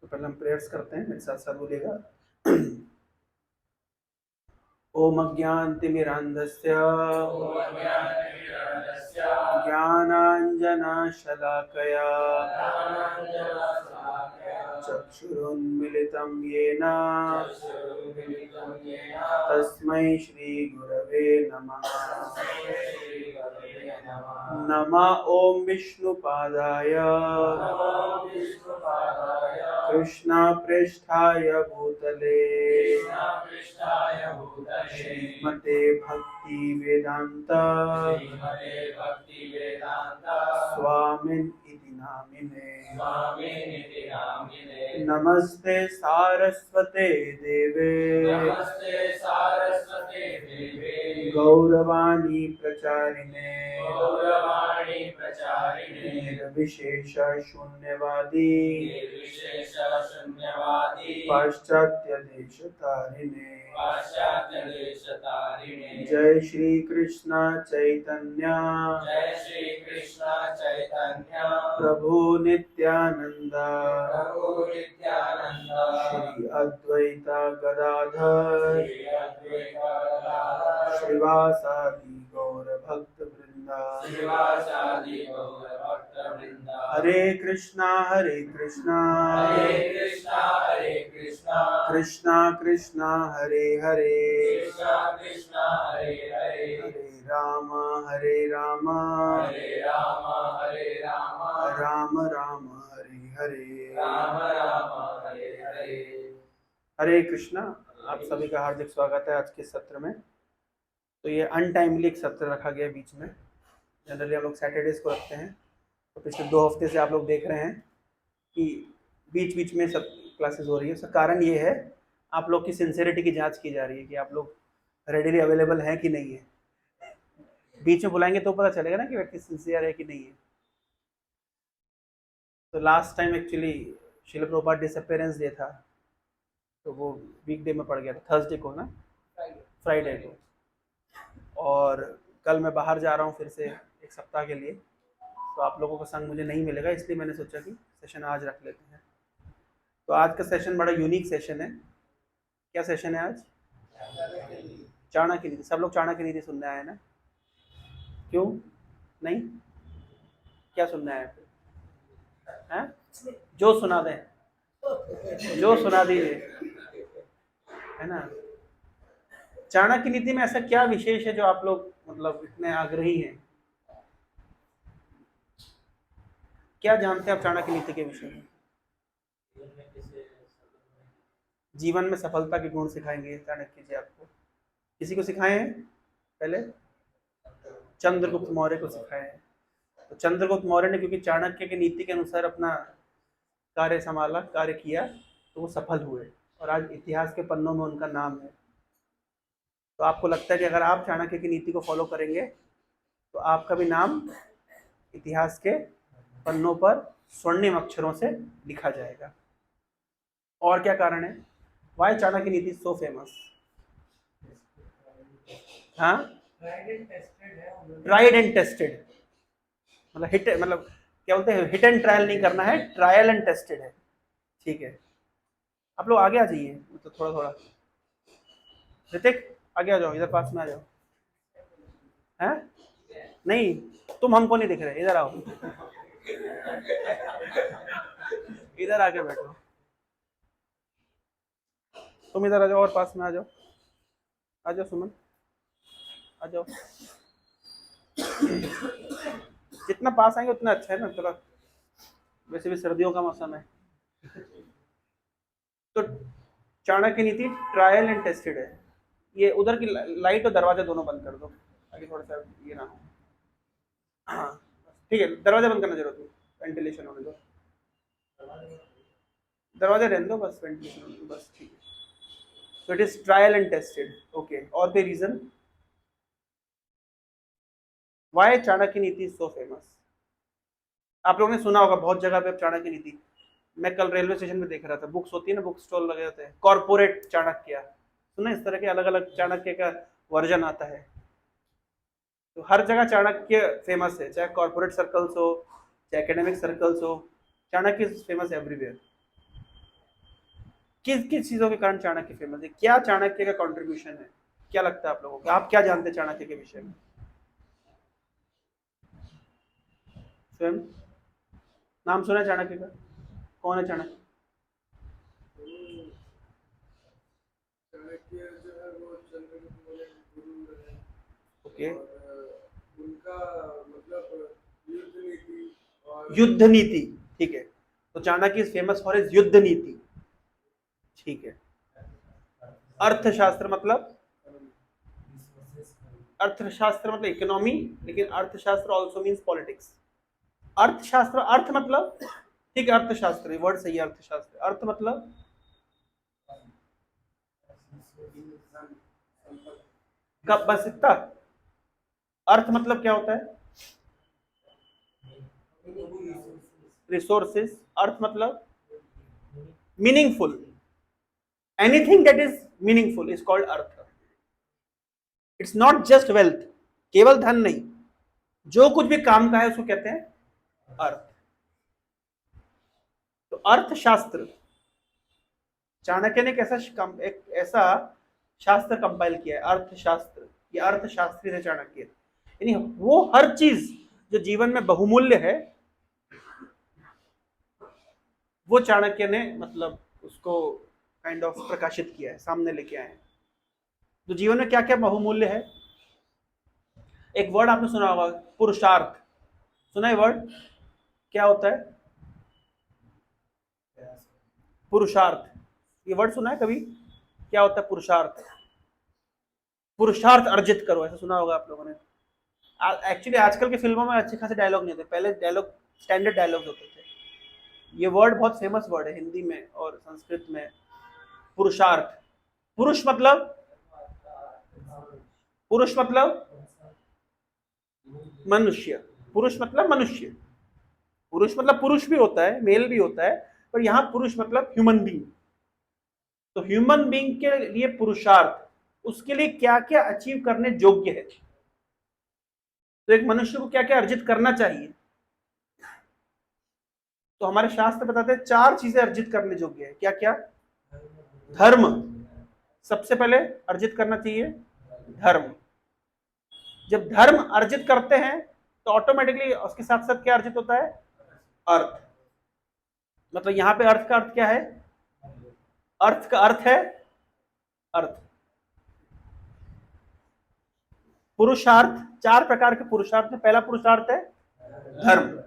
तो पहले हम प्रेयर्स करते हैं, मेरे साथ साथ बोलिएगा। ओम अज्ञानतिमिरान्धस्य ज्ञानाञ्जनशलाकया चक्षुरुन्मिलितं येन तस्मै श्रीगुरवे नमः। नमः ओम विष्णुपादाय कृष्णपृष्ठाय भूतले श्रीमते भक्ति वेदांत स्वामिन् इति नामिने। नमस्ते सारस्वते देवे गौरवाणी प्रचारिणे निर्विशेष शून्यवादी पाश्चात्य देशतारिणे। जय श्री कृष्ण चैतन्य प्रभु नित्यानंद श्री अद्वैत गदाधर श्रीवासादि गौर भक्त वृंदा। हरे कृष्णा कृष्णा कृष्णा हरे हरे हरे राम राम राम हरे हरे। हरे कृष्णा। आप सभी का हार्दिक स्वागत है आज के सत्र में। तो ये अनटाइमली एक सत्र रखा गया बीच में। जनरली हम लोग सैटरडेज को रखते हैं, तो पिछले 2 हफ्ते से आप लोग देख रहे हैं कि बीच बीच में सब क्लासेस हो रही है। उसका कारण ये है, आप लोग की सिंसियरिटी की जांच की जा रही है कि आप लोग रेडिली अवेलेबल हैं कि नहीं है। बीच में बुलाएंगे तो पता चलेगा ना कि व्यक्ति सिंसियर है कि नहीं है। तो last time actually Srila Prabhupada disappearance day था, तो वो वीकडे में पड़ गया था, थर्सडे को ना, फ्राइडे को। और कल मैं बाहर जा रहा हूँ फिर से एक सप्ताह के लिए, तो आप लोगों का संग मुझे नहीं मिलेगा, इसलिए मैंने सोचा कि सेशन आज रख लेते हैं। तो आज का सेशन बड़ा यूनिक सेशन है। क्या सेशन है आज? चाणक्य नीति। सब लोग चाणक्य नीति सुनने आए ना? क्यों नहीं? क्या सुनने आए हैं? जो सुना दें, जो सुना दीजिए, है ना। चाणक्य नीति में ऐसा क्या विशेष है जो आप लोग मतलब इतने आग्रही हैं? क्या जानते हैं आप चाणक्य नीति के विषय में? जीवन में सफलता के गुण सिखाएंगे चाणक्य जी आपको। किसी को सिखाए हैं? पहले चंद्रगुप्त मौर्य को सिखाए हैं। तो चंद्रगुप्त मौर्य ने क्योंकि चाणक्य की नीति के अनुसार अपना कार्य संभाला, कार्य किया, तो वो सफल हुए और आज इतिहास के पन्नों में उनका नाम है। तो आपको लगता है कि अगर आप चाणक्य की नीति को फॉलो करेंगे तो आपका भी नाम इतिहास के पन्नों पर स्वर्णिम अक्षरों से लिखा जाएगा। और क्या कारण है? वाई चाणक्य नीति सो फेमस? हाँ, ट्राइड एंड टेस्टेड। मतलब हिट, मतलब क्या बोलते हैं, हिट एंड ट्रायल नहीं करना है, ट्रायल एंड टेस्टेड है। ठीक है, आप लोग आगे आ जाइए, मतलब थोड़ा थोड़ा। ऋतिक आगे आ जाओ, इधर पास में आ जाओ। हैं? नहीं, तुम हमको नहीं दिख रहे, इधर आओ। इधर आके बैठो, तुम इधर आ जाओ और पास में आ जाओ। आ जाओ सुमन, आ जाओ। जितना पास आएंगे उतना अच्छा है ना, थोड़ा वैसे भी सर्दियों का मौसम है। तो चाणक्य नीति ट्रायल एंड टेस्टेड है। ये उधर की लाइट और दरवाजा दोनों बंद कर दो, आगे थोड़ा सा ये ना हो। हाँ ठीक है, दरवाजा बंद करना जरूरत है, वेंटिलेशन होने दो। दरवाजा रहने दो, बस वेंटिलेशन होने दो, बस ठीक है। So it is trial and tested. Okay, और कोई रीजन वाई चाणक्य नीति सो फेमस? आप लोगों ने सुना होगा बहुत जगह पे चाणक्य नीति। मैं कल रेलवे स्टेशन पे देख रहा था, बुक्स होती है ना, बुक स्टॉल लगे होते हैं, कॉर्पोरेट चाणक्य, सुना, इस तरह के अलग अलग चाणक्य का वर्जन आता है। तो हर जगह चाणक्य फेमस है, चाहे कॉर्पोरेट सर्कल्स हो, चाहे एकेडमिक सर्कल्स हो, चाणक्य फेमस एवरीवेयर। किस किस चीजों के कारण चाणक्य फेमस है? क्या चाणक्य का कंट्रीब्यूशन है? क्या लगता है आप लोगों को? आप क्या जानते हैं चाणक्य के विषय में? स्वयं नाम सुना है चाणक्य का? कौन है चाणक्य? चाणक्य जो है वो चंद्रगुप्त मौर्य के गुरु रहे। ओके। उनका मतलब युद्ध नीति और युद्ध नीति, ठीक है। तो Chanakya is famous for his युद्ध नीति, ठीक है। अर्थशास्त्र मतलब? अर्थशास्त्र मतलब इकोनॉमी, लेकिन अर्थशास्त्र ऑल्सो मीन्स पॉलिटिक्स। अर्थशास्त्र, अर्थ मतलब, ठीक है, अर्थशास्त्र वर्ड सही है, अर्थशास्त्र। अर्थ मतलब कब, बस इतना? अर्थ मतलब क्या होता है? रिसोर्सेस। अर्थ मतलब meaningful, anything that is meaningful is called earth. It's not just wealth, केवल धन नहीं, जो कुछ भी काम का है उसको कहते हैं अर्थ। तो अर्थशास्त्र, चाणक्य ने एक ऐसा शास्त्र कंपाइल किया है, अर्थशास्त्र। ये अर्थशास्त्री थे चाणक्य, यानी वो हर चीज जो जीवन में बहुमूल्य है वो चाणक्य ने मतलब उसको काइंड ऑफ प्रकाशित किया है, सामने लेके आए हैं। तो जीवन में क्या क्या बहुमूल्य है? एक वर्ड आपने सुना होगा, पुरुषार्थ। सुना है वर्ड? क्या होता है पुरुषार्थ? ये वर्ड सुना है कभी? क्या होता है पुरुषार्थ? पुरुषार्थ अर्जित करो, ऐसा सुना होगा आप लोगों ने। एक्चुअली आजकल की फिल्मों में अच्छे खासे डायलॉग नहीं होते, पहले डायलॉग स्टैंडर्ड डायलॉग होते थे। ये वर्ड बहुत फेमस वर्ड है हिंदी में और संस्कृत में, पुरुषार्थ। पुरुष मतलब, पुरुष मतलब मनुष्य, पुरुष मतलब मनुष्य। पुरुष मतलब पुरुष भी होता है, मेल भी होता है, पर यहां पुरुष मतलब ह्यूमन बीइंग। तो ह्यूमन बीइंग के लिए पुरुषार्थ, उसके लिए क्या क्या अचीव करने योग्य है। तो एक मनुष्य को क्या क्या अर्जित करना चाहिए? तो हमारे शास्त्र बताते हैं 4 चीजें अर्जित करने योग्य है। क्या क्या? धर्म, सबसे पहले अर्जित करना चाहिए धर्म। जब धर्म अर्जित करते हैं तो ऑटोमेटिकली उसके साथ साथ क्या अर्जित होता है? अर्थ। मतलब यहां पे अर्थ का अर्थ क्या है? अर्थ का अर्थ है अर्थ। पुरुषार्थ, 4 प्रकार के पुरुषार्थ में पहला पुरुषार्थ है धर्म।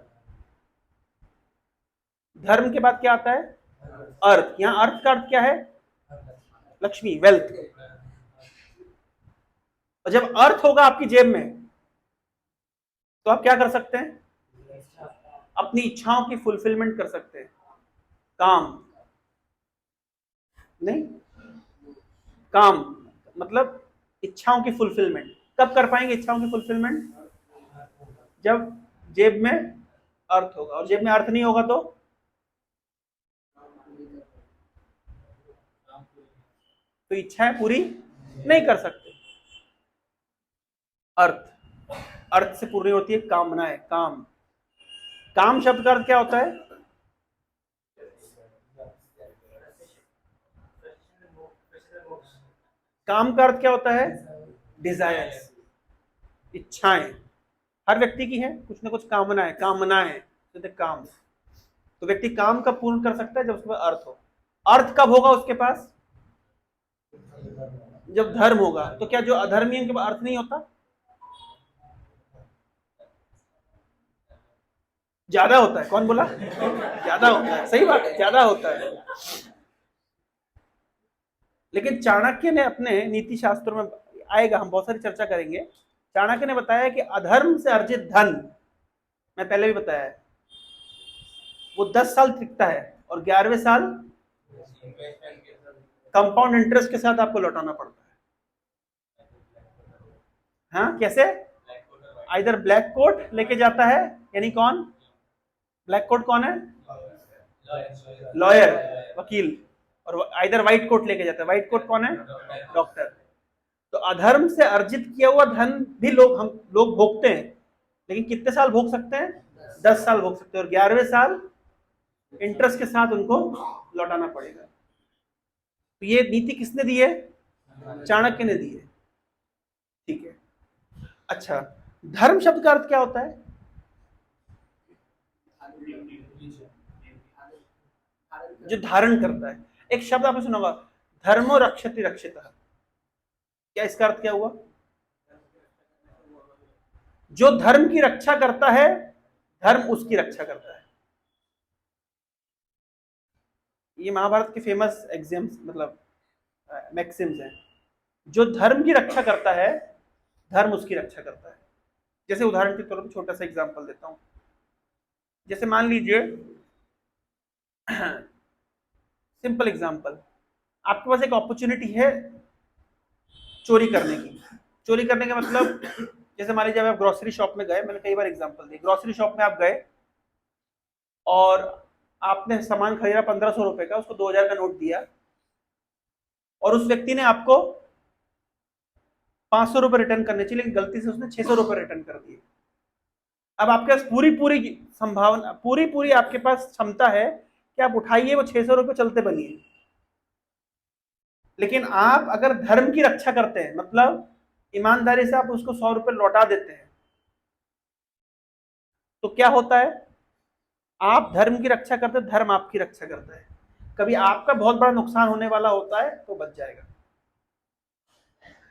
धर्म के बाद क्या आता है? अर्थ। यहां अर्थ का अर्थ क्या है? लक्ष्मी, वेल्थ। और जब अर्थ होगा आपकी जेब में तो आप क्या कर सकते हैं? अपनी इच्छाओं की फुलफिलमेंट कर सकते हैं। काम नहीं, काम मतलब इच्छाओं की फुलफिलमेंट। कब कर पाएंगे इच्छाओं की फुलफिलमेंट? जब जेब में अर्थ होगा। और जेब में अर्थ नहीं होगा तो इच्छाएं पूरी नहीं कर सकते। अर्थ, अर्थ से पूरी होती है कामनाएं। काम, काम शब्द का अर्थ क्या होता है? काम का अर्थ क्या होता है? डिजायर्स, इच्छाएं। हर व्यक्ति की है कुछ ना कुछ कामनाएं, कामनाएं तो काम। तो व्यक्ति काम कब पूर्ण कर सकता है? जब उसके पास अर्थ हो। अर्थ कब होगा उसके पास? जब धर्म होगा। तो क्या जो अधर्मी है उनके पास अर्थ नहीं होता? ज्यादा होता है। कौन बोला? ज्यादा होता है, सही बात है, ज्यादा होता है। लेकिन चाणक्य ने अपने नीति शास्त्रों में, आएगा, हम बहुत सारी चर्चा करेंगे, चाणक्य ने बताया कि अधर्म से अर्जित धन, मैं पहले भी बताया है, वो 10 साल टिकता है और 11वें साल कंपाउंड इंटरेस्ट के साथ आपको लौटाना पड़ता है। हाँ, कैसे? इधर ब्लैक कोट लेके जाता है, यानी कौन? ब्लैक कोट कौन है? लॉयर, वकील। और इधर व्हाइट कोट लेके जाता है। व्हाइट कोट कौन है? डॉक्टर। तो अधर्म से अर्जित किया हुआ धन भी हम लोग भोगते हैं, लेकिन कितने साल भोग सकते हैं? 10 साल भोग सकते हैं, और 11वें साल इंटरेस्ट के साथ उनको लौटाना पड़ेगा। तो ये नीति किसने दी है? चाणक्य ने दी है। ठीक है। अच्छा, धर्म शब्द का अर्थ क्या होता है? जो धारण करता है। एक शब्द आपने सुना होगा, धर्मो रक्षति रक्षितः। क्या इसका अर्थ क्या हुआ? जो धर्म की रक्षा करता है, धर्म उसकी रक्षा करता है। ये महाभारत के फेमस एग्जाम्स, मतलब मैक्सिम्स हैं। जो धर्म की रक्षा करता है, धर्म उसकी रक्षा करता है। जैसे उदाहरण के तौर पर छोटा सा एग्जांपल देता हूं। जैसे मान लीजिए, सिंपल एग्जांपल, आपके पास एक अपॉर्चुनिटी है चोरी करने की। चोरी करने का मतलब, जैसे मान लीजिए आप ग्रोसरी शॉप में गए, मैंने कई बार एग्जांपल दी, ग्रोसरी शॉप में आप गए और आपने सामान खरीदा 1500 रुपए का, उसको 2000 का नोट दिया और उस व्यक्ति ने आपको 500 रुपए रिटर्न करने चाहिए, लेकिन गलती से उसने 600 रुपए रिटर्न कर दिए। अब आपके पास पूरी पूरी संभावना, पूरी पूरी आपके पास क्षमता है कि आप उठाइए वो 600 रुपए चलते बनिए। लेकिन आप अगर धर्म की रक्षा करते हैं, मतलब ईमानदारी से आप उसको 100 रुपए लौटा देते हैं, तो क्या होता है? आप धर्म की रक्षा करते हैं, धर्म आपकी रक्षा करता है। कभी आपका बहुत बड़ा नुकसान होने वाला होता है तो बच जाएगा।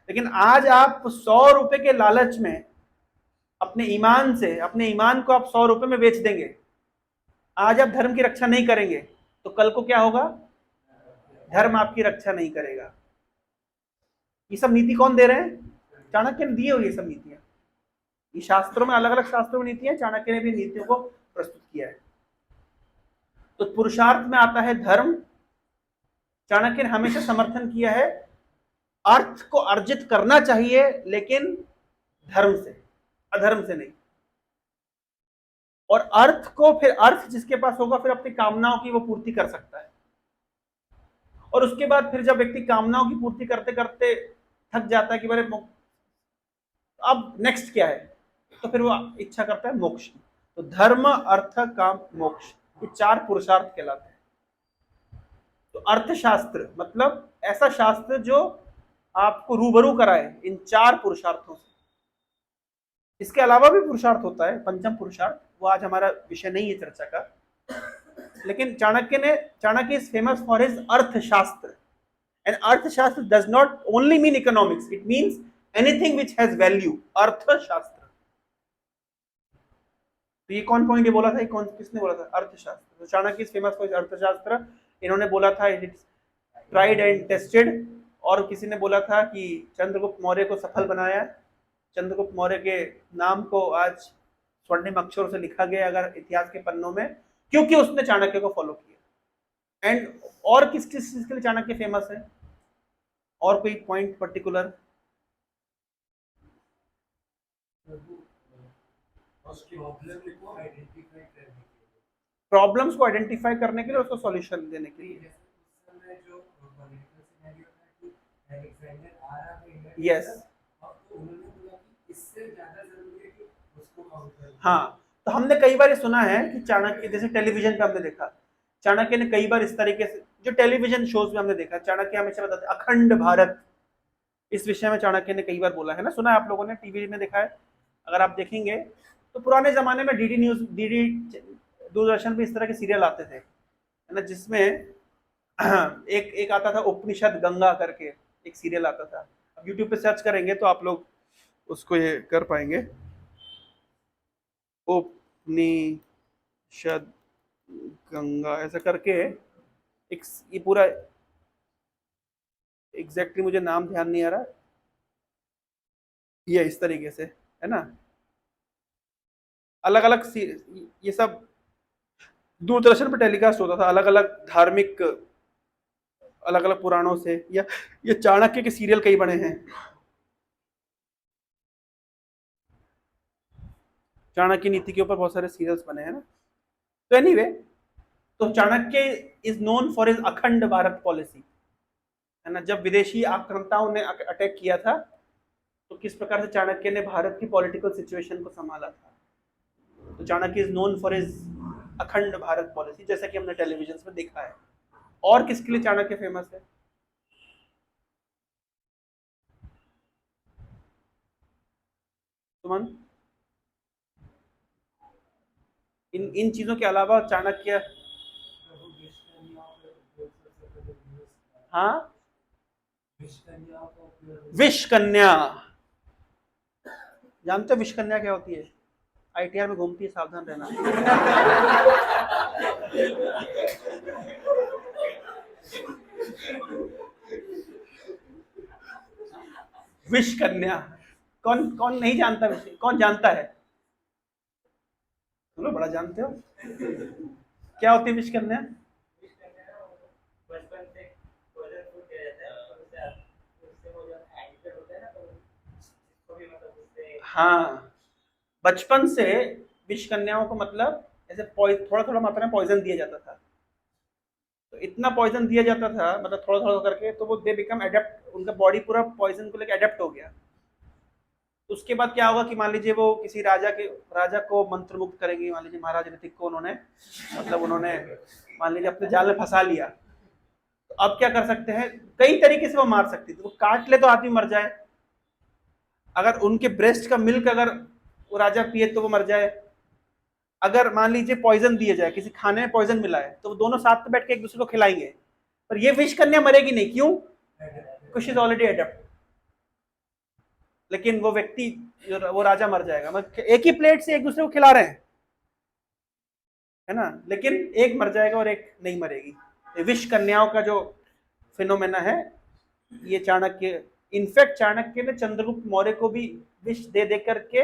लेकिन आज आप 100 रुपए के लालच में अपने ईमान से, अपने ईमान को आप 100 रुपए में बेच देंगे। आज आप धर्म की रक्षा नहीं करेंगे तो कल को क्या होगा? धर्म आपकी रक्षा नहीं करेगा। ये सब नीति कौन दे रहे हैं? चाणक्य ने दी हुई ये सब नीतियां। ये शास्त्रों में, अलग अलग शास्त्रों में नीतियां, चाणक्य ने भी नीतियों को प्रस्तुत किया है। तो पुरुषार्थ में आता है धर्म। चाणक्य ने हमेशा समर्थन किया है अर्थ को अर्जित करना चाहिए, लेकिन धर्म से, अधर्म से नहीं। और अर्थ को, फिर अर्थ जिसके पास होगा फिर अपनी कामनाओं की वो पूर्ति कर सकता है। और उसके बाद फिर जब व्यक्ति कामनाओं की पूर्ति करते करते थक जाता है कि मेरे अब नेक्स्ट क्या है, तो फिर वो इच्छा करता है मोक्ष की। तो धर्म, अर्थ, काम, मोक्ष, ये 4 पुरुषार्थ कहलाते हैं। तो अर्थशास्त्र मतलब ऐसा शास्त्र जो आपको रूबरू कराए इन 4 पुरुषार्थों से। इसके अलावा भी पुरुषार्थ होता है, पंचम पुरुषार्थ, वो आज हमारा विषय नहीं है चर्चा का। लेकिन Chanakya is famous for his अर्थशास्त्र। एंड अर्थशास्त्र does not only mean economics, it means anything which has value, अर्थशास्त्र। तो ये कौन पॉइंट ये बोला था, कौन किसने बोला था? अर्थशास्त्र। तो चाणक्य इज फेमस फॉर अर्थशास्त्र। इन्होंने बोला था इट्स ट्राइड एंड टेस्टेड। और किसी ने बोला था कि चंद्रगुप्त मौर्य को सफल बनाया। चंद्रगुप्त मौर्य के नाम को आज स्वर्णिम अक्षरों से लिखा गया अगर इतिहास के पन्नों में, क्योंकि उसने चाणक्य को फॉलो किया। एंड और किस किस चीज के लिए चाणक्य फेमस है? और कोई पॉइंट पर्टिकुलर? प्रॉब्लम्स को आइडेंटिफाई करने के लिए, उसको सॉल्यूशन देने के लिए। यस। हाँ, तो हमने कई बार ये सुना है कि चाणक्य, जैसे टेलीविजन पे हमने देखा, चाणक्य ने कई बार इस तरीके से, जो टेलीविजन शोज में हमने देखा, चाणक्य हमेशा बताते अखंड भारत, इस विषय में चाणक्य ने कई बार बोला है ना, सुना है आप लोगों ने, टीवी में देखा है। अगर आप देखेंगे तो पुराने जमाने में डीडी न्यूज, डीडी दूरदर्शन पे इस तरह के सीरियल आते थे, है ना, जिसमें एक आता था उपनिषद गंगा करके, एक सीरियल आता था। अब यूट्यूब पे सर्च करेंगे तो आप लोग उसको ये कर पाएंगे, उपनिषद गंगा ऐसा करके एक, ये पूरा एग्जैक्टली मुझे नाम ध्यान नहीं आ रहा, ये इस तरीके से है ना, अलग अलग ये सब दूरदर्शन पर टेलीकास्ट होता था, अलग अलग धार्मिक, अलग अलग पुराणों से, या ये चाणक्य के सीरियल कई बने हैं। चाणक्य नीति के ऊपर बहुत सारे सीरियल्स बने हैं ना। तो एनीवे, तो Chanakya is known for his अखंड भारत पॉलिसी, है ना। जब विदेशी आक्रांताओं ने अटैक किया था तो किस प्रकार से चाणक्य ने भारत की पॉलिटिकल सिचुएशन को संभाला था। तो Chanakya is known for his अखंड भारत पॉलिसी, जैसा कि हमने टेलीविजन में देखा है। और किसके लिए चाणक्य फेमस है? सुमन, इन चीजों के अलावा चाणक्य, हाँ, विष कन्या, जानते हो विष कन्या क्या होती है? आईटीआर में घूमती है, सावधान रहना। विष कन्या, कौन कौन नहीं जानता? कौन जानता है? तुम लोग बड़ा जानते हो। क्या होती है विष कन्या? बचपन से भोजन छूट गया रहता है, उससे वो जो एडिक्टेड होता है ना, तो उसको भी मतलब उससे, हाँ, बचपन से विष कन्याओं को मतलब ऐसे थोड़ा थोड़ा मात्रा में पॉइजन दिया जाता था। तो इतना पॉइजन दिया जाता था, मतलब थोड़ा थोड़ा करके, तो वो दे बिकम एडेप्ट, उनका बॉडी पूरा पॉइजन को लेकर एडेप्ट हो गया। तो उसके बाद क्या होगा कि मान लीजिए वो किसी राजा को मंत्र मुक्त करेंगे, मान लीजिए महाराज ऋतिक को उन्होंने मान लीजिए अपने जाल में फंसा लिया। तो अब क्या कर सकते हैं, कई तरीके से वो मार सकती थी। वो काट ले तो आदमी मर जाए, अगर उनके ब्रेस्ट का मिल्क अगर वो राजा पिए तो वो मर जाए, अगर मान लीजिए पॉइजन दिया जाए, किसी खाने में पॉइजन मिला है, तो वो दोनों साथ में बैठ के एक दूसरे को खिलाएंगे। पर ये विष कन्या मरेगी नहीं, क्यों? कुछ इज ऑलरेडी एडेप्ट। लेकिन वो व्यक्ति, वो राजा मर जाएगा, मतलब एक ही प्लेट से एक दूसरे को खिला रहे हैं, है ना, लेकिन एक मर जाएगा और एक नहीं मरेगी। ये विष कन्याओं का जो फिनोमेना है, ये चाणक्य, इनफैक्ट चाणक्य ने चंद्रगुप्त मौर्य को भी विष दे दे करके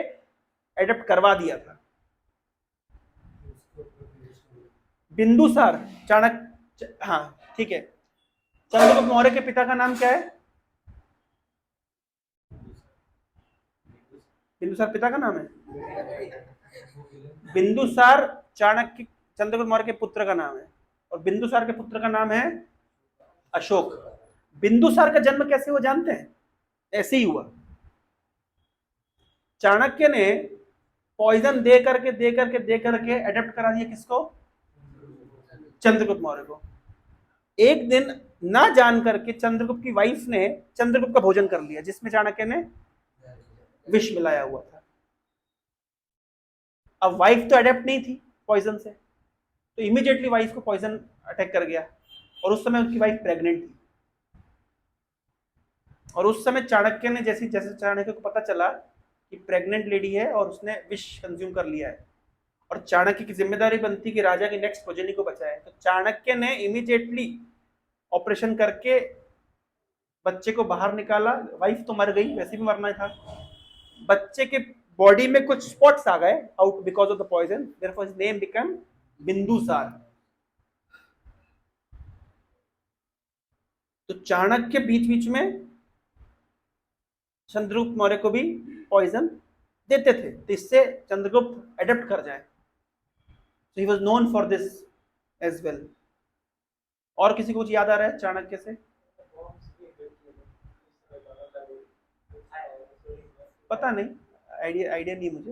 एडप्ट करवा दिया था। बिंदुसार, चाणक्य, हाँ ठीक है, चंद्रगुप्त मौर्य के पिता का नाम क्या है? बिंदुसार पिता का नाम है? बिंदुसार चाणक्य चंद्रगुप्त मौर्य के पुत्र का नाम है, और बिंदुसार के पुत्र का नाम है अशोक। बिंदुसार का जन्म कैसे हुआ जानते हैं? ऐसे ही हुआ, चाणक्य ने पॉइजन दे करके एडेप्ट करा दिया किसको? चंद्रगुप्त मौर्य को। एक दिन ना जान करके चंद्रगुप्त की वाइफ ने चंद्रगुप्त का भोजन कर लिया, जिसमें चाणक्य ने विष मिलाया हुआ था। अब वाइफ तो एडेप्ट नहीं थी पॉइजन से, तो इमीडिएटली वाइफ को पॉइजन अटैक कर गया, और उस समय उनकी वाइफ प्रेग्नेंट थी। और उस समय चाणक्य ने जैसे चाणक्य को पता चला कि प्रेग्नेंट लेडी है और उसने विष कंज्यूम कर लिया है, और चाणक्य की जिम्मेदारी बनती कि राजा की नेक्स्ट प्रोजेनी को बचाए, तो चाणक्य ने इमीडिएटली ऑपरेशन करके बच्चे को बाहर निकाला। वाइफ तो मर गई, वैसे भी मरना था। बच्चे के बॉडी में कुछ स्पॉट्स आ गए out because of the poison, therefore his name become Bindusar. तो चाणक्य बीच बीच में चंद्रगुप्त मौर्य को भी पॉइजन देते थे, तो इससे चंद्रगुप्त एडेप्ट कर जाए। So he was known for this as well. और किसी को कुछ याद आ रहा है चाणक्य से? पता नहीं, आइडिया नहीं मुझे।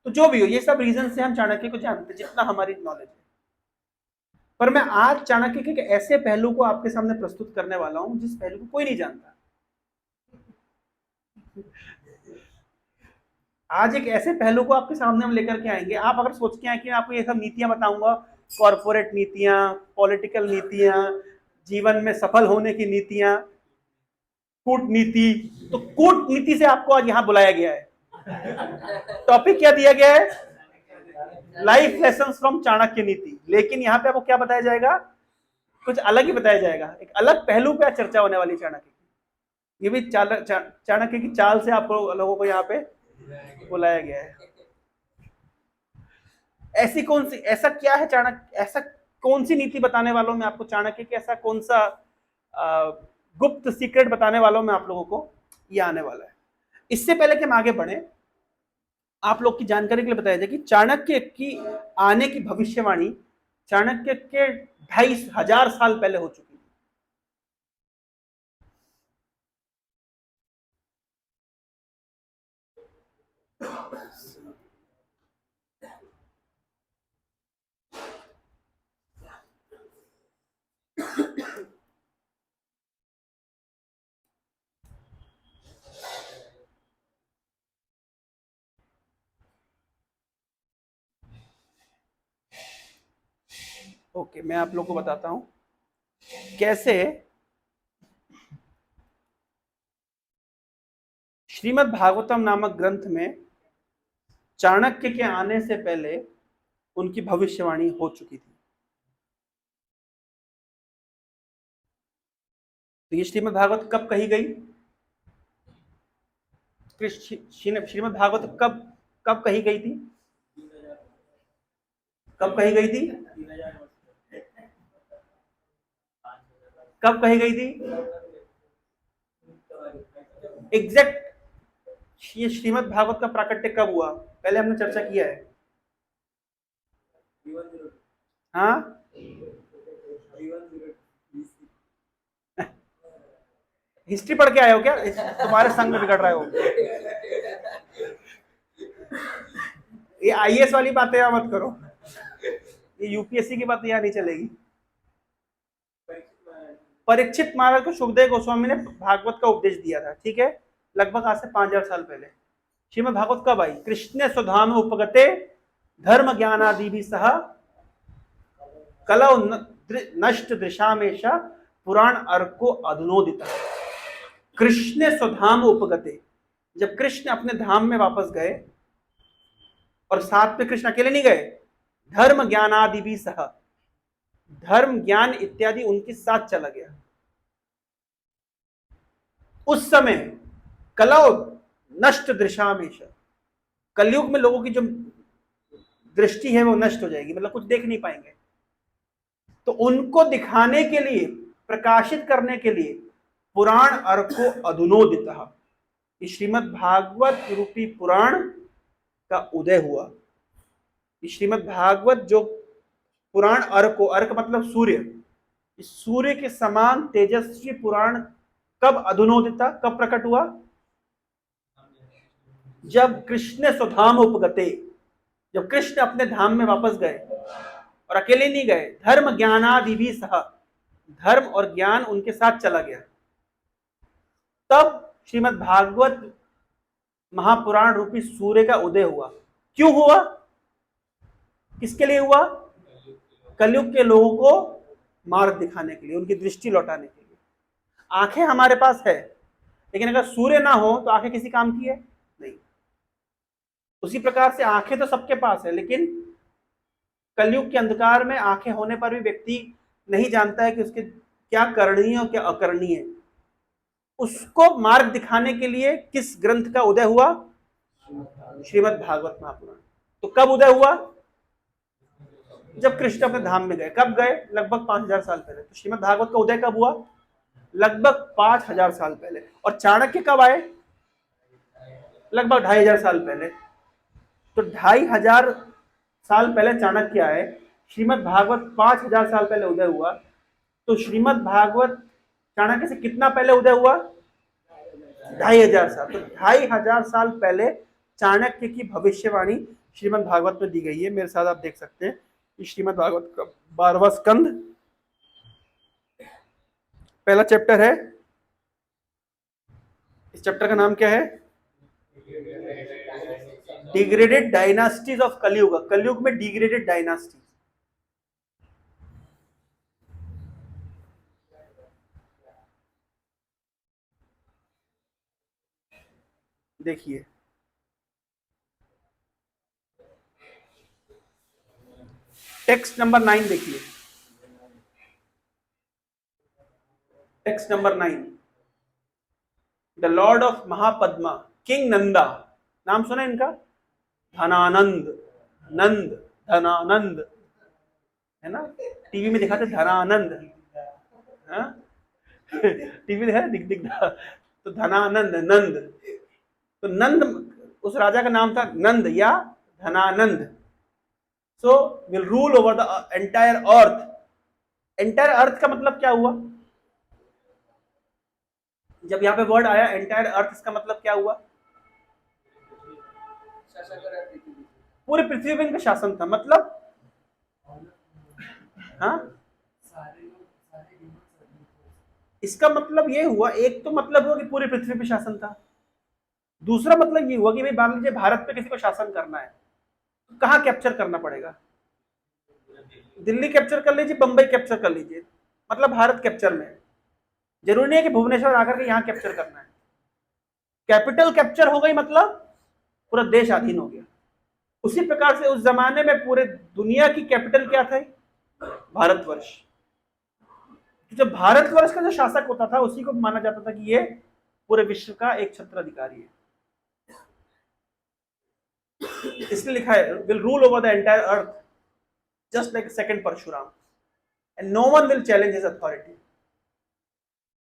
तो जो भी हो, ये सब रीजन से हम चाणक्य को जानते हैं, जितना हमारी नॉलेज है। पर मैं आज चाणक्य के एक ऐसे पहलू को आपके सामने प्रस्तुत करने वाला हूं जिस पहलू को कोई नहीं जानता। आज एक ऐसे पहलू को आपके सामने हम लेकर के आएंगे। आप अगर सोच के आए कि मैं आपको ये सब नीतियां बताऊंगा, कॉर्पोरेट नीतियां, पॉलिटिकल नीतियां, जीवन में सफल होने की नीतियां, कूटनीति, तो कूटनीति से आपको आज यहां बुलाया गया है। टॉपिक क्या दिया गया है? लाइफ लेसन फ्रॉम चाणक्य नीति। लेकिन यहाँ पे आपको क्या बताया जाएगा? कुछ अलग ही बताया जाएगा, एक अलग पहलू पे चर्चा होने वाली चाणक्य की। ये भी चाणक्य की चाल से आपको लोगों को यहाँ पे बुलाया गया है। ऐसा क्या है चाणक्य, ऐसा कौन सी नीति बताने वालों में आपको चाणक्य के, ऐसा कौन सा गुप्त सीक्रेट बताने वालों में आप लोगों को ये आने वाला है। इससे पहले कि हम आगे बढ़े, आप लोग की जानकारी के लिए बताया जाए कि चाणक्य की आने की भविष्यवाणी चाणक्य के 2500 साल पहले हो चुकी ओके, मैं आप लोग को बताता हूं कैसे श्रीमद् भागवतम नामक ग्रंथ में चाणक्य के आने से पहले उनकी भविष्यवाणी हो चुकी थी। तो ये श्रीमद् भागवत कब कही गई? श्रीमद् भागवत कब कब कही गई थी? कब कही गई थी? कब कही गई थी एग्जैक्ट? ये श्रीमद् भागवत का प्राकट्य कब हुआ? पहले हमने चर्चा किया है। हाँ, हिस्ट्री पढ़ के आए हो क्या? तुम्हारे संग में बिगड़ रहे हो। ये आईएएस वाली बातें यहाँ मत करो, ये यूपीएससी की बातें यहाँ नहीं चलेगी। परीक्षित महाराज को सुखदेव गोस्वामी ने भागवत का उपदेश दिया था, ठीक है, लगभग आज से 5000 साल पहले। श्रीमद् भागवत कब आई? कृष्ण स्वधाम उपगते धर्म ज्ञान आदि भी सह कलौ नष्ट दृशामेशा पुराण अर्को अधुनोदिता। कृष्ण स्वधाम उपगते, जब कृष्ण अपने धाम में वापस गए, और साथ में कृष्ण अकेले नहीं गए, धर्म ज्ञान आदि भी सह, धर्म ज्ञान इत्यादि उनके साथ चला गया। उस समय कलौ नष्ट दृशामेश, कलयुग में लोगों की जो दृष्टि है वो नष्ट हो जाएगी, मतलब कुछ देख नहीं पाएंगे। तो उनको दिखाने के लिए, प्रकाशित करने के लिए पुराण अर्को अधुनोदितः, श्रीमद् भागवत रूपी पुराण का उदय हुआ। श्रीमद् भागवत जो पुराण अर्को, अर्क मतलब सूर्य, इस सूर्य के समान तेजस्वी पुराण कब अधुनोदिता, कब प्रकट हुआ? जब कृष्ण स्वधाम उपगते, जब कृष्ण अपने धाम में वापस गए, और अकेले नहीं गए, धर्म ज्ञानादि भी सह, धर्म और ज्ञान उनके साथ चला गया। तब श्रीमद् भागवत महापुराण रूपी सूर्य का उदय हुआ। क्यों हुआ? किसके लिए हुआ? कलयुग के लोगों को मार्ग दिखाने के लिए, उनकी दृष्टि लौटाने के लिए। आंखें हमारे पास है, लेकिन अगर सूर्य ना हो तो आंखें किसी काम की है नहीं। उसी प्रकार से आंखें तो सबके पास है, लेकिन कलयुग के अंधकार में आंखें होने पर भी व्यक्ति नहीं जानता है कि उसके क्या करणीय और क्या अकरणीय है। उसको मार्ग दिखाने के लिए किस ग्रंथ का उदय हुआ? श्रीमद् भागवत महापुराण। तो कब उदय हुआ? जब कृष्ण अपने धाम में गए। कब गए? लगभग 5000 साल पहले। तो श्रीमद् भागवत का उदय कब हुआ? लगभग 5000 साल पहले। और चाणक्य कब आए? लगभग 2500 साल पहले। तो 2500 साल पहले चाणक्य आए, श्रीमद् भागवत 5000 साल पहले उदय हुआ। तो श्रीमद् भागवत चाणक्य से कितना पहले उदय हुआ? 2500 साल। तो 2500 साल पहले चाणक्य की भविष्यवाणी श्रीमद् भागवत में दी गई है। मेरे साथ आप देख सकते हैं, श्रीमद् भागवत का 12वां स्कंद, पहला चैप्टर है। इस चैप्टर का नाम क्या है? डिग्रेडेड डायनास्टीज ऑफ कलयुग। कलयुग में डिग्रेडेड डायनास्टी। देखिए, टेक्स्ट नंबर 9 देखिए, text number 9। The Lord of Mahapadma, king Nanda, नाम सुना इनका? धनानंद, नंद, धनानंद, है ना? टीवी में दिखाते धनानंद, टीवी दिखा दिग्धा। तो धनानंद, नंद, तो नंद उस राजा का नाम था, नंद या Dhananand. So will rule over the entire earth. Entire earth का मतलब क्या हुआ? जब यहाँ पे वर्ड आया एंटायर अर्थ, इसका मतलब क्या हुआ? पूरी पृथ्वी पर इनका शासन था। मतलब हाँ, इसका मतलब ये हुआ, एक तो मतलब हुआ कि पूरी पृथ्वी पे शासन था। दूसरा मतलब ये हुआ कि भाई मान लीजिए भारत पे किसी को शासन करना है, तो कहाँ कैप्चर करना पड़ेगा? दिल्ली कैप्चर कर लीजिए, बंबई कैप्चर कर लीजिए, मतलब भारत कैप्चर में है। जरूरी नहीं है कि भुवनेश्वर आकर के यहाँ कैप्चर करना है। कैपिटल कैप्चर हो गई मतलब पूरा देश अधीन हो गया। उसी प्रकार से उस जमाने में पूरे दुनिया की कैपिटल क्या था? भारतवर्ष। तो जब भारतवर्ष का जो शासक होता था उसी को माना जाता था कि ये पूरे विश्व का एक छत्र अधिकारी है। इसलिए लिखा है will rule over the entire earth just like second Parshuram and no one will challenge his authority.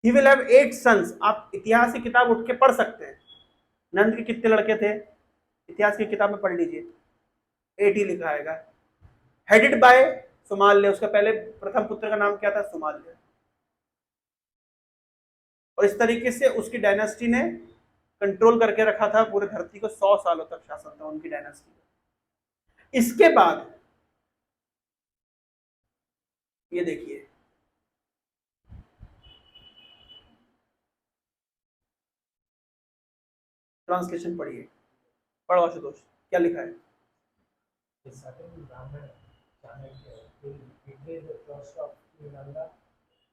He will have 8 sons. आप इतिहास की किताब उठ के पढ़ सकते हैं, नंद के कितने लड़के थे, इतिहास की किताब में पढ़ लीजिए, 8 ही लिखा आएगा। हेडेड बाय सुमाल्य, उसका पहले प्रथम पुत्र का नाम क्या था? सुमाल्य। और इस तरीके से उसकी डायनेस्टी ने कंट्रोल करके रखा था पूरे धरती को। 100 सालों तक शासन था उनकी डायनेस्टी। इसके बाद ये देखिए, ट्रांसलेशन पढ़िए, पढ़ो आशुतोष, क्या लिखा है? A certain Brahman Chanakya will betray the trust of Nanda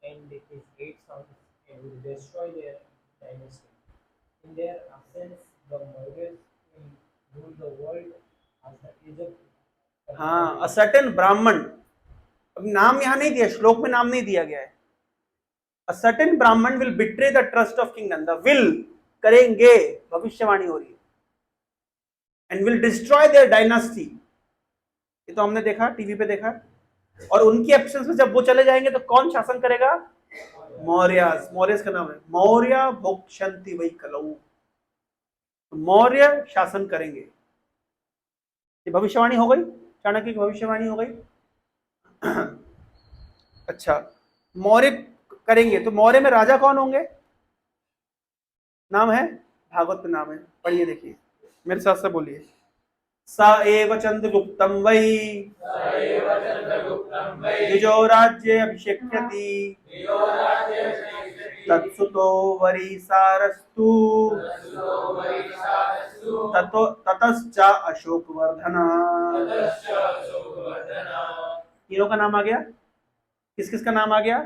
and his 8 sons and will destroy their dynasty. In their absence, the Mauryas will rule the world as the age of हाँ, a certain ब्राह्मण, अब नाम यहां नहीं दिया, श्लोक में नाम नहीं दिया गया है। A certain ब्राह्मण will betray the trust of King Nanda, will करेंगे, भविष्यवाणी हो रही है, and will destroy their dynasty। ये तो हमने देखा, टीवी पे देखा। और उनकी एब्सेंस में जब वो चले जाएंगे तो कौन शासन करेगा? मौर्यास। मौर्यस का नाम है मौर्य भोक्षन्ति वही कलऊ, मौर्य शासन करेंगे। ये भविष्यवाणी हो गई, चाणक्य की भविष्यवाणी हो गई। अच्छा, मौर्य करेंगे तो मौर्य में राजा कौन होंगे? नाम है, भागवत में नाम है, पढ़िए देखिए, मेरे साथ साथ बोलिए। स एव चंद्रगुप्तम वै द्विजो राज्ये अभिषेक्ष्यति तत्सुतो वरीसारस्तु ततश्च अशोकवर्धन। तीनों का नाम आ गया। किस किस का नाम आ गया?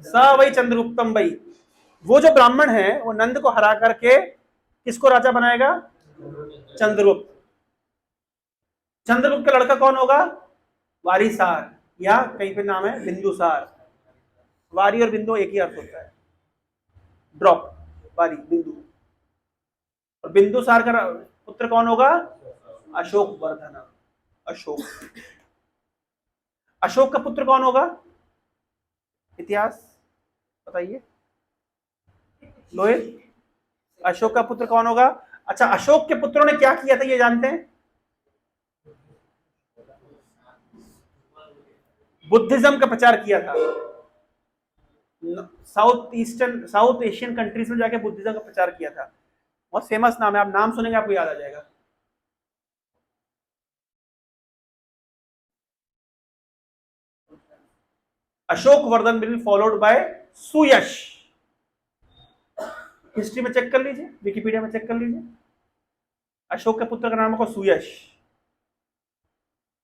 स वै चंद्रगुप्तम वै, वो जो ब्राह्मण है वो नंद को हरा करके किसको राजा बनाएगा? चंद्रगुप्त। चंद्रगुप्त का लड़का कौन होगा? वारीसार, या कहीं पे नाम है बिंदुसार। वारी और बिंदु एक ही अर्थ होता है, ड्रॉप, वारी बिंदु। और बिंदुसार का पुत्र कौन होगा? अशोक वर्धन। अशोक, अशोक का पुत्र कौन होगा? इतिहास बताइए लोहित, अशोक का पुत्र कौन होगा? अच्छा, अशोक के पुत्रों ने क्या किया था ये जानते हैं? बुद्धिज्म का प्रचार किया था। साउथ एशियन कंट्रीज में जाके बुद्धिज्म का प्रचार किया था। बहुत फेमस नाम है, आप नाम सुनेंगे आपको याद आ जाएगा। Ashok Vardhan will followed by Suyash. History में चेक कर लीजिए, विकिपीडिया में चेक कर लीजिए। अशोक के पुत्र का नाम होगा सुयश,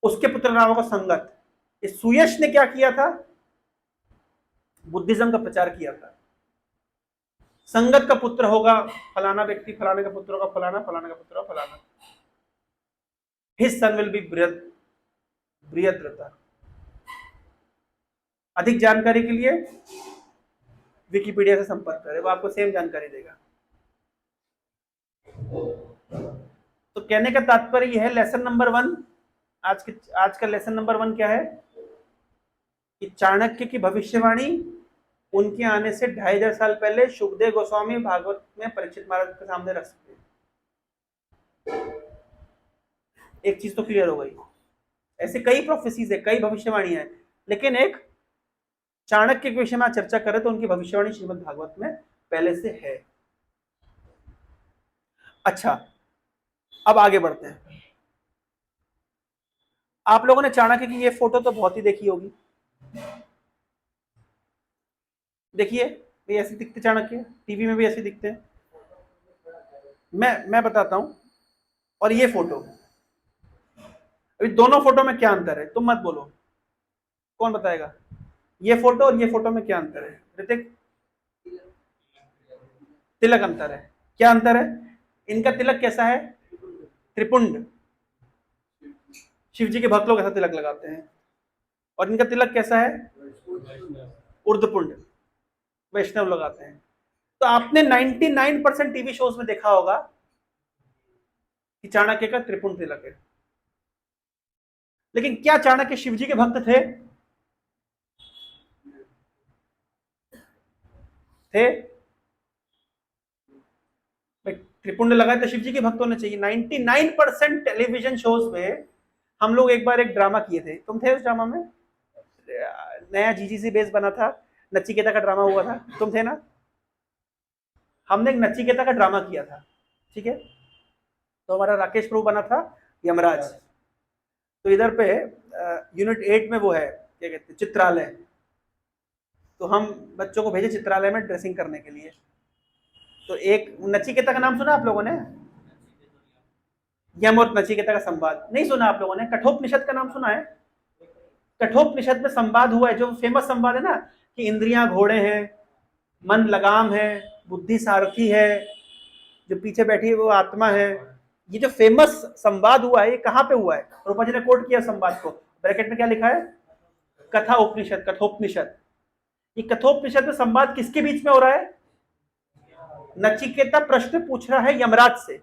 उसके पुत्र का नाम होगा संगत। इस सुयश ने क्या किया था? बुद्धिज्म का प्रचार किया था। संगत का पुत्र होगा फलाना व्यक्ति, फलाने का पुत्र होगा फलाना, फलाने का पुत्र होगा फलाना। His son will be Brihadratha. अधिक जानकारी के लिए विकिपीडिया से संपर्क करें, वो आपको सेम जानकारी देगा। तो कहने का तात्पर्य यह है, लेसन नंबर 1, आज का लेसन नंबर 1 क्या है? कि चाणक्य की भविष्यवाणी उनके आने से 2500 साल पहले शुकदेव गोस्वामी भागवत में परीक्षित महाराज के सामने रख सकते हैं। एक चीज तो क्लियर हो गई। ऐसे कई प्रोफेसीज है, कई भविष्यवाणियां हैं, लेकिन एक चाणक्य के विषय में चर्चा करें तो उनकी भविष्यवाणी श्रीमद् भागवत में पहले से है। अच्छा, अब आगे बढ़ते हैं। आप लोगों ने चाणक्य की ये फोटो तो बहुत ही देखी होगी। देखिए, ये ऐसे दिखते चाणक्य, टीवी में भी ऐसे दिखते हैं। मैं बताता हूं। और ये फोटो, अभी दोनों फोटो में क्या अंतर है तुम मत बोलो। कौन बताएगा? ये फोटो और ये फोटो में क्या अंतर है ऋतिक? तिलक अंतर है। क्या अंतर है? इनका तिलक कैसा है? त्रिपुंड, शिव जी के भक्त लोग ऐसा तिलक लगाते हैं। और इनका तिलक कैसा है? ऊर्ध्वपुंड, वैष्णव लगाते हैं। तो आपने 99% टीवी शोज में देखा होगा कि चाणक्य का त्रिपुंड तिलक है। लेकिन क्या चाणक्य शिव जी के भक्त थे? थे? त्रिपुंड लगाए तो शिव जी के भक्त होने चाहिए। 99% टेलीविजन शोज में हम लोग एक बार एक ड्रामा किए थे, तुम थे उस ड्रामा में? नया जीजीसी बेस बना था, नचिकेता का ड्रामा हुआ था, तुम थे ना? हमने एक नचिकेता का ड्रामा किया था, ठीक है? तो हमारा राकेश प्रभु बना था यमराज। तो इधर पे यूनिट 8 में वो है, क्या कहते हैं, चित्रालय। तो हम बच्चों को भेजे चित्रालय में ड्रेसिंग करने के लिए। तो एक नचिकेता का नाम सुना आप लोगों ने? यम और नचिकेता का संवाद नहीं सुना आप लोगों ने? कठोपनिषद का नाम सुना है? कठोपनिषद में संवाद हुआ है, जो फेमस संवाद है ना, कि इंद्रियां घोड़े हैं, मन लगाम है, बुद्धि सारथी है, जो पीछे बैठी है वो आत्मा है। ये जो फेमस संवाद हुआ है, ये कहाँ पे हुआ है? रूपा जी ने कोट किया संवाद को, ब्रैकेट में क्या लिखा है? कथा उपनिषद, कठोपनिषद। ये कठोपनिषद में संवाद किसके बीच में हो रहा है? नचिकेता प्रश्न पूछ रहा है यमराज से।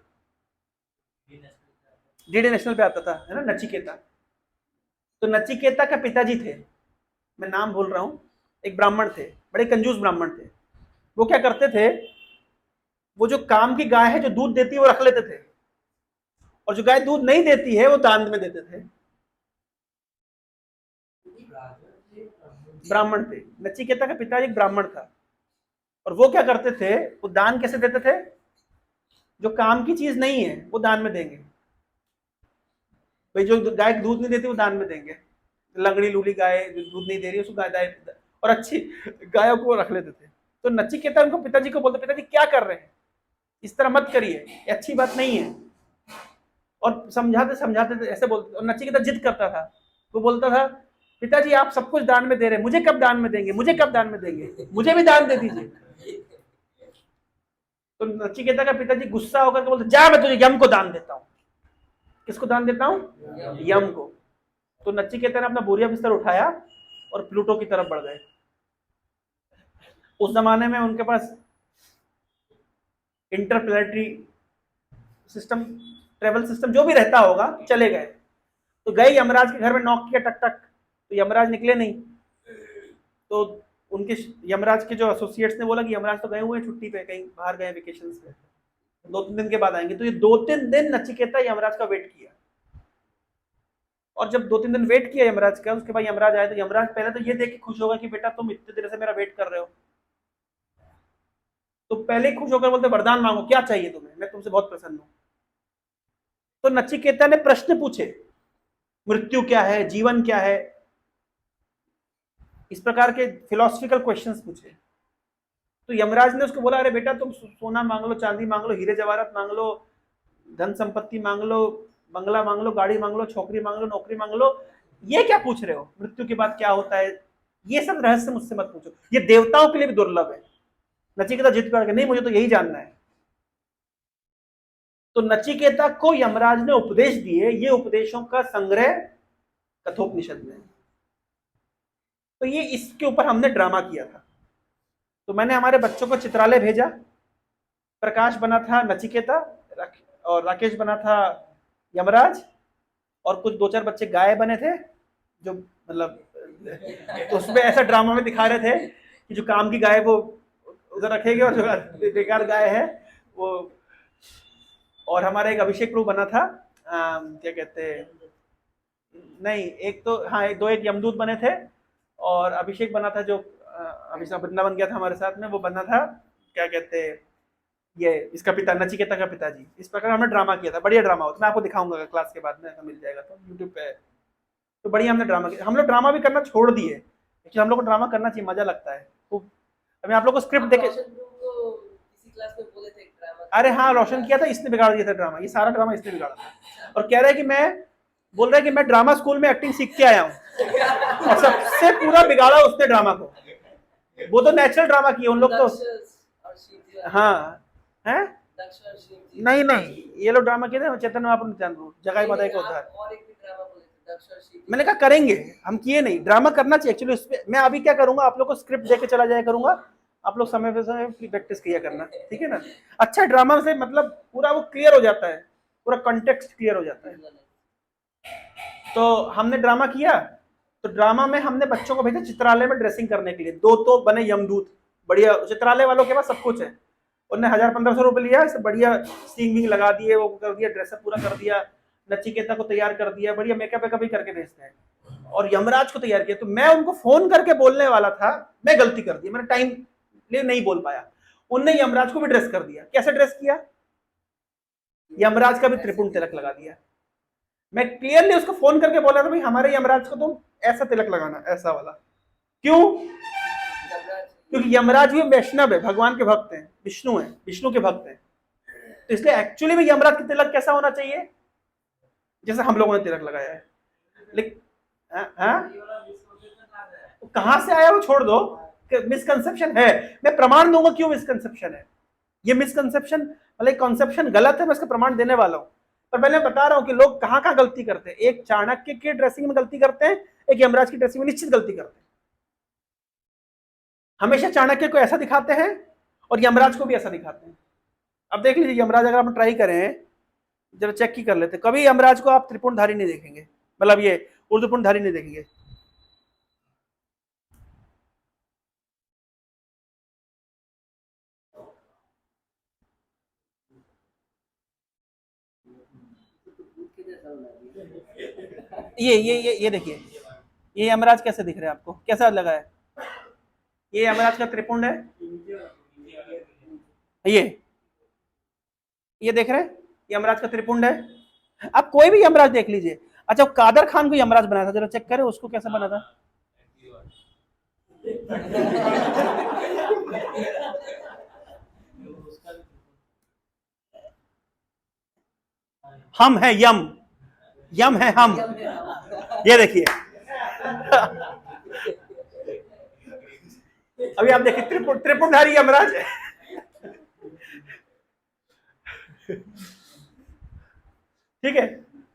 डीडी नेशनल पे आता था, है ना, नचिकेता। तो नचिकेता का पिताजी थे, मैं नाम भूल रहा हूं, एक ब्राह्मण थे, बड़े कंजूस ब्राह्मण थे। वो क्या करते थे, वो जो काम की गाय है जो दूध देती है वो रख लेते थे, और जो गाय दूध नहीं देती है वो दान में देते थे। ब्राह्मण थे, नचिकेता का पिताजी एक ब्राह्मण था। और वो क्या करते थे, वो दान कैसे देते थे? जो काम की चीज नहीं है वो दान में देंगे। भाई जो गाय दूध नहीं देती वो दान में देंगे। लंगड़ी लूली गाय जो दूध नहीं दे रही है उसको गाय, और अच्छी गायों को रख लेते थे। तो नचिकेता उनको पिताजी को बोलते, पिताजी क्या कर रहे हैं, इस तरह मत करिए, ये अच्छी बात नहीं है। और समझाते समझाते ऐसे बोलते, और नचिकेता जिद करता था। वो बोलता था, पिताजी आप सब कुछ दान में दे रहे हैं, मुझे कब दान में देंगे, मुझे कब दान में देंगे, मुझे भी दान दे दीजिए। तो नचिकेता का पिताजी गुस्सा होकर के बोलते, जा मैं तुझे यम को दान देता हूं। किसको दान देता हूं? यम को। तो नचिकेता ने अपना बोरिया बिस्तर उठाया और प्लूटो की तरफ बढ़ गए। उस जमाने में उनके पास इंटरप्लेनेटरी सिस्टम, ट्रेवल सिस्टम जो भी रहता होगा, चले गए। तो गए यमराज के घर में, नॉक किया टक टक, तो यमराज निकले नहीं। तो उनके यमराज के जो एसोसिएट्स ने बोला कि यमराज तो गए हुए हैं छुट्टी पे, कहीं बाहर गए वेकेशन पे, 2-3 दिन के बाद आएंगे। तो ये 2-3 दिन नचिकेता यमराज का वेट किया। और जब 2-3 दिन वेट किया यमराज का, उसके बाद यमराज आए। तो यमराज पहले तो ये देख के खुश होगा कि बेटा तुम इतने देर से मेरा वेट कर रहे हो। तो पहले खुश होकर बोलते, वरदान मांगो, क्या चाहिए तुम्हें, मैं तुमसे बहुत प्रसन्न हूं। तो नचिकेता ने प्रश्न पूछे, मृत्यु क्या है, जीवन क्या है, इस प्रकार के फिलोसफिकल क्वेश्चंस पूछे। तो यमराज ने उसको बोला, अरे बेटा तुम सोना मांग लो, चांदी मांग लो, हीरे जवाहरात मांग लो, धन संपत्ति मांग लो, बंगला मांग लो, गाड़ी मांग लो, छोकरी मांग लो, नौकरी मांग लो, ये क्या पूछ रहे हो, मृत्यु के बाद क्या होता है, ये सब रहस्य मुझसे मत पूछो, ये देवताओं के लिए भी दुर्लभ है। नचिकेता जिद करके, नहीं मुझे तो यही जानना है। तो नचिकेता को यमराज ने उपदेश दिए, ये उपदेशों का संग्रह कठोपनिषद में। तो ये इसके ऊपर हमने ड्रामा किया था। तो मैंने हमारे बच्चों को चित्रालय भेजा। प्रकाश बना था नचिकेता, और राकेश बना था यमराज, और कुछ 2-4 बच्चे गाय बने थे, जो मतलब तो उसमें ऐसा ड्रामा में दिखा रहे थे कि जो काम की गाय वो उधर रखेंगे और जो बेकार गाय है वो। और हमारा एक अभिषेक प्रभु बना था, क्या कहते हैं, नहीं एक तो हाँ, एक यमदूत बने थे, और अभिषेक बना था, जो अभिषेक वृंदावन गया था हमारे साथ में, वो बना था, क्या कहते हैं, ये इसका पिता, नचिकेता का पिताजी। इस प्रकार हमने ड्रामा किया था, बढ़िया ड्रामा होता, मैं आपको दिखाऊंगा क्लास के बाद में, ऐसा मिल जाएगा तो यूट्यूब पे। तो बढ़िया हमने ड्रामा किया। हम लोग ड्रामा भी करना छोड़ दिए, लेकिन हम लोग को ड्रामा करना चाहिए, मजा लगता है। तो मैं आप लोग को स्क्रिप्ट देके, अरे हाँ रोशन किया था, इसने बिगाड़ दिया था ड्रामा, ये सारा ड्रामा इसने बिगाड़ा था। और कह रहा है कि मैं बोल रहा है कि मैं ड्रामा स्कूल में एक्टिंग सीख के आया हूँ। और सबसे पूरा बिगाड़ा उसने ड्रामा को। वो तो नेचुरल ड्रामा किए उन लोग तो। हाँ है नहीं नहीं, ये लोग ड्रामा किए थे चैतन्य महाप्रभु नित्यानंद जगाई माता का उद्धार। मैंने कहा करेंगे, हम किए नहीं। ड्रामा करना चाहिए एक्चुअली। उस पे मैं अभी क्या करूंगा, आप लोग को स्क्रिप्ट देके चला जाया करूंगा, आप लोग समय पे समय प्रैक्टिस किया करना, ठीक है ना। अच्छा ड्रामा से मतलब पूरा वो क्लियर हो जाता है, पूरा कॉन्टेक्स्ट क्लियर हो जाता है। तो हमने ड्रामा किया, तो ड्रामा में हमने बच्चों को भेजा चित्रालय में ड्रेसिंग करने के लिए। दो तो बने यमदूत, बढ़िया। चित्रालय वालों के पास सब कुछ है, उन्होंने 1000-1500 रुपए लिया, इसे बढ़िया सींग विंग लगा दिए, वो कर दिया, ड्रेसअप पूरा कर दिया, नचिकेता को तैयार कर दिया, बढ़िया मेकअप वेकअप भी करके भेजते हैं, और यमराज को तैयार किया। तो मैं उनको फोन करके बोलने वाला था, मैं गलती कर दी, मैंने टाइम ले नहीं बोल पाया। उनने यमराज को भी ड्रेस कर दिया। कैसे ड्रेस किया, यमराज का भी त्रिपुंड तिलक लगा दिया। मैं क्लियरली उसको फोन करके बोला था, भाई हमारे यमराज को तुम ऐसा तिलक लगाना, ऐसा वाला। क्यों? क्योंकि यमराज भी वैष्णव है, भगवान के भक्त हैं, विष्णु है, विष्णु के भक्त हैं। तो इसलिए एक्चुअली में यमराज का तिलक कैसा होना चाहिए, जैसे हम लोगों ने तिलक लगाया है। लेकिन कहां से आया वो छोड़ दो, मिसकंसेप्शन है। मैं प्रमाण दूंगा क्यों मिसकंसेप्शन है। ये मिसकंसेप्शन मतलब कॉन्सेप्शन गलत है, मैं इसका प्रमाण देने वाला हूं। पर पहले बता रहा हूं कि लोग कहां कहां गलती करते हैं। एक चाणक्य की ड्रेसिंग में गलती करते हैं, एक यमराज की ड्रेसिंग में निश्चित गलती करते हैं। हमेशा चाणक्य को ऐसा दिखाते हैं और यमराज को भी ऐसा दिखाते हैं। अब देख लीजिए यमराज, अगर हम ट्राई करें, जरा चेक की कर लेते, कभी यमराज को आप त्रिपुंडधारी नहीं देखेंगे, मतलब ये ऊर्ध्वपुंडधारी नहीं देखेंगे। ये देखिए, ये यमराज कैसे दिख रहे हैं आपको, कैसा लगा है? ये यमराज का त्रिपुंड है, ये देख रहे हैं, यमराज का त्रिपुंड है। आप कोई भी यमराज देख लीजिए। अच्छा कादर खान को यमराज बनाया था, जरा चेक करें उसको कैसा बना था। हम है यम, यम है हम, ये देखिए। अभी आप देखिए त्रिपुंडधारी यमराज है। ठीक है,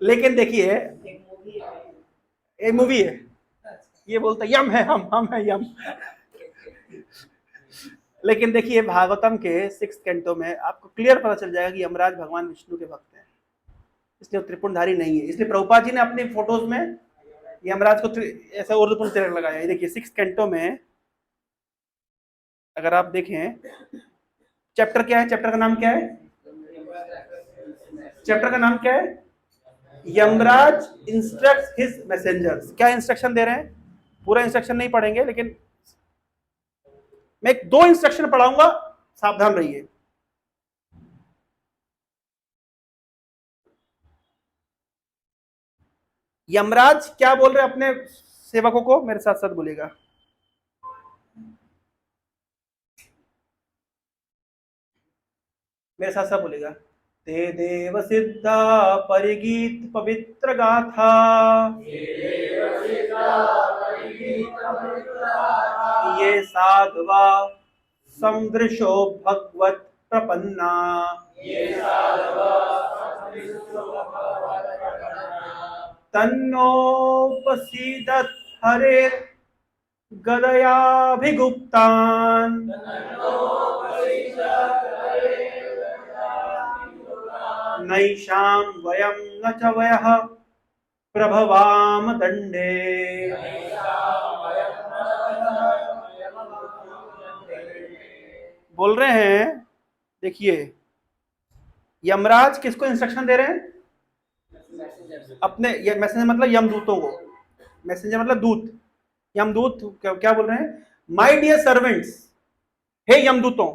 लेकिन देखिए एक मूवी है, ये बोलता यम है हम है यम। लेकिन देखिए भागवतम के 6 कैंटो में आपको क्लियर पता चल जाएगा कि यमराज भगवान विष्णु के भक्त हैं, इसलिए त्रिपुंडधारी नहीं है। इसलिए प्रभुपाद जी ने अपनी फोटोज में यमराज को ऐसा ऊर्ध्वपुंड तिलक लगाया। ये देखिए 6 कैंटो में अगर आप देखें, चैप्टर क्या है, चैप्टर का नाम क्या है, चैप्टर का नाम क्या है, यमराज इंस्ट्रक्ट्स हिज मैसेंजर्स। क्या इंस्ट्रक्शन दे रहे हैं, पूरा इंस्ट्रक्शन नहीं पढ़ेंगे, लेकिन मैं 2 इंस्ट्रक्शन पढ़ाऊंगा, सावधान रहिए। यमराज क्या बोल रहे हैं अपने सेवकों को, मेरे साथ साथ बोलेगा। मेरे साथ साथ बोलेगा, ते देव सिद्धा परिगीत पवित्र गाथा, ये साधवा समदृशो भगवत प्रपन्ना, तन्नोपसीदत हरे गदयाभिगुप्तान्, नैषां वयं न च वयः प्रभवाम दंडे। बोल रहे हैं, देखिए यमराज किसको इंस्ट्रक्शन दे रहे हैं, अपने मैसेंजर मतलब यमदूतों को। मैसेंजर मतलब दूत, यमदूत क्या बोल रहे हैं, माय डियर सर्वेंट्स, हे यमदूतों,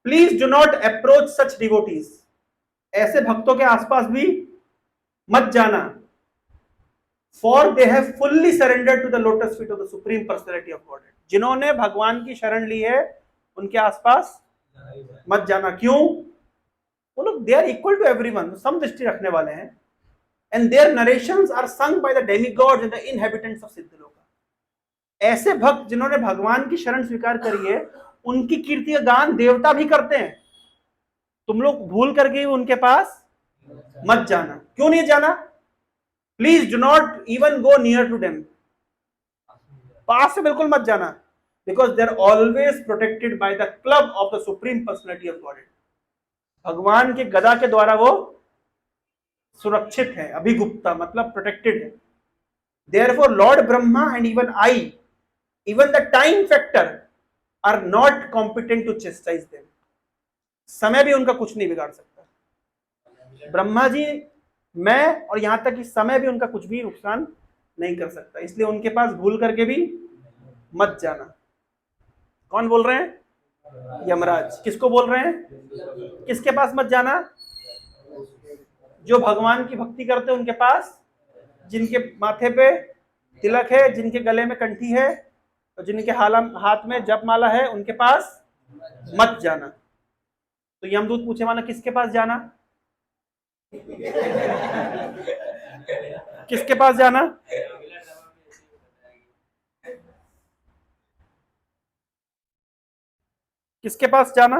please do not approach such devotees, ऐसे भक्तों के आसपास भी मत जाना, for they have fully surrendered to the lotus feet of the supreme personality of God. जिन्होंने भगवान की शरण ली है उनके आसपास मत जाना। क्यों? वो लोग they are equal to everyone, सम दृष्टि रखने वाले हैं, and their narrations are sung by the demigods and the inhabitants of Siddhaloka. ऐसे भक्त जिन्होंने भगवान की शरण स्वीकार करी है, उनकी कीर्ति का गान देवता भी करते हैं। तुम लोग भूल करके उनके पास मत जाना। क्यों नहीं जाना? Please do not even go near to them. पास से बिल्कुल मत जाना, because they are always protected by the club of the supreme personality of God. भगवान के गदा के द्वारा वो सुरक्षित है, अभिगुप्ता मतलब प्रोटेक्टेड है। Therefore, Lord Brahma and even I, even the time factor, are not competent to chastise them. समय भी उनका कुछ नहीं बिगाड़ सकता। ब्रह्मा जी, मैं और यहां तक कि समय भी उनका कुछ भी नुकसान नहीं कर सकता। इसलिए उनके पास भूल करके भी मत जाना। कौन बोल रहे हैं? यमराज। किसको बोल रहे हैं? किसके पास मत जाना? जो भगवान की भक्ति करते हैं उनके पास, जिनके माथे पे तिलक है, जिनके गले में कंठी है और जिनके हाथ में जपमाला है, उनके पास मत जाना। तो यमदूत पूछे माना किसके पास जाना? किसके पास जाना? किसके पास जाना?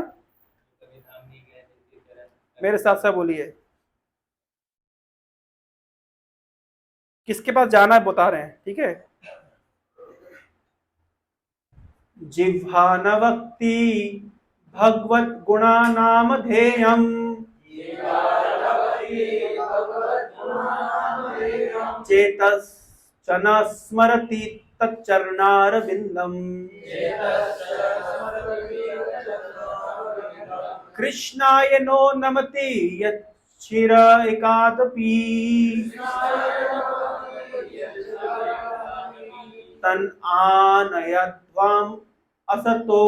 मेरे साथ साथ बोलिए, किसके पास जाना है बता रहे हैं, ठीक है। जिह्वा न वक्ति भगवत गुणा नाम धेयम, चेतश्च न स्मरति तच्चरणारविंदम, कृष्णाय नो नमति यच्चिर एकादपि, तन आनयध्वाम असतो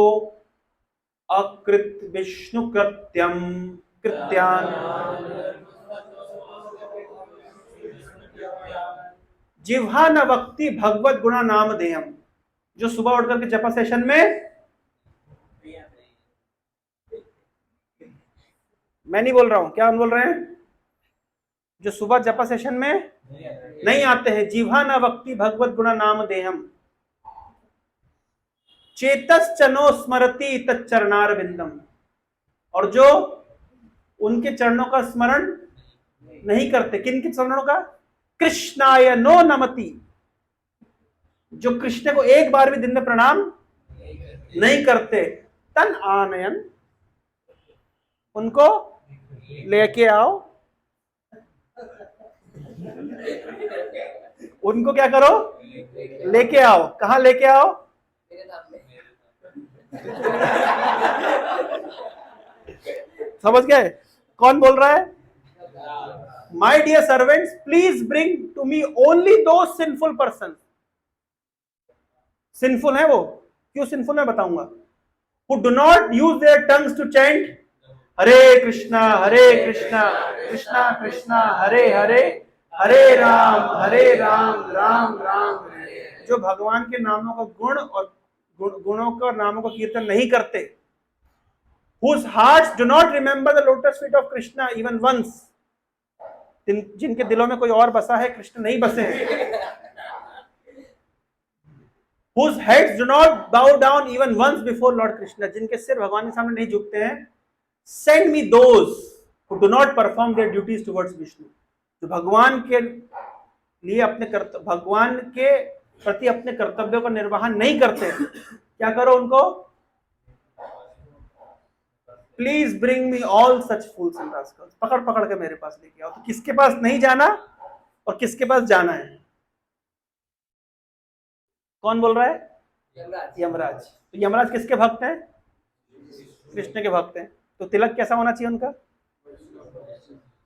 अकृत विष्णु कृत्यम कृत्यान। जिह्वा न वक्ति भगवत गुणा नाम देयम, जो सुबह उठ करके जपा सेशन में, मैं नहीं बोल रहा हूं, क्या हम बोल रहे हैं? जो सुबह जपा सेशन में नहीं आते हैं। जिह्वा न वक्ति भगवत गुणा नाम देहम, चेतश्चनो स्मरति तच्चरणारविंदम, और जो उनके चरणों का स्मरण नहीं करते। किन के चरणों का? कृष्णाय नो नमति, जो कृष्ण को एक बार भी दिन में प्रणाम नहीं करते। तन आनयन, उनको लेके आओ, उनको क्या करो? लेके आओ। कहां लेके आओ? समझ गए कौन बोल रहा है? My dear servants, please bring to me only दो सिंफुल पर्सन। सिंफुल है वो, क्यों सिंफुल मैं बताऊंगा। who do not use their tongues to chant हरे कृष्णा कृष्णा कृष्णा हरे हरे, हरे राम राम राम हरे। जो भगवान के नामों का गुण और गुणों का नामों का कीर्तन नहीं करते। whose hearts do not remember the lotus feet of Krishna even once, जिनके दिलों में कोई और बसा है, कृष्ण नहीं बसे हैं। whose heads do not bow down even once before Lord Krishna, जिनके सिर भगवान के सामने नहीं झुकते हैं। send me those who do not perform their duties towards Vishnu, जो भगवान के लिए भगवान के प्रति अपने कर्तव्यों का निर्वहन नहीं करते। क्या करो उनको? Please bring me all such fools and Rascals, पकड़ पकड़ के मेरे पास लेके आओ। तो किसके पास नहीं जाना और किसके पास जाना है? कौन बोल रहा है? यमराज। तो यमराज किसके भक्त हैं? कृष्ण के भक्त हैं। तो तिलक कैसा होना चाहिए उनका?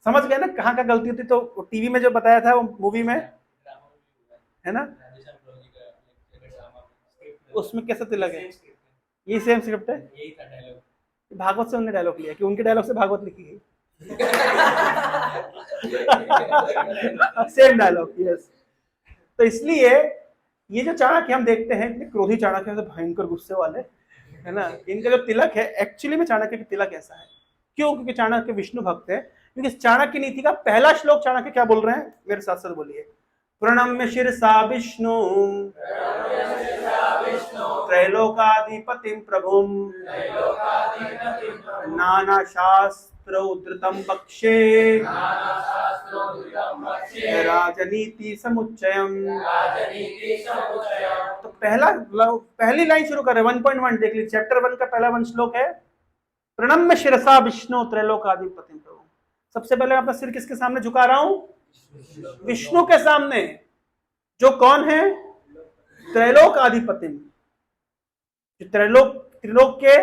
समझ गए ना कहाँ का गलती होती? तो टीवी में जो बताया था वो मूवी में है ना, उसमें कैसा तिलक है? ये सेम स्क्रिप्ट है, भागवत से उन्होंने डायलॉग लिया कि उनके डायलॉग से भागवत लिखी गई। Same dialogue, yes. तो इसलिए ये जो चाणक्य हम देखते हैं, इतने क्रोधी चाणक्य, भयंकर गुस्से वाले, है ना, इनका जो तिलक है एक्चुअली में चाणक्य का तिलक ऐसा है। क्यों? क्योंकि चाणक्य विष्णु भक्त है। क्योंकि चाणक्य नीति का पहला श्लोक चाणक्य क्या बोल रहे हैं? मेरे साथ साथ बोलिए, प्रणम्य शिरसा विष्णु त्रैलोकाधिपतिं प्रभुं नाना शास्त्र उद्धृतं वक्षे राजनीति समुच्चयम्। तो पहली लाइन शुरू कर रहे 1.1 देख लीजिए। चैप्टर 1 का पहला 1 श्लोक है प्रणम्य शिरसा विष्णु त्रैलोकाधिपतिं प्रभु। सबसे पहले अपना सिर किसके सामने झुका रहा हूं? विष्णु के सामने, जो कौन है? त्रैलोकाधिपतिं, जो त्रिलोक के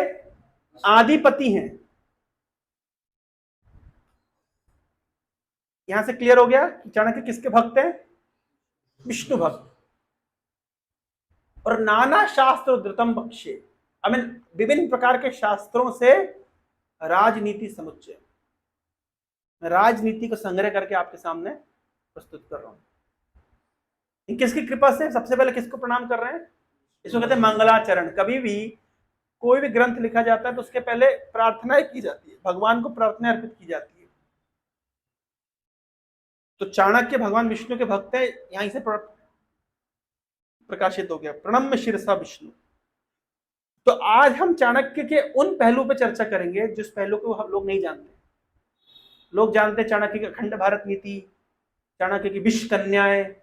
आधिपति हैं। यहां से क्लियर हो गया कि चाणक्य किसके भक्त हैं? विष्णु भक्त। और नाना शास्त्र उद्धृतम बक्षे, विभिन्न प्रकार के शास्त्रों से राजनीति समुच्चय, राजनीति को संग्रह करके आपके सामने प्रस्तुत कर रहा हूं। किसकी कृपा से? सबसे पहले किसको प्रणाम कर रहे हैं? इसको कहते हैं मंगलाचरण। कभी भी कोई भी ग्रंथ लिखा जाता है तो उसके पहले प्रार्थनाएं की जाती है, भगवान को प्रार्थना अर्पित की जाती है। तो चाणक्य भगवान विष्णु के भक्त है, यहां से प्रकाशित हो गया प्रणम्य शिरसा विष्णु। तो आज हम चाणक्य के उन पहलू पर चर्चा करेंगे जिस पहलू को हम लोग नहीं जानते। लोग जानते हैं चाणक्य की अखंड भारत नीति, चाणक्य की विश्व कन्याएं,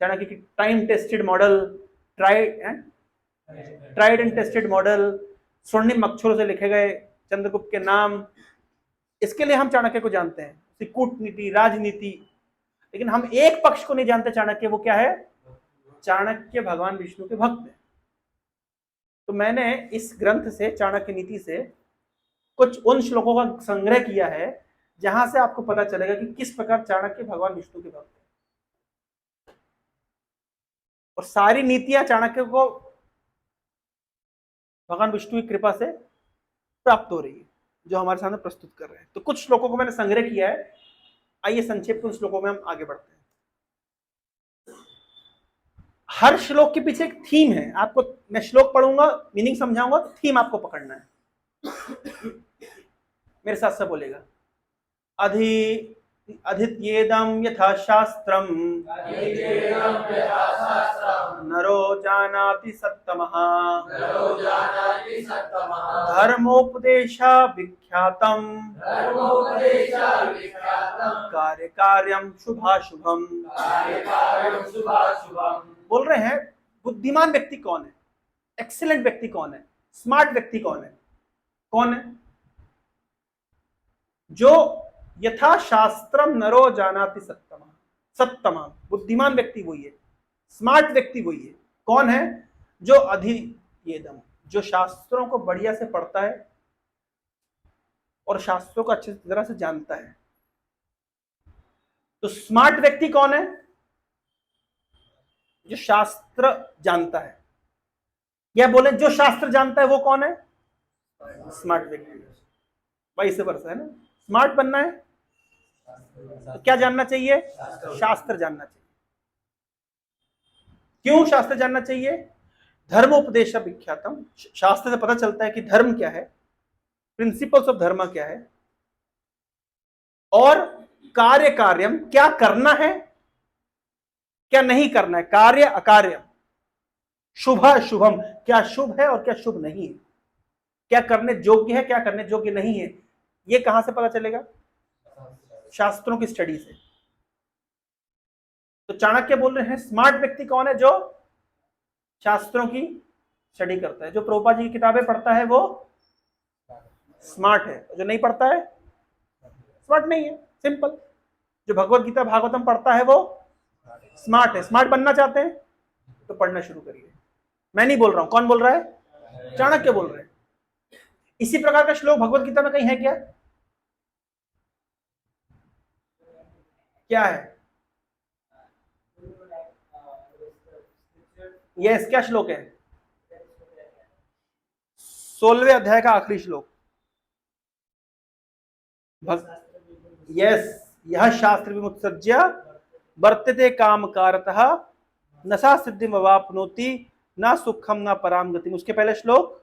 चाणक्य की time tested model, tried and tested model, स्वर्णिम अक्षरों से लिखे गए चंद्रगुप्त के नाम। इसके लिए हम चाणक्य को जानते हैं, कूटनीति, राजनीति। लेकिन हम एक पक्ष को नहीं जानते चाणक्य, वो क्या है? चाणक्य भगवान विष्णु के भक्त हैं। तो मैंने इस ग्रंथ से, चाणक्य नीति से, कुछ उन श्लोकों का संग्रह किया है जहां से आपको पता चलेगा कि किस प्रकार चाणक्य भगवान विष्णु के भक्त हैं। और सारी नीतियां चाणक्य को भगवान विष्णु की कृपा से प्राप्त हो रही है, जो हमारे सामने प्रस्तुत कर रहे हैं। तो कुछ श्लोकों को मैंने संग्रह किया है, आइए संक्षेप में उन श्लोकों में हम आगे बढ़ते हैं। हर श्लोक के पीछे एक थीम है। आपको मैं श्लोक पढ़ूंगा, मीनिंग समझाऊंगा, तो थीम आपको पकड़ना है। मेरे साथ से बोलेगा, अधित्येदं यथा शास्त्रम नरो जानाति सत्तमः धर्मोपदेशा विख्यातम कार्यकार्यम शुभाशुभम। बोल रहे हैं बुद्धिमान व्यक्ति कौन है, एक्सीलेंट व्यक्ति कौन है, स्मार्ट व्यक्ति कौन है? कौन है? जो यथा शास्त्रम नरो जानाति सत्तमा, सत्तमा, बुद्धिमान व्यक्ति वही है, स्मार्ट व्यक्ति वही है। कौन है? जो अधियेदम, जो शास्त्रों को बढ़िया से पढ़ता है और शास्त्रों को अच्छी तरह से जानता है। तो स्मार्ट व्यक्ति कौन है? जो शास्त्र जानता है। या बोले जो शास्त्र जानता है वो कौन है? स्मार्ट व्यक्ति। भाई से वर्ष है ना, स्मार्ट बनना है तो क्या जानना चाहिए? शास्त्र जानना चाहिए। क्यों शास्त्र जानना चाहिए? धर्मोपदेश विख्यातम, शास्त्र से पता चलता है कि धर्म क्या है, प्रिंसिपल्स ऑफ धर्म क्या है, और कार्य कार्यम, क्या करना है क्या नहीं करना है, कार्य अकार्य, शुभ शुभम, क्या शुभ है और क्या शुभ नहीं है, क्या करने योग्य है क्या करने योग्य नहीं है। ये कहां से पता चलेगा? शास्त्रों की स्टडी से। तो चाणक्य बोल रहे हैं स्मार्ट व्यक्ति कौन है? जो शास्त्रों की स्टडी करता है। जो प्रभुपाद जी की किताबें पढ़ता है वो स्मार्ट है, जो नहीं पढ़ता है स्मार्ट नहीं है। सिंपल। जो भगवत गीता भागवतम पढ़ता है वो स्मार्ट है। स्मार्ट बनना चाहते हैं तो पढ़ना शुरू करिए। मैं नहीं बोल रहा हूं, कौन बोल रहा है? चाणक्य बोल रहे हैं। इसी प्रकार का श्लोक भगवत गीता में कहीं है क्या? क्या है? यस, क्या श्लोक है? 16वें अध्याय का आखिरी श्लोक। यस, यह शास्त्र विमुत्सज्य वर्तते कामकारतः न सा सिद्धिम अवाप्नोति न सुखम न पराम गतिम। उसके पहले श्लोक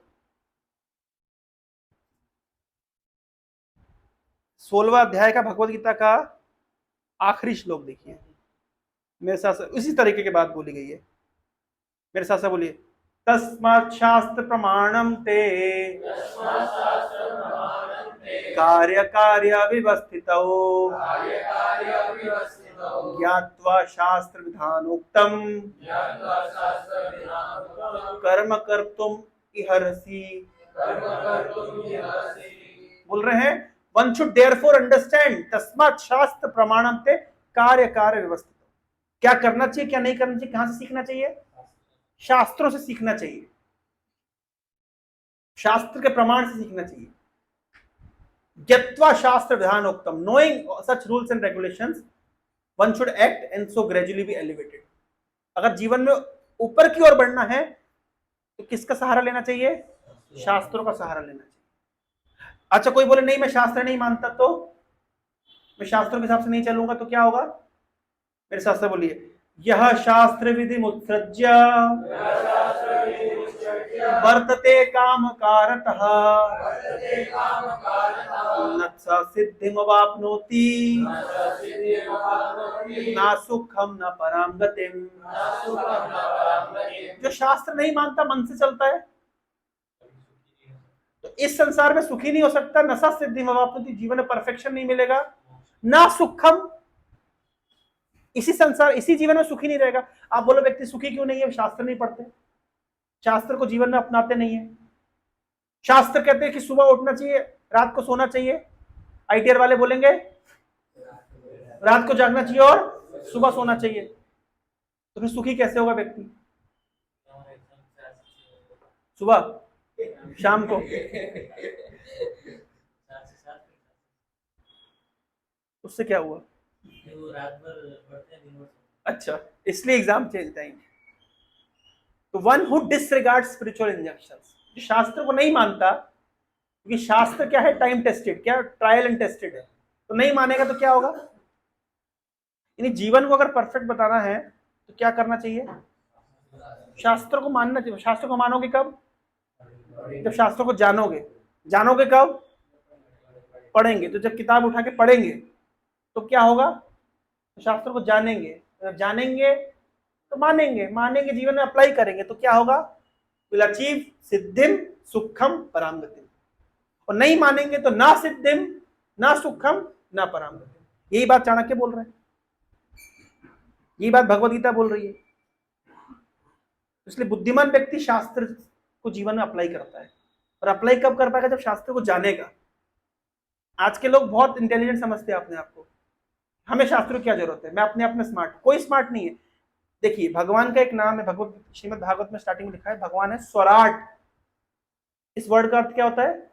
16वां अध्याय का भगवत गीता का आखिरी श्लोक देखिए। मेरे साथ इसी तरीके की बात बोली गई है। मेरे साथ बोलिए, तस्मात् शास्त्र प्रमाणम ते कार्य कार्य विवस्थितौ ज्ञात्वा शास्त्र विधानोक्तम कर्म कर्तुम इहर्षि। बोल रहे हैं वन शुड देयरफॉर अंडरस्टैंड तस्मात् शास्त्र प्रमाणम ते कार्य कार्य व्यवस्थित। क्या करना चाहिए क्या नहीं करना चाहिए, कहां से सीखना चाहिए? शास्त्रों से सीखना चाहिए, शास्त्र के प्रमाण से सीखना चाहिए। ज्ञत्वा शास्त्र विधानोक्तम, knowing such rules and regulations one should act and so gradually be elevated. अगर जीवन में ऊपर की ओर बढ़ना है तो किसका सहारा लेना चाहिए? शास्त्रों का सहारा लेना चाहिए। अच्छा कोई बोले नहीं मैं शास्त्र नहीं मानता, तो मैं शास्त्रों के हिसाब से नहीं चलूंगा, तो क्या होगा? मेरे साथ से बोलिए, यह शास्त्र विधि मुत्सृज्य वर्तते काम कारतः न स सिद्धिमवाप्नोति न सुखम न पराम गतिम। जो शास्त्र नहीं मानता, मन से चलता है, तो इस संसार में सुखी नहीं हो सकता। न स सिद्धिमवाप्नोति, जीवन में परफेक्शन नहीं मिलेगा। ना सुखम, इसी संसार इसी जीवन में सुखी नहीं रहेगा। आप बोलो व्यक्ति सुखी क्यों नहीं है? शास्त्र नहीं पढ़ते, शास्त्र को जीवन में अपनाते नहीं है। शास्त्र कहते हैं कि सुबह उठना चाहिए, रात को सोना चाहिए। आईटीआर वाले बोलेंगे रात को जागना चाहिए और सुबह सोना चाहिए। तो फिर सुखी कैसे होगा व्यक्ति? सुबह शाम को, उससे क्या हुआ? अच्छा, इसलिए एग्जाम चेंज टाइम। तो one who disregard spiritual injunctions, जो शास्त्र को नहीं मानता, क्योंकि शास्त्र क्या है? टाइम टेस्टेड, क्या ट्रायल एंड टेस्टेड है, तो नहीं मानेगा तो क्या होगा? यानी जीवन को अगर परफेक्ट बताना है तो क्या करना चाहिए? शास्त्र को मानना चाहिए। शास्त्र को मानोगे कब? जब शास्त्र को जानोगे। जानोगे कब? पढ़ेंगे। तो जब किताब उठा के पढ़ेंगे तो क्या होगा? तो शास्त्र को जानेंगे। जब जानेंगे तो मानेंगे, मानेंगे जीवन में अप्लाई करेंगे तो क्या होगा? विल अचीव सिद्धिम सुखम पराम गतिम। और नहीं मानेंगे तो ना सिद्धिम ना सुखम ना पराम गतिम। यही बात चाणक्य बोल रहे हैं, यही बात भगवद गीता बोल रही है। इसलिए बुद्धिमान व्यक्ति शास्त्र को जीवन में अप्लाई करता है। और अप्लाई कब कर पाएगा? जब शास्त्र को जानेगा। आज के लोग बहुत इंटेलिजेंट समझते हैं अपने आप को, हमें शास्त्रों की क्या जरूरत है, मैं अपने आप में स्मार्ट। कोई स्मार्ट नहीं है। देखिए भगवान का एक नाम है, भगवत श्रीमद् भागवत में स्टार्टिंग में लिखा है भगवान है स्वराट। इस वर्ड का अर्थ क्या होता है?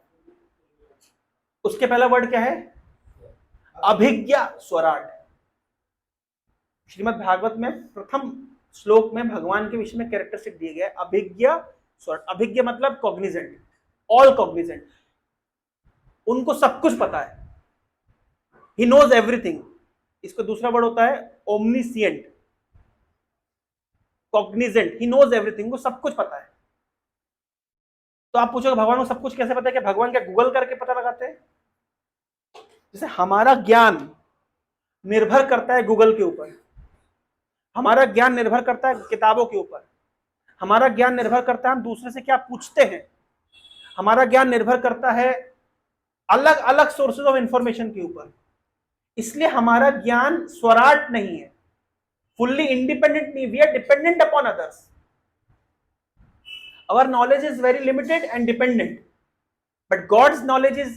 उसके पहला वर्ड क्या है? अभिज्ञा स्वराट। श्रीमद् भागवत में प्रथम श्लोक में भगवान के विषय में कैरेक्टरिस्टिक दिए गए अभिज्ञा स्वराट। अभिज्ञा मतलब कॉग्निजेंट, ऑल कॉग्निजेंट, उनको सब कुछ पता है। He knows everything. इसको दूसरा वर्ड होता है omniscient, cognizant, he knows everything, को सब कुछ पता है। तो आप पूछोगे भगवान को सब कुछ कैसे पता है? क्या भगवान क्या गूगल करके पता लगाते हैं? जैसे हमारा ज्ञान निर्भर करता है गूगल के ऊपर, हमारा ज्ञान निर्भर करता है किताबों के ऊपर, हमारा ज्ञान निर्भर करता है हम दूसरे से क्या पूछते हैं, हमारा ज्ञान निर्भर करता है अलग अलग सोर्सेज ऑफ इंफॉर्मेशन के ऊपर। इसलिए हमारा ज्ञान स्वराट नहीं है, fully independent नहीं, we are dependent upon others. Our knowledge is very limited and dependent, but God's knowledge is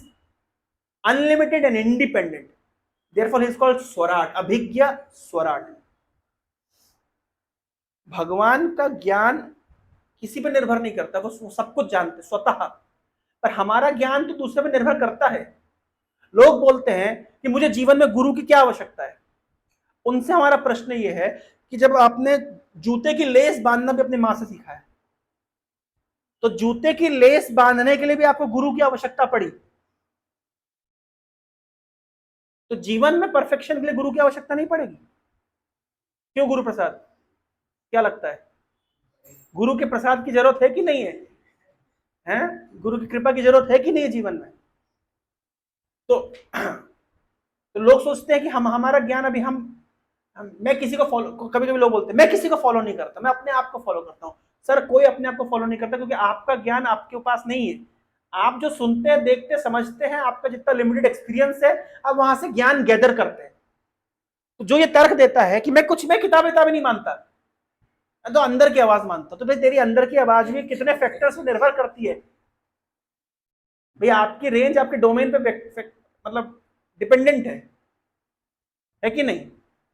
unlimited and independent. Therefore he is called Swarat, Abhigya Swarat. भगवान का ज्ञान किसी पर निर्भर नहीं करता, वो सब कुछ जानते स्वतः। पर हमारा ज्ञान तो दूसरे पर निर्भर करता है। लोग बोलते हैं कि मुझे जीवन में गुरु की क्या आवश्यकता है। उनसे हमारा प्रश्न ये है कि जब आपने जूते की लेस बांधना भी अपनी मां से सीखा है, तो जूते की लेस बांधने के लिए भी आपको गुरु की आवश्यकता पड़ी। तो जीवन में परफेक्शन के लिए गुरु की आवश्यकता नहीं पड़ेगी। क्यों गुरु प्रसाद? क्या लगता है, गुरु के प्रसाद की जरूरत है कि नहीं है? हैं? गुरु की कृपा की जरूरत है कि नहीं है जीवन में? तो लोग सोचते हैं कि हमारा ज्ञान अभी मैं किसी को फॉलो, कभी कभी लोग बोलते हैं मैं किसी को फॉलो नहीं करता, मैं अपने आप को फॉलो करता हूँ। सर कोई अपने आप को फॉलो नहीं करता, क्योंकि आपका ज्ञान आपके पास नहीं है। आप जो सुनते हैं, देखते, समझते हैं, आपका जितना लिमिटेड एक्सपीरियंस है, आप वहां से ज्ञान गैदर करते हैं। तो जो ये तर्क देता है कि मैं किताबें नहीं मानता, मैं तो अंदर की आवाज मानता, तो भाई तेरी अंदर की आवाज भी कितने फैक्टर्स पर निर्भर करती है। भाई आपकी रेंज आपके डोमेन पे मतलब डिपेंडेंट है कि नहीं?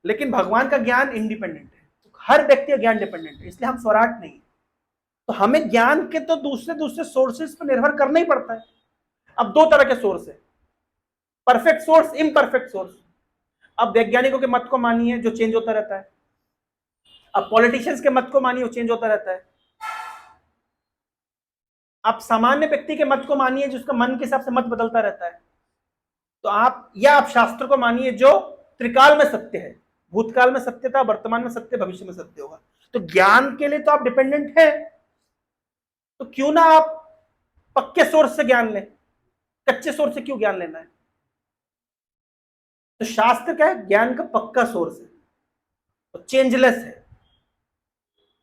लेकिन भगवान का ज्ञान इंडिपेंडेंट है, तो हर व्यक्ति का ज्ञान डिपेंडेंट है, इसलिए हम स्वराट नहीं। तो हमें ज्ञान के तो दूसरे सोर्सेस पर निर्भर करना ही पड़ता है। अब दो तरह के सोर्स है, परफेक्ट सोर्स, इम्परफेक्ट सोर्स। अब वैज्ञानिकों के मत को मानिए जो चेंज होता रहता है, अब पॉलिटिशियंस के मत को मानिए वो चेंज होता रहता है, आप सामान्य व्यक्ति के मत को मानिए जिसका मन के हिसाब से मत बदलता रहता है। तो आप शास्त्र को मानिए जो त्रिकाल में सत्य है, भूतकाल में सत्य था, वर्तमान में सत्य, भविष्य में सत्य होगा। तो ज्ञान के लिए तो आप डिपेंडेंट है, तो क्यों ना आप पक्के सोर्स से ज्ञान लें, कच्चे सोर्स से क्यों ज्ञान लेना है? तो शास्त्र क्या है? ज्ञान का पक्का सोर्स है, तो चेंजलेस है।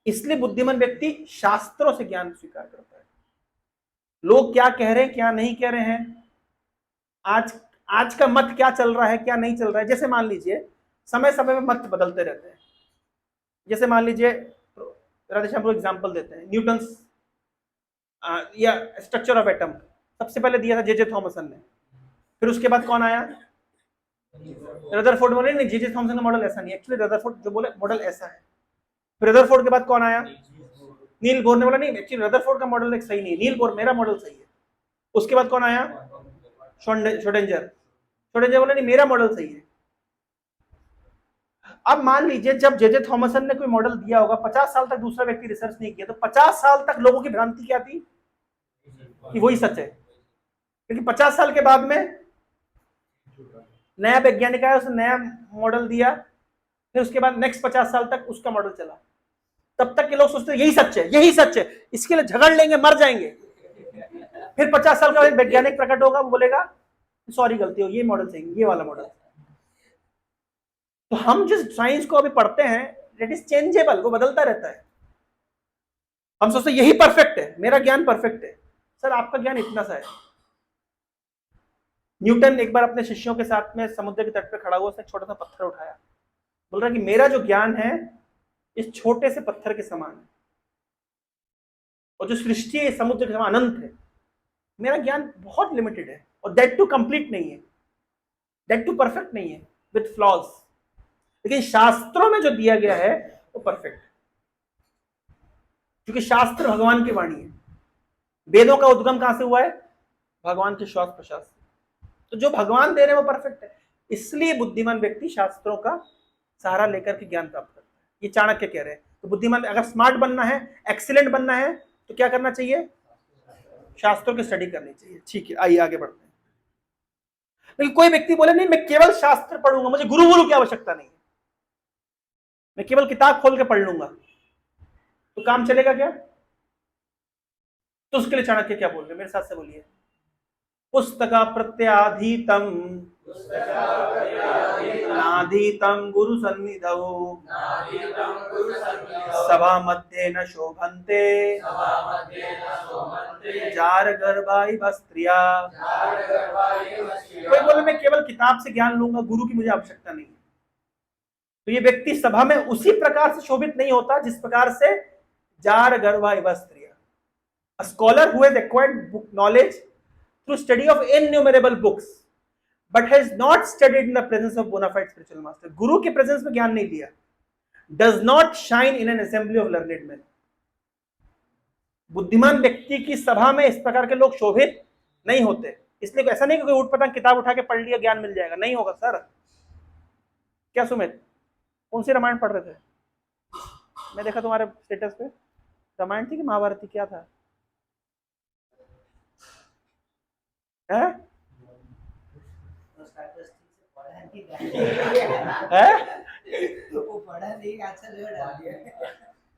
इसलिए बुद्धिमान व्यक्ति शास्त्रों से ज्ञान स्वीकार करता है। लोग क्या कह रहे हैं, क्या नहीं कह रहे हैं, आज का मत क्या चल रहा है, क्या नहीं चल रहा है। जैसे मान लीजिए समय समय में मत बदलते रहते हैं। जैसे मान लीजिए राधेश्याम एग्जाम्पल देते हैं, न्यूटन्स या स्ट्रक्चर ऑफ एटम सबसे पहले दिया था जे थॉमसन ने। फिर उसके बाद कौन आया? रदरफोर्ड बोले नहीं, जे थॉमसन का मॉडल ऐसा नहीं, एक्चुअली रदरफोर्ड जो बोले मॉडल ऐसा है। फिर रदरफोर्ड के बाद कौन आया? नील बोर ने बोला नहीं, एक्चुअली रदरफोर्ड का मॉडल एक सही नहीं है, नील बोर मेरा मॉडल सही है। उसके बाद कौन आया? श्रोडिंगर बोला नहीं मेरा मॉडल सही है। अब मान लीजिए जब जे थॉमसन ने कोई मॉडल दिया होगा, 50 साल तक दूसरा व्यक्ति रिसर्च नहीं किया, तो 50 साल तक लोगों की भ्रांति क्या थी कि वही सच है। क्योंकि 50 साल के बाद में नया वैज्ञानिक आया, उसने नया मॉडल दिया, फिर उसके बाद नेक्स्ट 50 साल तक उसका मॉडल चला। तब तक के लोग सोचते यही सच है, यही सच है, इसके लिए झगड़ लेंगे, मर जाएंगे। फिर 50 साल का वैज्ञानिक प्रकट होगा, वो बोलेगा सॉरी गलती हो, ये मॉडल सही, ये वाला मॉडल। तो हम जिस साइंस को अभी पढ़ते हैं इट इज चेंजेबल, वो बदलता रहता है। हम सोचते यही परफेक्ट है, मेरा ज्ञान परफेक्ट है। सर आपका ज्ञान इतना सा है। न्यूटन एक बार अपने शिष्यों के साथ में समुद्र के तट पर खड़ा हुआ, उसने छोटा सा पत्थर उठाया, बोल रहा कि मेरा जो ज्ञान है इस छोटे से पत्थर के समान है, और जो सृष्टि है समुद्र के समान अनंत है। मेरा ज्ञान बहुत लिमिटेड है, और दैट टू कंप्लीट नहीं है, दैट टू परफेक्ट नहीं है, विद फ्लॉज। लेकिन शास्त्रों में जो दिया गया है वो परफेक्ट है, क्योंकि शास्त्र भगवान की वाणी है। वेदों का उद्गम कहां से हुआ है? भगवान के श्वास प्रश्वास से। तो जो भगवान दे रहे हैं वो परफेक्ट है। इसलिए बुद्धिमान व्यक्ति शास्त्रों का सहारा लेकर के ज्ञान प्राप्त करता है। ये चाणक्य कह रहे हैं। तो बुद्धिमान, अगर स्मार्ट बनना है, एक्सीलेंट बनना है, तो क्या करना चाहिए? शास्त्रों की स्टडी करनी चाहिए। ठीक है, आइए आगे बढ़ते हैं। लेकिन कोई व्यक्ति बोले नहीं मैं केवल शास्त्र पढ़ूंगा, मुझे गुरु की आवश्यकता नहीं है, मैं केवल किताब खोल के पढ़ लूंगा, तो काम चलेगा क्या? तो उसके लिए चाणक्य क्या बोल रहे हैं, मेरे साथ से बोलिए। पुस्तका प्रत्याधीतम नाधीतम गुरु सन्निधौ सभा मध्ये न शोभन्ते जार गर्भाई वस्त्रिया। कोई बोले मैं केवल किताब से ज्ञान लूंगा, गुरु की मुझे आवश्यकता नहीं है, तो ये व्यक्ति सभा में उसी प्रकार से शोभित नहीं होता जिस प्रकार से jar गर्भाई वस्त्रिया। A scholar who has acquired book knowledge through study of innumerable books but has not studied in the presence of bona fide spiritual master, गुरु के प्रेजेंस में ज्ञान नहीं लिया, does not shine in an assembly of learned men। बुद्धिमान व्यक्ति की सभा में इस प्रकार के लोग शोभित नहीं होते। इसलिए ऐसा नहीं कि कोई उठ पटांग किताब उठा के पढ़ लिया ज्ञान मिल जाएगा, नहीं होगा सर। क्या सुमित, कौन सी रामायण पढ़ रहे थे? मैं देखा तुम्हारे स्टेटस पे रामायण थी कि महाभारत थी, क्या था? है?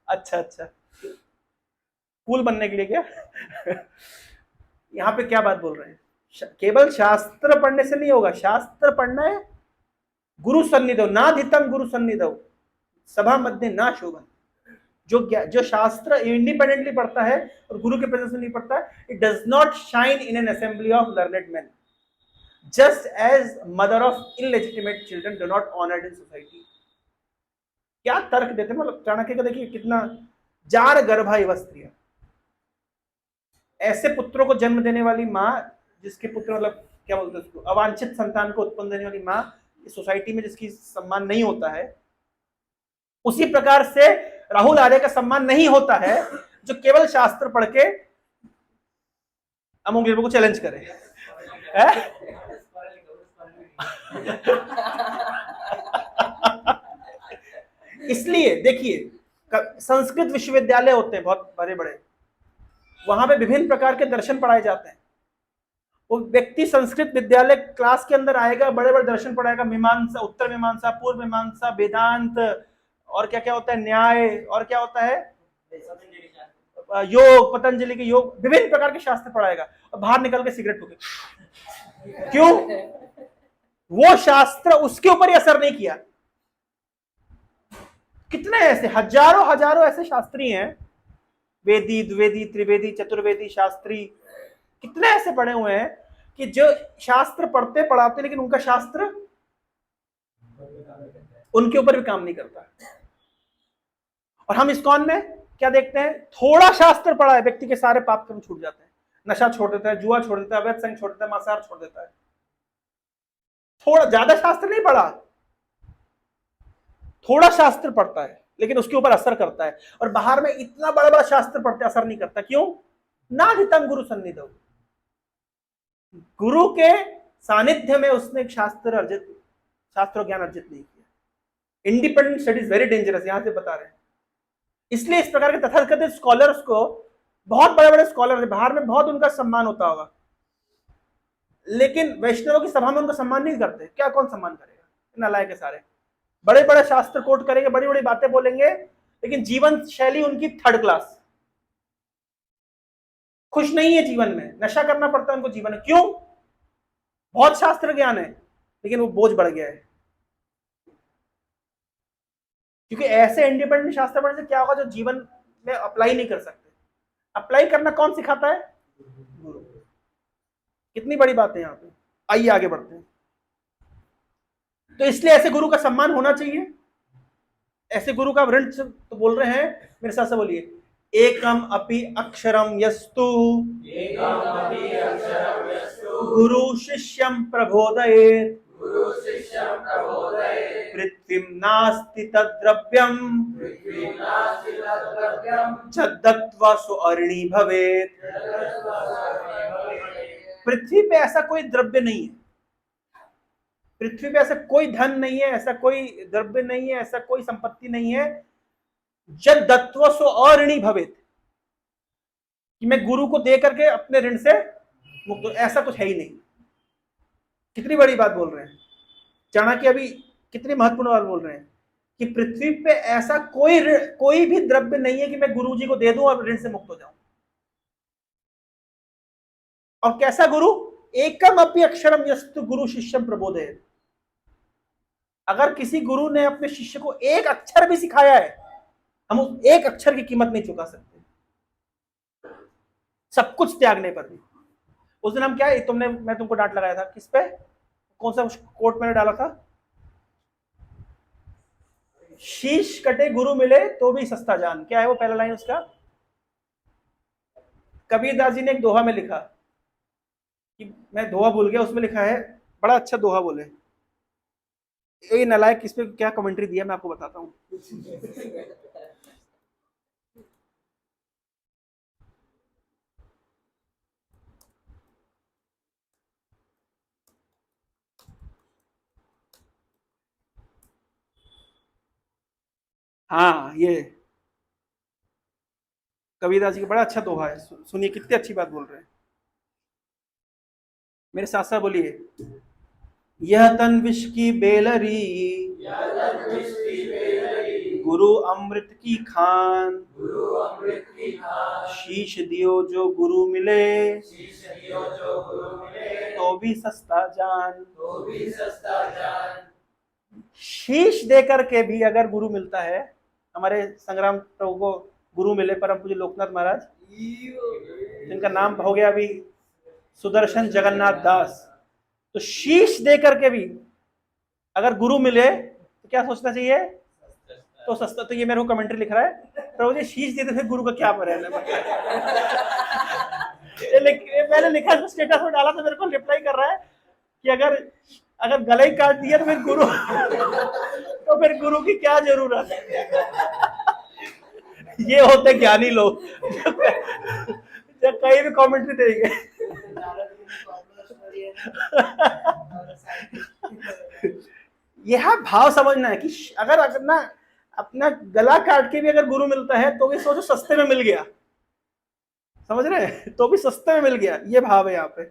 अच्छा, कूल बनने के लिए क्या? यहाँ पे क्या बात बोल रहे हैं? केवल शास्त्र पढ़ने से नहीं होगा, शास्त्र पढ़ना है गुरु सन्निधौ, नाधितम गुरु सन्निधौ सभा मध्य ना शोभन। जो शास्त्र इंडिपेंडेंटली पढ़ता है और गुरु के प्रेजेंस में नहीं पढ़ता है, it does not shine in an assembly of learned man, just as mother of illegitimate children do not honoured in society. क्या तर्क देते हैं, मतलब चाणक्य का देखिए कितना, जार गर्भा इव स्त्रियः, ऐसे पुत्रों को जन्म देने वाली माँ, जिसके पुत्र मतलब क्या बोलते हैं उसको, अवांछित संतान को उत्पन्न देने वाली माँ इस सोसाइटी में जिसकी सम्मान नहीं होता है, उसी प्रकार से राहुल आर्य का सम्मान नहीं होता है जो केवल शास्त्र पढ़ के अमोघ को चैलेंज करे है? इसलिए देखिए संस्कृत विश्वविद्यालय होते हैं बहुत बड़े बड़े, वहां पे विभिन्न प्रकार के दर्शन पढ़ाए जाते हैं। वो व्यक्ति संस्कृत विद्यालय क्लास के अंदर आएगा, बड़े बड़े दर्शन पढ़ाएगा, मीमांसा, उत्तर मीमांसा, पूर्व मीमांसा, वेदांत, और क्या क्या होता है, न्याय, और क्या होता है, योग, पतंजलि के योग, विभिन्न प्रकार के शास्त्र पढ़ाएगा, और बाहर निकल के सिगरेट फूके। क्यों? वो शास्त्र उसके ऊपर ही असर नहीं किया। कितने ऐसे हजारों हजारों ऐसे शास्त्री हैं, वेदी, द्विवेदी, त्रिवेदी, चतुर्वेदी शास्त्री, कितने ऐसे पढ़े हुए हैं कि जो शास्त्र पढ़ते पढ़ाते लेकिन उनका शास्त्र उनके ऊपर भी काम नहीं करता। और हम इस्कॉन में क्या देखते हैं, थोड़ा शास्त्र पढ़ा है, व्यक्ति के सारे पाप कर्म छूट जाते हैं, नशा छोड़ देता है, जुआ छोड़ देता है, अवैध संग छोड़ देता है, मांसाहार छोड़ देता है। थोड़ा, ज्यादा शास्त्र नहीं पढ़ा, थोड़ा शास्त्र पढ़ता है लेकिन उसके ऊपर असर करता है। और बाहर में इतना बड़ा बड़ा शास्त्र पढ़ते असर नहीं करता। क्यों? नाधितम गुरु सन्निधौ, गुरु के सानिध्य में उसने शास्त्र ज्ञान अर्जित नहीं किया। इंडिपेंडेंट स्टडीज वेरी डेंजरस, यहां से बता रहे हैं। इसलिए इस प्रकार के तथाकथित स्कॉलर्स को, बहुत बड़े बड़े स्कॉलर बाहर में बहुत उनका सम्मान होता होगा, लेकिन वैष्णवों की सभा में उनका सम्मान नहीं करते। क्या, कौन सम्मान करेगा? नालायक के सारे बड़े बड़े शास्त्र कोट करेंगे, बड़ी बड़ी बातें बोलेंगे, लेकिन जीवन शैली उनकी थर्ड क्लास, खुश नहीं है जीवन में, नशा करना पड़ता है उनको जीवन में। क्यों? बहुत शास्त्र ज्ञान है लेकिन वो बोझ बढ़ गया है। क्योंकि ऐसे इंडिपेंडेंट शास्त्र पढ़ने से क्या होगा, जो जीवन में अप्लाई नहीं कर सकते। अप्लाई करना कौन सिखाता है? गुरु। कितनी बड़ी बात है यहाँ पे। आइए आगे बढ़ते हैं। तो इसलिए ऐसे गुरु का सम्मान होना चाहिए। ऐसे गुरु का ऋण तो बोल रहे हैं, मेरे साथ से बोलिए, एकम अपि अक्षरम यस्तु गुरु शिष्यम प्रबोधयेत् पृथ्वीं नास्ति तद्द्रव्यं यद्दत्त्वा सुअर्णी भवेत्। पृथ्वी पे ऐसा कोई द्रव्य नहीं है, पृथ्वी पे ऐसा कोई धन नहीं है, ऐसा कोई द्रव्य नहीं है, ऐसा कोई संपत्ति नहीं है, यद्दत्त्वा सुअर्णी भवेत्, कि मैं गुरु को दे करके अपने ऋण से मुक्त, ऐसा कुछ है ही नहीं। कितनी बड़ी बात बोल रहे हैं चाणक्य, अभी कितनी महत्वपूर्ण बात बोल रहे हैं कि पृथ्वी पे ऐसा कोई भी द्रव्य नहीं है कि मैं गुरु जी को दे दूं और ऋण से मुक्त हो जाऊं। और कैसा गुरु? एकम अपि अक्षरम यस्तु गुरु शिष्यम प्रबोधयेत्। अगर किसी गुरु ने अपने शिष्य को एक अक्षर भी सिखाया है, हम उस एक अक्षर की कीमत नहीं चुका सकते, सब कुछ त्यागने पर भी। उस दिन हम क्या, मैं तुमको डांट लगाया था, किस पे, कौन सा कोट मैंने डाला था? शीश कटे गुरु मिले तो भी सस्ता जान। क्या है वो पहला लाइन उसका? कबीरदास जी ने एक दोहा में लिखा, कि मैं दोहा भूल गया, उसमें लिखा है, बड़ा अच्छा दोहा बोले। ये नालायक इस पे क्या कमेंट्री दिया मैं आपको बताता हूँ। हाँ, ये कबीरदास जी का बड़ा अच्छा दोहा है, सुनिए कितनी अच्छी बात बोल रहे हैं। मेरे साथ साथ बोलिए, यह तन विष की बेलरी गुरु अमृत की खान, शीश दियो जो गुरु मिले तो भी सस्ता जान। शीश दे करके भी अगर गुरु मिलता है हमारे संग्राम प्रभु को गुरु मिले परम पूज्य लोकनाथ महाराज, जिनका नाम हो गया अभी सुदर्शन जगन्नाथ दास। तो शीश दे करके भी अगर गुरु मिले तो क्या सोचना चाहिए, तो सस्ता। तो ये मेरे को कमेंट्री लिख रहा है, प्रभु जी शीश दे तो फिर गुरु का क्या पर है। मैंने लिखा स्टेटस में डाला तो मेरे को रिप्लाई कर रहा है कि अगर गले ही काट दिया तो फिर गुरु की क्या जरूरत है। ये होते ज्ञानी लोग जब कहीं भी कमेंट्री देंगे। यह भाव समझना है कि अगर ना अपना गला काट के भी अगर गुरु मिलता है तो भी सोचो सस्ते में मिल गया, समझ रहे हैं, तो भी सस्ते में मिल गया, ये भाव है यहाँ पे।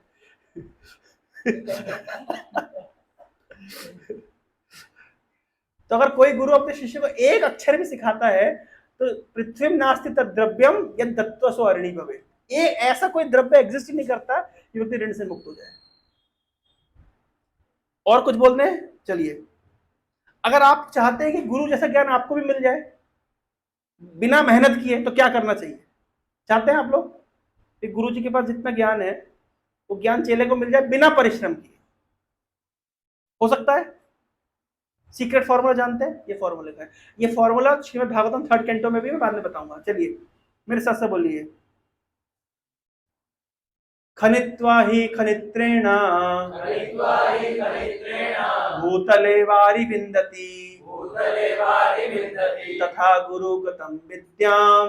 तो अगर कोई गुरु अपने शिष्य को एक अक्षर भी सिखाता है तो पृथ्वी नास्ति तद्द्रव्यम यद दत्त्वा सो अरिणी भवेत्, ये ऐसा कोई द्रव्य एग्जिस्ट ही नहीं करता कि व्यक्ति ऋण से मुक्त हो जाए। और कुछ बोलने हैं, चलिए। अगर आप चाहते हैं कि गुरु जैसा ज्ञान आपको भी मिल जाए बिना मेहनत किए तो क्या करना चाहिए? चाहते हैं आप लोग कि गुरु जी के पास जितना ज्ञान है वो ज्ञान चेले को मिल जाए बिना परिश्रम किए? हो सकता है? सीक्रेट फॉर्मूला जानते हैं? ये फॉर्मूला का है, ये formula Shrimad Bhagavatam 3rd canto में भी मैं बाद में बताऊंगा। चलिए मेरे साथ से बोलिए। खनित्वा हि खनित्रेण भूतले वारि विन्दति तथा गुरुगतं विद्यां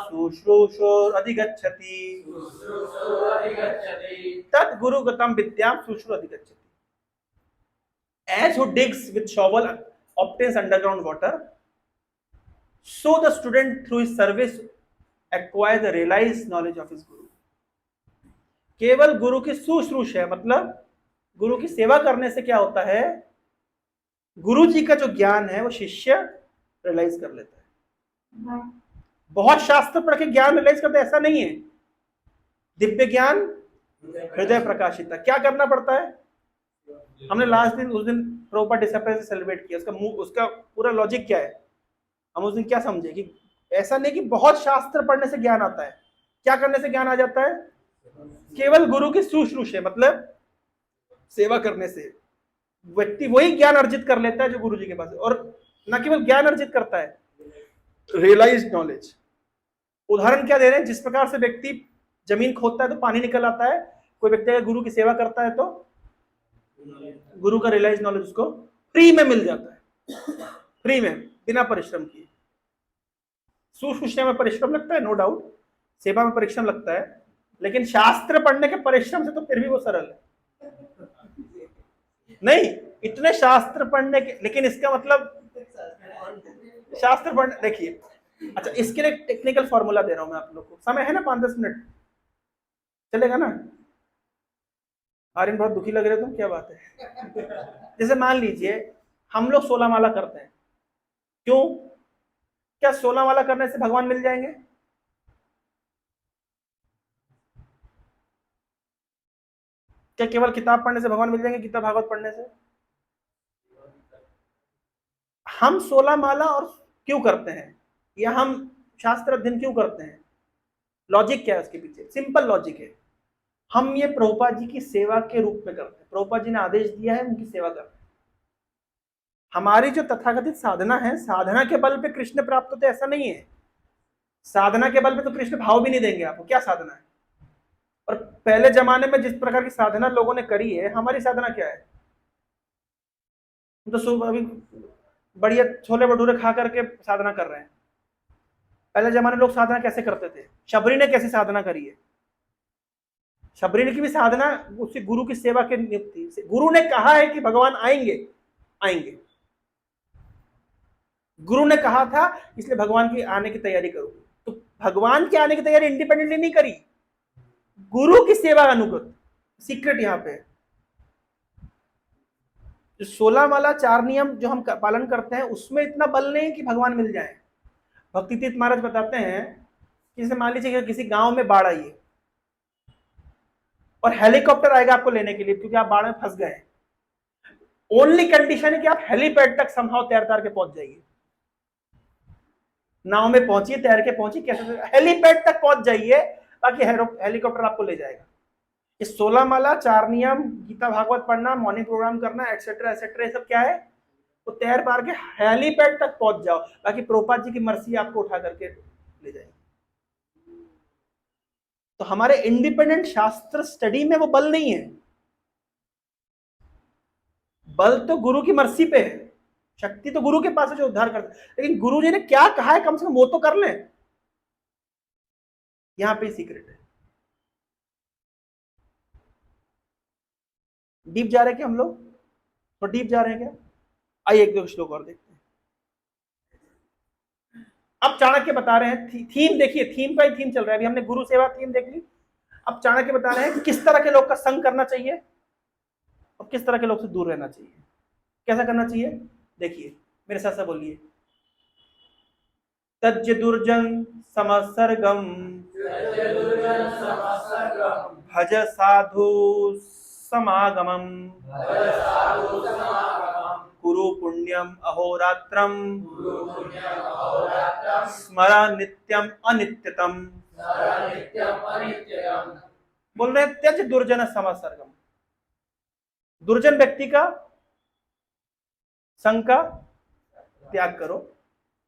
शुश्रूषोरधिगच्छति तत् गुरुगतं विद्यां शुश्रूषोरधिगच्छति। As who digs with shovel obtains underground water, so the student through his service acquires the realized knowledge of his guru. केवल गुरु की शुश्रूष है, मतलब गुरु की सेवा करने से क्या होता है, गुरु जी का जो ज्ञान है वो शिष्य रियलाइज कर लेता है। बहुत शास्त्र पढ़ के ज्ञान रियलाइज करते ऐसा नहीं है। दिव्य ज्ञान हृदय प्रकाशिता, क्या करना पड़ता है? हमने लास्ट दिन उस दिन प्रॉपर डिसिप्लिन से सेलिब्रेट किया, उसका पूरा लॉजिक क्या है, हम उस दिन क्या समझे कि ऐसा नहीं कि बहुत शास्त्र पढ़ने से ज्ञान आता है। क्या करने से ज्ञान आ जाता है? केवल गुरु की शुश्रूषा, मतलब सेवा करने से व्यक्ति वही ज्ञान अर्जित कर लेता है जो गुरु जी के पास है। और न केवल ज्ञान अर्जित करता है, रियलाइज्ड नॉलेज। उदाहरण क्या दे रहे हैं? जिस प्रकार से व्यक्ति जमीन खोदता है तो पानी निकल आता है, कोई व्यक्ति अगर गुरु की सेवा करता है तो गुरु का रियलाइज नॉलेज उसको फ्री में मिल जाता है, फ्री में, बिना परिश्रम किए। शुश्रूषा में परिश्रम लगता है, नो डाउट, सेवा में परिश्रम लगता है, लेकिन शास्त्र पढ़ने के परिश्रम से तो फिर भी वो सरल है। नहीं, इतने शास्त्र पढ़ने के, लेकिन इसका मतलब शास्त्र पढ़ने, देखिए, अच्छा इसके लिए टेक्निकल फॉर्मूला दे रहा हूं मैं आप लोग को। समय है ना 5-10 मिनट, चलेगा ना? आर्यन बहुत दुखी लग रहे हो, क्या बात है? जैसे मान लीजिए हम लोग 16 माला करते हैं, क्यों? क्या 16 माला करने से भगवान मिल जाएंगे? क्या केवल किताब पढ़ने से भगवान मिल जाएंगे? गीता भागवत पढ़ने से? हम 16 माला और क्यों करते हैं, या हम शास्त्र अध्ययन क्यों करते हैं? लॉजिक क्या है उसके पीछे? सिंपल लॉजिक है, हम ये प्रभुपाद जी की सेवा के रूप में करते हैं। प्रभुपाद जी ने आदेश दिया है, उनकी सेवा करते हैं। हमारी जो तथाकथित साधना है, साधना के बल पे कृष्ण प्राप्त होते ऐसा नहीं है। साधना के बल पे तो कृष्ण भाव भी नहीं देंगे आपको, क्या साधना है? और पहले जमाने में जिस प्रकार की साधना लोगों ने करी है, हमारी साधना क्या है? तो सुबह अभी बढ़िया छोले भटूरे खा करके साधना कर रहे हैं। पहले जमाने में लोग साधना कैसे करते थे? शबरी ने कैसे साधना करी है? शबरी की भी साधना उससे गुरु की सेवा के नियुक्ति। गुरु ने कहा है कि भगवान आएंगे, आएंगे। गुरु ने कहा था, इसलिए भगवान की आने की तैयारी करो। तो भगवान के आने की तैयारी इंडिपेंडेंटली नहीं करी, गुरु की सेवा अनुगत। सीक्रेट यहां पे जो 16 माला 4 नियम जो हम पालन करते हैं, उसमें इतना बल नहीं कि भगवान मिल जाए। भक्ति तीर्थ महाराज बताते हैं कि जैसे मान लीजिए किसी गांव में बाढ़ आई है और हेलीकॉप्टर आएगा आपको लेने के लिए, क्योंकि आप बाढ़ में फंस गए। ओनली कंडीशन है कि आप हेलीपैड तक समहाउ तैर के पहुंच जाइए। नाव में पहुंचिए, तैर के पहुंचिए, कैसे हेलीपैड तक पहुंच जाइए, बाकी हेलीकॉप्टर आपको ले जाएगा। ये 16 माला, 4 नियम, गीता भागवत पढ़ना, मॉर्निंग प्रोग्राम करना, एक्सेट्रा एक्सेट्रा, ये सब क्या है? तो तैर पार के हेलीपैड तक पहुंच जाओ, बाकी प्रभुपाद जी की मर्जी आपको उठा करके ले जाएगी। तो हमारे इंडिपेंडेंट शास्त्र स्टडी में वो बल नहीं है, बल तो गुरु की मर्जी पे है, शक्ति तो गुरु के पास है जो उद्धार करता है। लेकिन गुरु जी ने क्या कहा है कम से कम वो तो कर लें, यहां पे सीक्रेट है। डीप जा रहे हैं क्या हम लोग? तो डीप जा रहे हैं क्या? आइए एक दो श्लोक और देखते हैं। अब चाणक्य बता रहे हैं, थीम देखिए, थीम का ही थीम चल रहा है। अभी हमने गुरु सेवा थीम देख ली, अब चाणक्य बता रहे हैं कि किस तरह के लोग का संग करना चाहिए और किस तरह के लोग से दूर रहना चाहिए। कैसा करना चाहिए देखिए, मेरे साथ साथ बोलिए। तज्ज दुर्जन समसर्गम भज साधु समागमम कुरु पुण्यम अहोरात्रम स्मरा नित्यम अनित्यतम। बोल रहे हैं त्यज दुर्जन समसर्गम, दुर्जन व्यक्ति का संग का त्याग करो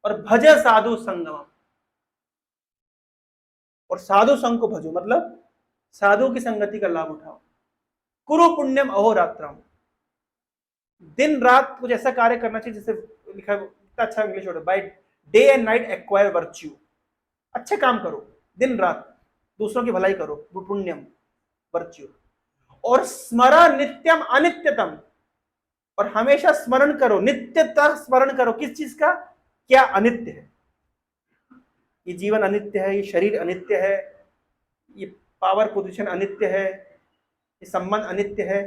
और भज साधु संगम, और साधु संग को भजो, मतलब साधु की संगति का लाभ उठाओ। कुरु पुण्यम अहोरात्रम, दिन रात कुछ ऐसा कार्य करना चाहिए जिससे लिखा है, इतना अच्छा English word, by day and night acquire virtue, अच्छे काम करो दिन रात, दूसरों की भलाई करो, पुण्यम वर्च्यू। और स्मरा नित्यम अनित्यतम, और हमेशा स्मरण करो, नित्यता स्मरण करो, किस चीज का? क्या अनित्य है। ये जीवन अनित्य है, ये शरीर अनित्य है, ये पावर पोजीशन अनित्य है, ये संबंध अनित्य है।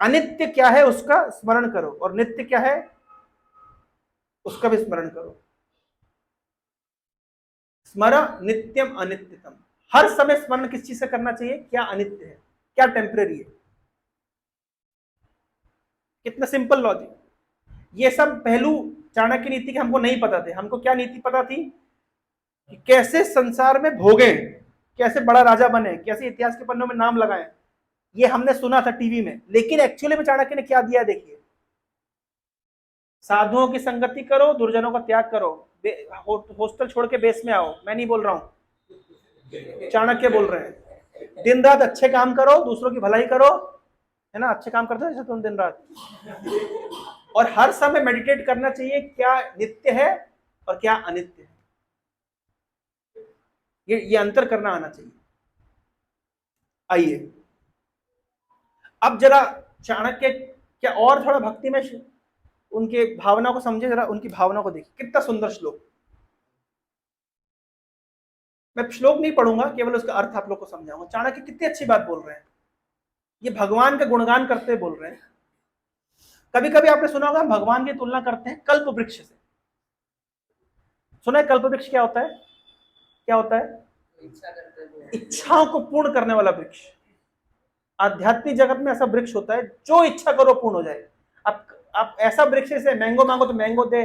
अनित्य क्या है उसका स्मरण करो, और नित्य क्या है उसका भी स्मरण करो। स्मरा नित्यम अनित्यतम, हर समय स्मरण किस चीज से करना चाहिए? क्या अनित्य है, क्या टेम्परेरी है। कितना सिंपल लॉजिक। ये सब पहलू चाणक्य नीति के हमको नहीं पता थे। हमको क्या नीति पता थी? कि कैसे संसार में भोगे, कैसे बड़ा राजा बने, कैसे इतिहास के पन्नों में नाम लगाएं, ये हमने सुना था टीवी में। लेकिन एक्चुअली में चाणक्य ने क्या दिया देखिए, साधुओं की संगति करो, दुर्जनों का त्याग करो, हॉस्टल छोड़ के बेस में आओ। मैं नहीं बोल रहा हूं, चाणक्य बोल रहे हैं। दिन रात अच्छे काम करो, दूसरों की भलाई करो, है ना, अच्छे काम करते हो जैसे तुम दिन रात। और हर समय मेडिटेट करना चाहिए, क्या नित्य है और क्या अनित्य है, ये अंतर करना आना चाहिए। आइए अब जरा चाणक्य क्या और थोड़ा भक्ति में उनके भावना को समझे, जरा उनकी भावना को देखिए। कितना सुंदर श्लोक। मैं श्लोक नहीं पढ़ूंगा, केवल उसका अर्थ आप लोग को समझाऊंगा। चाणक्य कितनी अच्छी बात बोल रहे हैं, ये भगवान का गुणगान करते हुए बोल रहे हैं। कभी कभी आपने सुना होगा भगवान की तुलना करते हैं कल्प वृक्ष से। सुना है कल्प वृक्ष क्या होता है? क्या होता है? इच्छाओं को पूर्ण करने वाला वृक्ष। आध्यात्मिक जगत में ऐसा वृक्ष होता है जो इच्छा करो पूर्ण हो जाए। आप ऐसा वृक्ष से मैंगो मांगो तो मैंगो दे,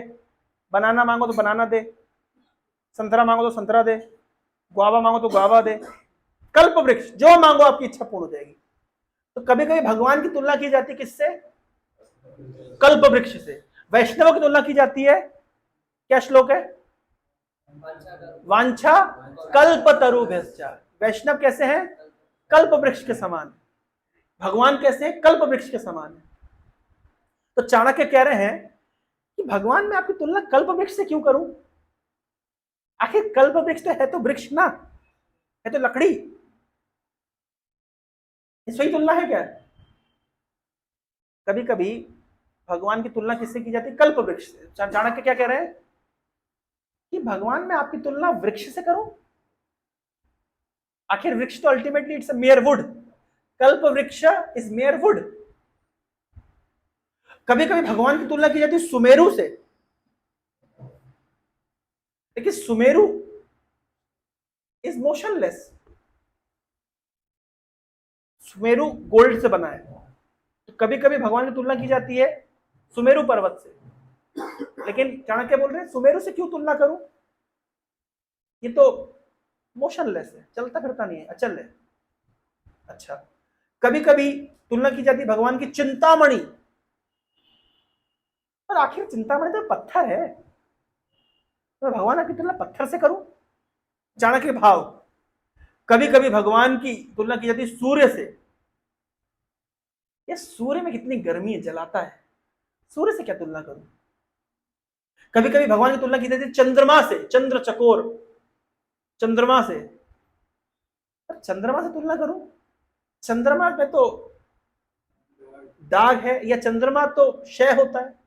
बनाना मांगो तो बनाना दे, संतरा मांगो तो संतरा दे, गुआवा मांगो तो गुआवा दे। कल्प वृक्ष, जो मांगो आपकी इच्छा पूर्ण हो जाएगी। तो कभी कभी भगवान की तुलना की जाती है किससे? कल्प वृक्ष से। वैष्णव की तुलना की जाती है, क्या श्लोक है? वांछा कल्पतरुभ्यश्च। वैष्णव कैसे हैं? कल्प वृक्ष के समान। भगवान कैसे हैं? कल्प वृक्ष के समान है। तो चाणक्य कह रहे हैं कि भगवान में आपकी तुलना कल्प वृक्ष से क्यों करूं? आखिर कल्प वृक्ष तो है, तो वृक्ष ना है, तो लकड़ी, सही तुलना है क्या? कभी कभी भगवान की तुलना किससे की जाती है? कल्प वृक्ष से। चाणक्य क्या कह रहे हैं कि भगवान में आपकी तुलना वृक्ष से करो। आखिर वृक्ष तो ultimately it's a mayor would, कल्प वृक्ष इज मेयर वुड। कभी कभी भगवान की तुलना की जाती है सुमेरु से, लेकिन Sumeru is motionless. Sumeru gold से बना है। तो कभी कभी भगवान की तुलना की जाती है सुमेरु पर्वत से। लेकिन चाणक्य बोल रहे हैं सुमेरु से क्यों तुलना करूं? ये तो मोशनलेस है, चलता फिरता नहीं है, अचल है। अच्छा, कभी कभी तुलना की जाती है भगवान की चिंतामणि, और आखिर चिंतामणि तो पत्थर है, तो भगवान की तुलना पत्थर से करूं? चाणक्य भाव। कभी कभी भगवान की तुलना की जाती है सूर्य से, ये सूर्य में कितनी गर्मी है, जलाता है, सूर्य से क्या तुलना करूं? कभी कभी भगवान की तुलना की जाती है चंद्रमा से, चंद्र चकोर, चंद्रमा से, चंद्रमा से तुलना करूं? चंद्रमा में तो दाग है, या चंद्रमा तो क्षय होता है।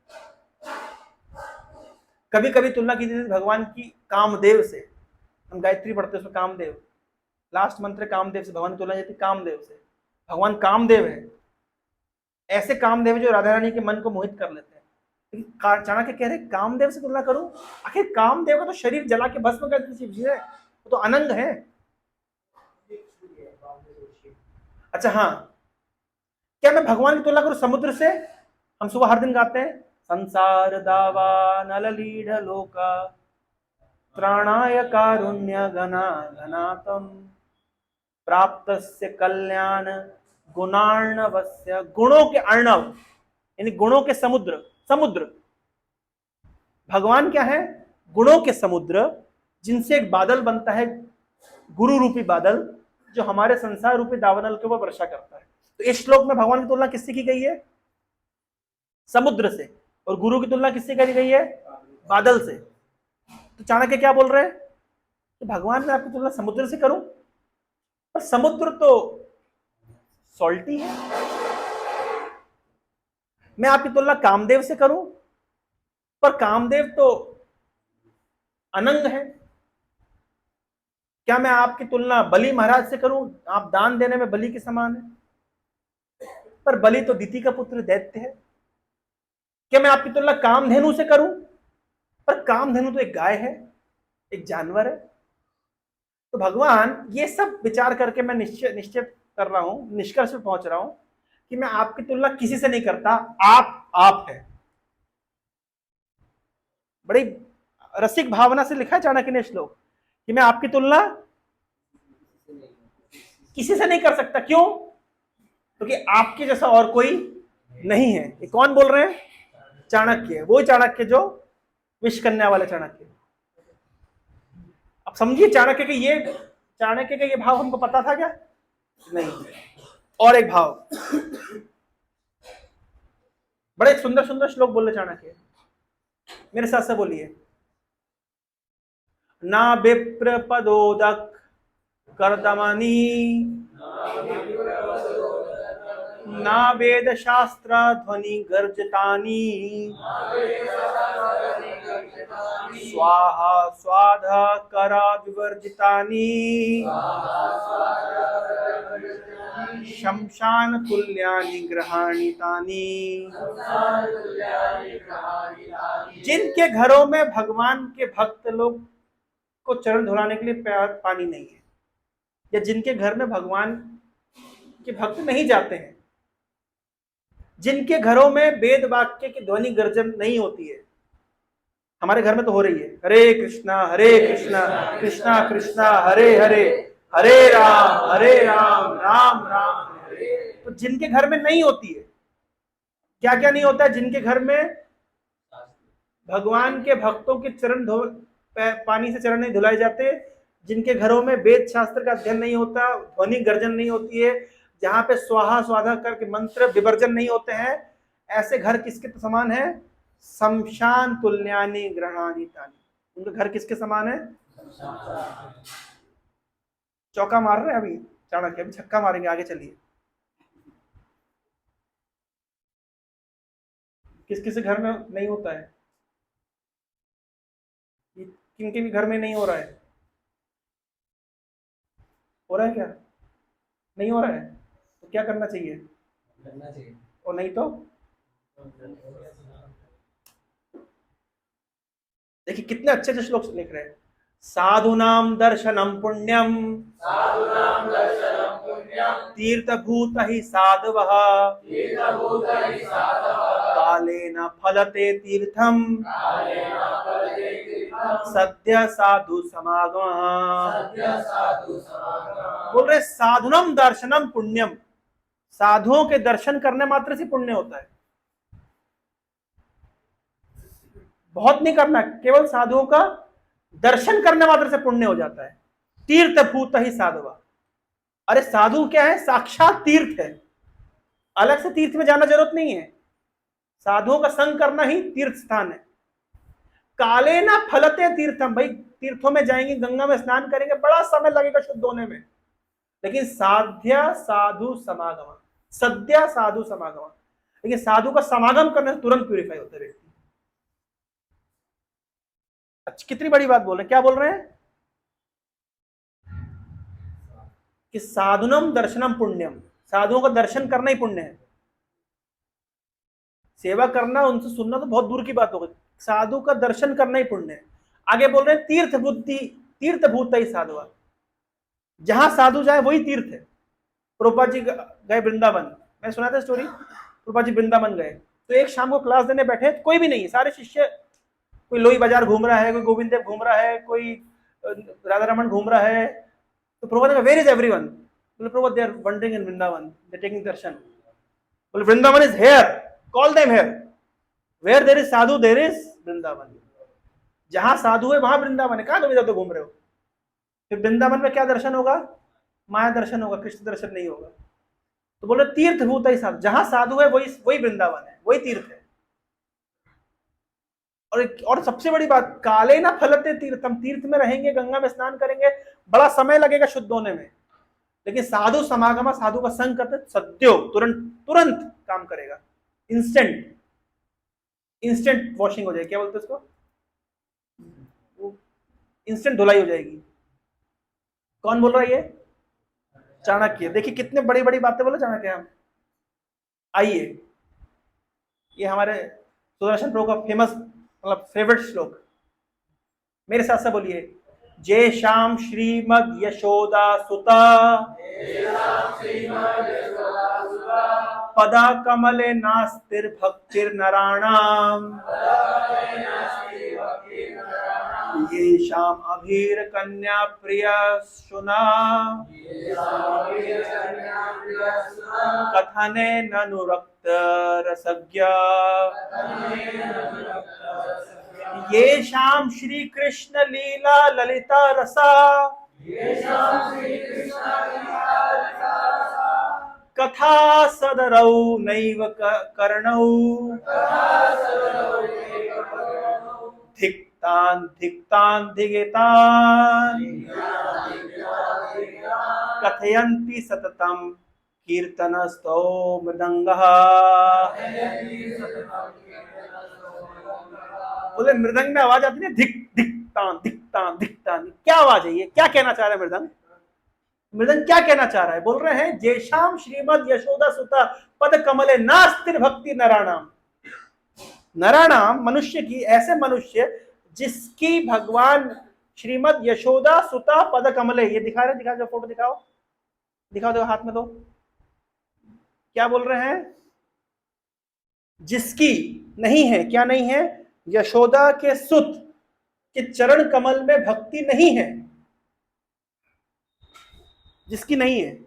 कभी कभी तुलना की जाती है भगवान की कामदेव से, हम गायत्री पढ़ते हैं उसमें कामदेव, लास्ट मंत्र कामदेव से, भगवान की तुलना जाती है कामदेव से। भगवान कामदेव है, ऐसे कामदेव जो राधा रानी के मन को मोहित कर लेते हैं। चाणक्य कह रहे कामदेव से तुलना करूं? आखिर कामदेव का तो शरीर जला के भस्म कर दी चीज है, वो तो अनंग है। अच्छा हाँ, क्या मैं भगवान की तुलना करूं समुद्र से? हम सुबह हर दिन गाते हैं, संसार दावा नललीढ़ लोका त्राणाय कारुण्य घना घनातम प्राप्तस्य कल्याण गुणार्णवस्य, गुणों के अर्णव यानी गुणों के समुद्र, समुद्र भगवान क्या है? गुणों के समुद्र, जिनसे एक बादल बनता है, गुरु रूपी बादल, जो हमारे संसार रूपी दावानल के ऊपर वर्षा करता है। तो इस श्लोक में भगवान की तुलना किससे की गई है? समुद्र से। और गुरु की तुलना किससे करी गई है? बादल से। तो चाणक्य क्या बोल रहे हैं कि भगवान मैं आपकी तुलना समुद्र से करूं? पर समुद्र तो सॉल्टी है। मैं आपकी तुलना कामदेव से करूं, पर कामदेव तो अनंग है। क्या मैं आपकी तुलना बलि महाराज से करूं? आप दान देने में बलि के समान है, पर बलि तो दिति का पुत्र दैत्य है। क्या मैं आपकी तुलना कामधेनु से करूं? पर कामधेनु तो एक गाय है, एक जानवर है। तो भगवान, ये सब विचार करके मैं निश्चय कर रहा हूं, निष्कर्ष पे पहुंच रहा हूं कि मैं आपकी तुलना किसी से नहीं करता, आप है। बड़ी रसिक भावना से लिखा है चाणक्य ने श्लोक कि मैं आपकी तुलना किसी से नहीं कर सकता। क्यों? क्योंकि आपके जैसा और कोई नहीं है। ये कौन बोल रहे हैं? चाणक्य। वो चाणक्य जो विष कन्या वाले चाणक्य। अब समझिए चाणक्य का ये भाव हमको पता था क्या? नहीं। और एक भाव, बड़े सुंदर सुंदर श्लोक बोले चाणक्य, मेरे साथ से बोलिए। ना विप्र पदोदक कर्दमनी, ना वेद शास्त्र ध्वनि गर्जतानी, स्वाहा स्वाधा करा विवर्जितानी, शमशान तुल्यानि ग्रहाणि तानि। जिनके घरों में भगवान के भक्त लोग को चरण धुलाने के लिए पानी नहीं है, या जिनके घर में भगवान के भक्त नहीं जाते हैं, जिनके घरों में वेद वाक्य की ध्वनि गर्जन नहीं होती है। हमारे घर में तो हो रही है, हरे कृष्णा कृष्णा कृष्णा हरे हरे, हरे राम राम राम हरे। तो जिनके घर में नहीं होती है, क्या क्या नहीं होता है? जिनके घर में भगवान के भक्तों के चरण पानी से चरण नहीं धुलाए जाते, जिनके घरों में वेद शास्त्र का अध्ययन नहीं होता, ध्वनि गर्जन नहीं होती है, जहां पे स्वाहा स्वाधा करके मंत्र विवर्जन नहीं होते हैं, ऐसे घर किसके समान है? शमशान तुल्यानि ग्रहाणि तानि। उनका घर किसके समान है? चौका मार रहे हैं अभी चाणक्य, अभी छक्का मारेंगे, आगे चलिए। किस किस घर में नहीं होता है? किनके भी घर में नहीं हो रहा है? हो रहा है क्या? नहीं हो रहा है तो क्या करना चाहिए? और नहीं तो देखिए कितने अच्छे अच्छे श्लोक लिख रहे हैं। साधुनाम दर्शनम पुण्यम, तीर्थभूत ही साधवः, कालेन फलते तीर्थम, सद्य साधु समागम। बोल रहे साधुनम दर्शनम पुण्यम, साधुओं के दर्शन करने मात्र से पुण्य होता है। बहुत नहीं करना, केवल साधुओं का दर्शन करने मात्र से पुण्य हो जाता है। तीर्थ भूत ही साधुआ। अरे साधु क्या है? साक्षात तीर्थ है, अलग से तीर्थ में जाना जरूरत नहीं है। साधुओं का संग करना ही तीर्थ स्थान है। काले ना फलते तीर्थम, भाई तीर्थों में जाएंगे, गंगा में स्नान करेंगे, बड़ा समय लगेगा शुद्ध होने में, लेकिन साध्या साधु समागम, सद्या साधु समागम, लेकिन साधु का समागम करने से तुरंत प्यूरिफाई होता है व्यक्ति। अच्छा, कितनी बड़ी बात बोल रहे हैं। क्या बोल रहे हैं कि साधुनम दर्शनम पुण्यम, साधुओं का दर्शन करना ही पुण्य है। सेवा करना, उनसे सुनना तो बहुत दूर की बात होगी, साधु का दर्शन करना ही पुण्य है। आगे बोल रहे हैं तीर्थ बुद्धि, तीर्थ भूत ही साधुआ, जहां साधु जाए वही तीर्थ है। प्रभुपाद जी गए वृंदावन, मैं सुना था स्टोरी। प्रभुपाद जी वृंदावन गए तो एक शाम को क्लास देने बैठे, कोई भी नहीं, सारे शिष्य, कोई लोई बाजार घूम रहा है, कोई गोविंद देव घूम रहा है, कोई राधा रमन घूम रहा है। तो प्रभुपाद ने वेयर इज एवरीवन? बोले Prabhupada they are wandering in Vrindavan, they taking darshan. बोले Vrindavan is here, call them here, where there is sadhu there is Vrindavan. जहां साधु है वहां वृंदावन है, कहां तुम इधर तो घूम रहे हो? फिर वृंदावन में क्या दर्शन होगा? माया दर्शन होगा, कृष्ण दर्शन नहीं होगा। तो बोले तीर्थ भूत ही साधु, जहां साधु है वही वृंदावन है, वही तीर्थ है। और सबसे बड़ी बात, काले ना फलते तीर्थम, तीर्थ में रहेंगे, गंगा में स्नान करेंगे, बड़ा समय लगेगा शुद्ध होने में, लेकिन साधु समागम, साधु का संग करते सद्यो, तुरंत काम करेगा, इंस्टेंट वॉशिंग हो जाएगी। क्या बोलते उसको? इंस्टेंट धुलाई हो जाएगी। कौन बोल रहा है ये? चाणक्य। देखिए कितने बड़ी बड़ी बातें बोले चाणक्य। हम आइए, ये हमारे सुदर्शन प्रभु का फेमस, मतलब फेवरेट श्लोक, मेरे साथ से बोलिए। जय श्याम श्रीमद यशोदा सुता पदा कमले नास्तिर भक्तिर नराणाम, ये श्याम अभीर कन्या प्रिय सुना, कथने ननुरक्त रसज्ञ, ये श्याम श्री कृष्ण लीला ललिता रसा, कथा सदरौ नैव कर्णौ, धिक्तान धिगेतान, कथयन्ति सततम कीर्तनस्तो मृदंगः। बोले मृदंग में आवाज आती है धिक धिक्तान धिक्तान धिक्तान, क्या आवाज है ये? क्या कहना चाह रहा है मृदंग? मृदंग क्या कहना चाह रहा है? बोल रहे हैं जेशाम श्रीमद यशोदा सुता पद कमले नास्तिर भक्ति नराणाम। नराणाम मनुष्य की, ऐसे मनुष्य जिसकी भगवान श्रीमद यशोदा सुता पद कमले, ये दिखा रहे, दिखा, जो फोटो दिखाओ, दिखाओ, देखो हाथ में दो। क्या बोल रहे हैं? जिसकी नहीं है, क्या नहीं है? यशोदा के सुत के चरण कमल में भक्ति नहीं है, जिसकी नहीं है।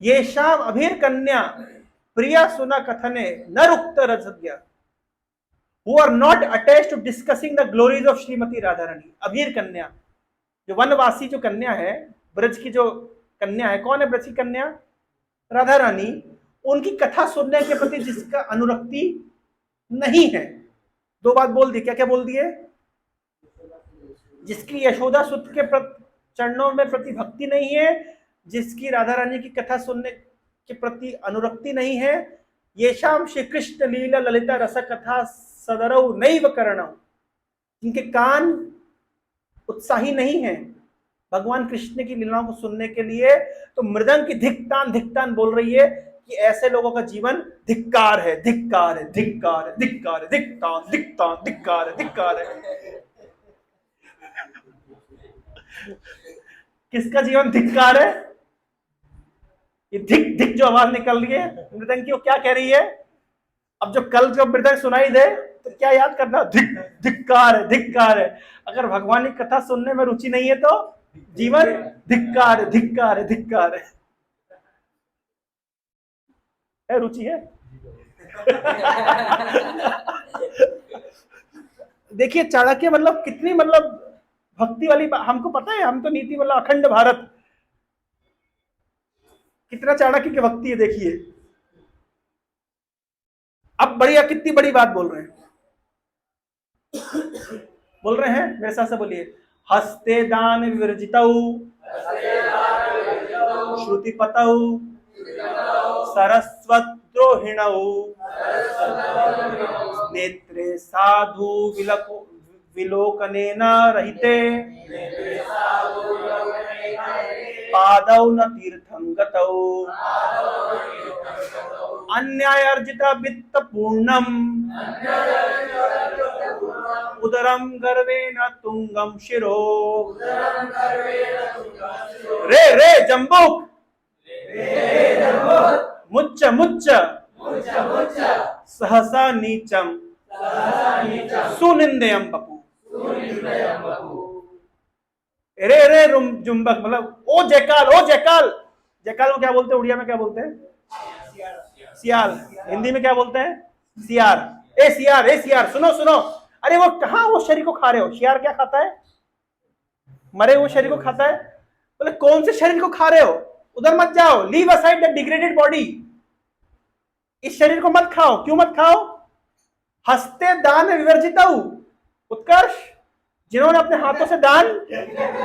ये शाम अभीर कन्या प्रिया सुना कथने न रुक्त रसज्ञा, who are not attached to discussing the glories of Shrimati Radha Rani. Abhir कन्या, जो वनवासी जो कन्या है, ब्रज की जो कन्या है, कौन है ब्रज की कन्या? राधा रानी। उनकी कथा सुनने के प्रति जिसका अनुरक्ति नहीं है, दो बात बोल दी, क्या क्या बोल दिए? जिसकी यशोदा सुत के चरणों में प्रति भक्ति नहीं है, जिसकी राधा रानी की कथा सुनने के प्रति अनुरक्ति नहीं है, ये शाम श्री कृष्ण लीला ललिता रस कथा सदरव नैव करणव, जिनके कान उत्साही नहीं है भगवान कृष्ण की लीलाओं को सुनने के लिए, तो मृदंग की धिक्तान धिक्तान बोल रही है कि ऐसे लोगों का जीवन धिक्कार है, धिक्कार है, धिक्कार है, धिक्कार है, धिक्तान धिक्तान धिक्कार है, धिक्कार है। किसका जीवन धिक्कार है? ये धिक धिक जो आवाज निकल रही है मृदंग की, वो क्या कह रही है? अब जो कल जो मृदंग सुनाई दे, तो क्या याद करना, धिक्कार है, धिक्कार है। अगर भगवान की कथा सुनने में रुचि नहीं है तो जीवन धिक्कार है, धिक्कार है, धिक्कार है रुचि है। देखिए चाणक्य मतलब कितनी मतलब भक्ति वाली हमको पता है, हम तो नीति मतलब अखंड भारत, कितना चाणक्य की भक्ति है देखिए। अब बढ़िया कितनी बड़ी बात बोल रहे हैं, बोल रहे हैं मेरे साथ से बोलिए, हस्ते दान विवर्जितौ श्रुति पतौ सरस्वद्रोहिणौ नेत्रे साधु विलोकनेन रहिते पादौ न तीर्थं गतौ अन्यायार्जित वित्त पूर्णम उदरम गर्वेण तुंगम शिरो। रे रे जम्बुक मुच्च मुच्च सहसा नीचम सुनिंदयम बपू। रे रे जुम्बक मतलब ओ जयकाल, ओ जयकाल। जयकाल को क्या बोलते हैं उड़िया में, क्या बोलते हैं? सियाल। हिंदी में क्या बोलते हैं? सियार। ए सियार, ए सियार, सुनो सुनो। अरे वो कहां वो शरीर को खा रहे हो? सियार क्या खाता है? मरे हुए शरीर को खाता है। बोले कौन से शरीर को खा रहे हो? उधर मत जाओ, leave aside the degraded body. इस शरीर को मत खाओ। क्यों मत खाओ? हस्ते दान विवर्जितौ, उत्कर्ष जिन्होंने अपने हाथों से दान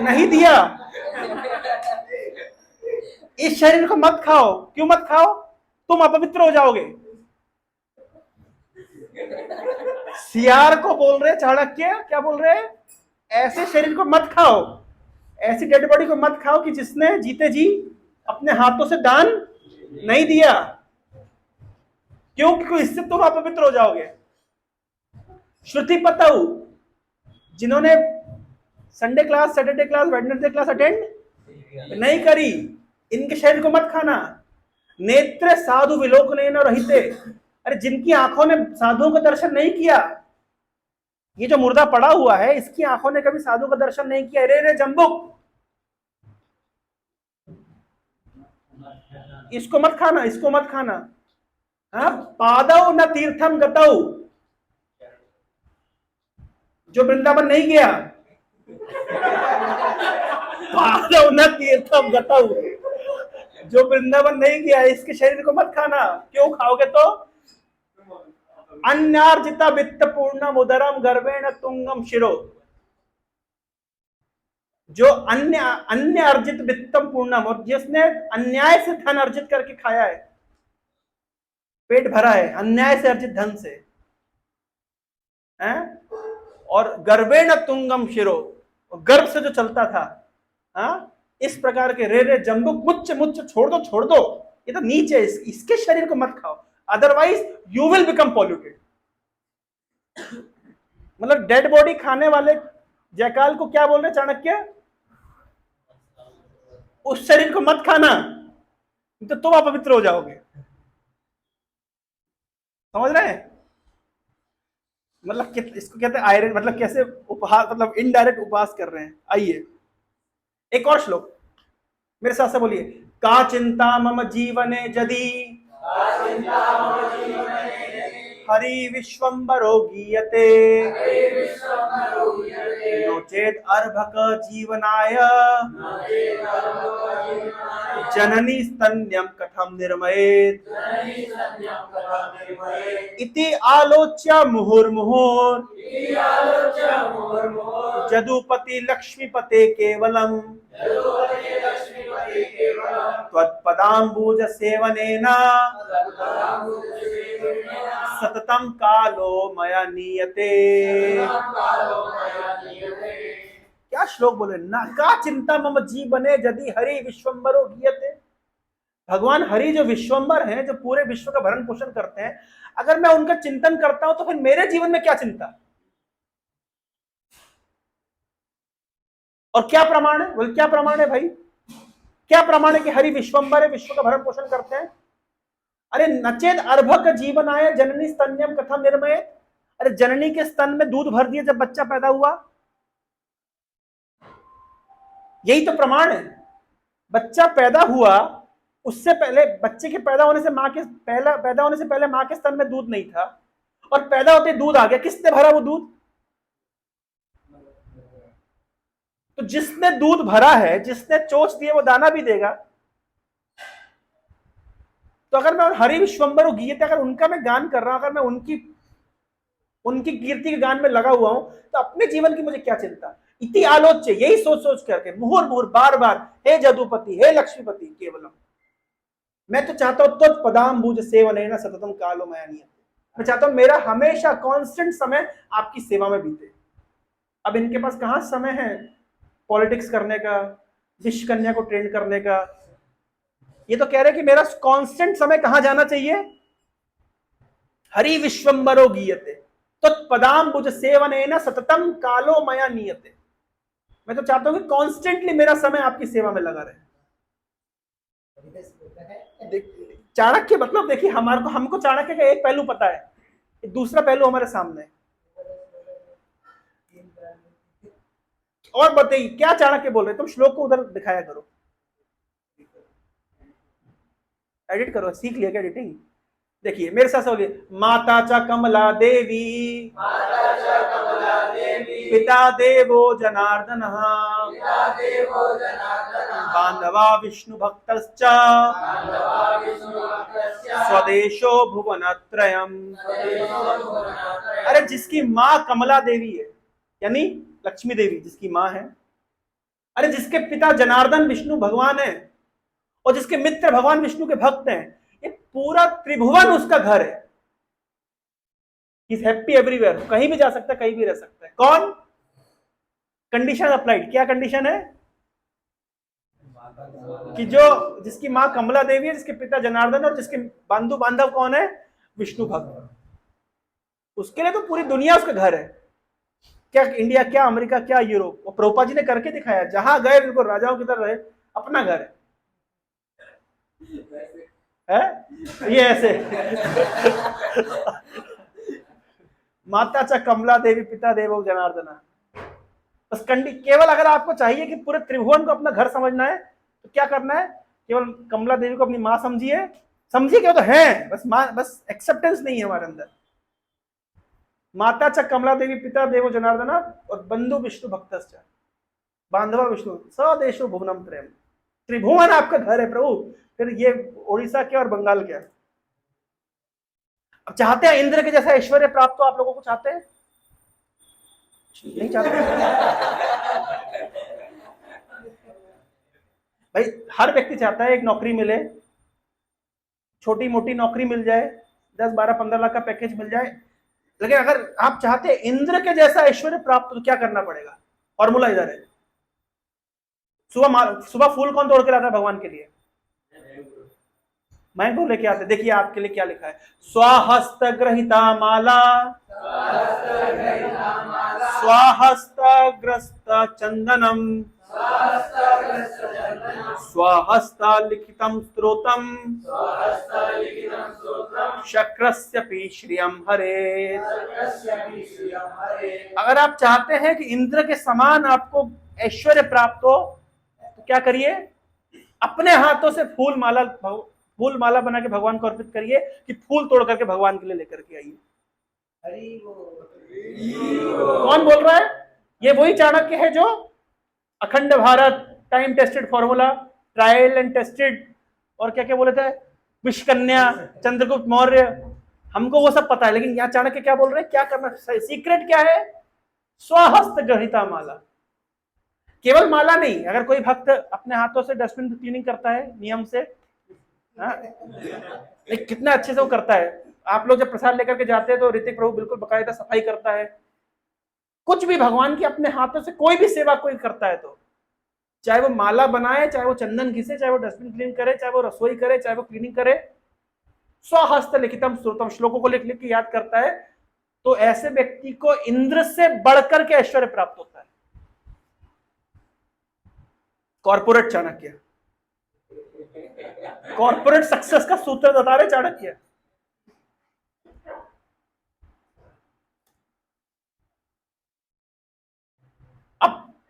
नहीं दिया, इस शरीर को मत खाओ। क्यों मत खाओ? तुम अपवित्र हो जाओगे। सियार को बोल रहे चाणक्य, क्या बोल रहे? ऐसे शरीर को मत खाओ, ऐसी डेड बॉडी को मत खाओ कि जिसने जीते जी अपने हाथों से दान नहीं दिया। क्यों? क्योंकि इससे तुम अपवित्र हो जाओगे। श्रुति पतौ, जिन्होंने Sunday class, Saturday class, Wednesday class attend नहीं करी, इनके शरीर को मत खाना। नेत्र साधु विलोकनेन रहिते, अरे जिनकी आंखों ने साधुओं का दर्शन नहीं किया, ये जो मुर्दा पड़ा हुआ है इसकी आंखों ने कभी साधु का दर्शन नहीं किया। रे रे जम्बुक, इसको मत खाना, इसको मत खाना। हाँ, पादौ न तीर्थम गतौ, जो वृंदावन नहीं गया, पादौ न तीर्थम गतौ, जो वृंदावन नहीं गया, इसके शरीर को मत खाना। क्यों खाओगे तो? अन्यार्जिता वित्त पूर्णम उदरम गर्वेण तुंगम शिरो, जो अन्य अर्जित वित्तम पूर्णम, और जिसने अन्याय से धन अर्जित करके खाया है, पेट भरा है अन्याय से अर्जित धन से, हैं? और गर्वेण तुंगम शिरो, गर्भ से जो चलता था। हाँ, इस प्रकार के रे रे जम्बुक, मुच्च मुच्च, छोड़ दो छोड़ दो, ये तो नीच है, इसके शरीर को मत खाओ, otherwise you will become polluted. मतलब डेड बॉडी खाने वाले जयकाल को क्या बोल रहे चाणक्य? उस शरीर को मत खाना, तो तुम अपवित्र हो जाओगे। समझ रहे हैं? मतलब इसको कहते हैं आयरन, मतलब कैसे उपहास, मतलब इनडायरेक्ट उपहास कर रहे हैं। आइए एक और श्लोक मेरे साथ से बोलिए, का चिंता मम जीवने यदि हरि विश्वम्बरो गीयते नो चेत अर्भक जीवनाय जननी स्तन्यम कथम निर्मयेत् इति आलोच्य मुहुर्मुहुर् जदुपति लक्ष्मीपते केवलम त्वत्पदाम्बुज सेवनेन सततम कालो मया नीयते। क्या श्लोक बोले ना, का चिंता मम जीवने यदि हरि विश्वम्बरो गीयते। भगवान हरि जो विश्वम्बर हैं, जो पूरे विश्व का भरण पोषण करते हैं, अगर मैं उनका चिंतन करता हूं तो फिर मेरे जीवन में क्या चिंता और क्या प्रमाण है? बोल क्या प्रमाण है भाई? क्या प्रमाण है कि हरि विश्वम्बर है, विश्व का भरण पोषण करते हैं? अरे नचेत अर्भक जीवन आय जननी स्तन्यम कथम निर्मयेत्, अरे जननी के स्तन में दूध भर दिया जब बच्चा पैदा हुआ, यही तो प्रमाण है। बच्चा पैदा हुआ, उससे पहले बच्चे के पैदा होने से पहले मां के स्तन में दूध नहीं था, और पैदा होते दूध आ गया। किसने भरा वो दूध? तो जिसने दूध भरा है, जिसने चोंच दिए, वो दाना भी देगा। तो अगर मैं हरि विश्वम्बरो गीयते, अगर उनका मैं गान कर रहा हूं, अगर मैं उनकी कीर्ति के गान में लगा हुआ हूं, तो अपने जीवन की मुझे क्या चिंता। इति आलोच्य, यही सोच सोच करके मुहुर मुहुर बार बार, हे जदुपति, हे लक्ष्मीपति केवलम, मैं तो चाहता हूं तो पदाम्बुज सेवनेन सततम कालो मया नियते, मैं चाहता हूं मेरा हमेशा कांस्टेंट समय आपकी सेवा में बीते। अब इनके पास कहां समय है पॉलिटिक्स करने का, विश कन्या को ट्रेन करने का। ये तो कह रहे कि मेरा कांस्टेंट समय कहां जाना चाहिए? हरि विश्वम्बरो गीयते तत्पदाम्बुज सेवनेन सततम कालो मया नियते। मैं तो चाहता हूं कि कॉन्स्टेंटली मेरा समय आपकी सेवा में लगा रहे। चाणक्य मतलब देखिए, हमको चाणक्य का एक पहलू पता है, दूसरा पहलू हमारे सामने है। और बताइए क्या चाणक्य बोल रहे? तुम श्लोक को उधर दिखाया करो, एडिट करो, सीख लिया क्या एडिटिंग? देखिए मेरे साथ होगी, माता च कमला देवी, पिता देवो जनार्दन, बांधवा विष्णु भक्तश्च, स्वदेशो भुवनत्रयम्। अरे जिसकी माँ कमला देवी है, यानी लक्ष्मी देवी जिसकी माँ है, अरे जिसके पिता जनार्दन विष्णु भगवान है, और जिसके मित्र भगवान विष्णु के भक्त हैं, ये पूरा त्रिभुवन उसका घर है। इज हैप्पी एवरीवेयर, कहीं भी जा सकता है, कहीं भी रह सकता है। कौन? Condition applied. क्या कंडीशन है? कि जो जिसकी मां कमला देवी है, जिसके पिता जनार्दन, और जिसके बंधु बांधव कौन है? विष्णु भक्त। उसके लिए तो पूरी दुनिया उसका घर है। क्या इंडिया, क्या अमेरिका, क्या यूरोप। और प्रभुपाद जी ने करके दिखाया, जहां गए बिल्कुल राजाओं की तरह रहे, अपना घर है। ये ऐसे माता च कमला देवी, पिता देवो जनार्दन। बस केवल अगर आपको चाहिए कि पूरे त्रिभुवन को अपना घर समझना है, तो क्या करना है? केवल कमला देवी को अपनी मां समझिए। क्या तो है, बस एक्सेप्टेंस नहीं है हमारे अंदर। माता च कमला देवी, पिता देवो जनार्दन, और बंधु विष्णु भक्तश्च, बांधवा विष्णु, स्वदेशो भुवनम त्रयम्। त्रिभुवन आपका घर है प्रभु। फिर ये उड़ीसा क्या और बंगाल क्या? अब चाहते हैं इंद्र के जैसा ऐश्वर्य प्राप्त हो? आप लोगों को चाहते हैं? नहीं चाहते भाई, हर व्यक्ति चाहता है एक नौकरी मिले, छोटी मोटी नौकरी मिल जाए, 10, 12, 15 लाख का पैकेज मिल जाए। लेकिन अगर आप चाहते हैं इंद्र के जैसा ऐश्वर्य प्राप्त हो, तो क्या करना पड़ेगा? फॉर्मूला इधर है। सुबह फूल कौन तोड़ के लाता है भगवान के लिए? मैंगो लेके आते। देखिए आपके लिए क्या लिखा है, स्वहस्त ग्रहिता माला, स्वहस्त ग्रस्त चंदनम, स्वहस्त लिखितम स्तोत्रम, शक्रस्य पी श्रियम हरे। अगर आप चाहते हैं कि इंद्र के समान आपको ऐश्वर्य प्राप्त हो, तो क्या करिए? अपने हाथों से फूल माला बना के भगवान को अर्पित करिए, कि फूल तोड़ करके भगवान के लिए लेकर के आइए। कौन बोल रहा है? ये वही चाणक्य है जो अखंड Bharat, time tested formula, trial and tested, और क्या क्या बोले थे, विश्वकन्या, चंद्रगुप्त मौर्य, हमको वो सब पता है। लेकिन यहाँ चाणक्य क्या बोल रहे हैं? क्या करना, सीक्रेट क्या है? स्वहस्त ग्रहिता माला। केवल माला नहीं, अगर कोई भक्त अपने हाथों से डस्टबिन की क्लीनिंग करता है नियम से, कितना अच्छे से वो करता है। आप लोग जब प्रसाद लेकर के जाते हैं तो ऋतिक प्रभु बिल्कुल बकायदा सफाई करता है। कुछ भी भगवान की अपने हाथों से कोई भी सेवा कोई करता है, तो चाहे वो माला बनाए, चाहे वो चंदन घिसे, चाहे वो डस्टबिन क्लीन करे, चाहे वो रसोई करे, चाहे वो क्लीनिंग करे, स्वहस्त लिखितम स्तोत्रम, श्लोकों को लिख लिख के याद करता है, तो ऐसे व्यक्ति को इंद्र से बढ़कर के ऐश्वर्य प्राप्त होता है। कॉर्पोरेट चाणक्य, कॉर्पोरेट सक्सेस का सूत्र बता रहे चाणक्य।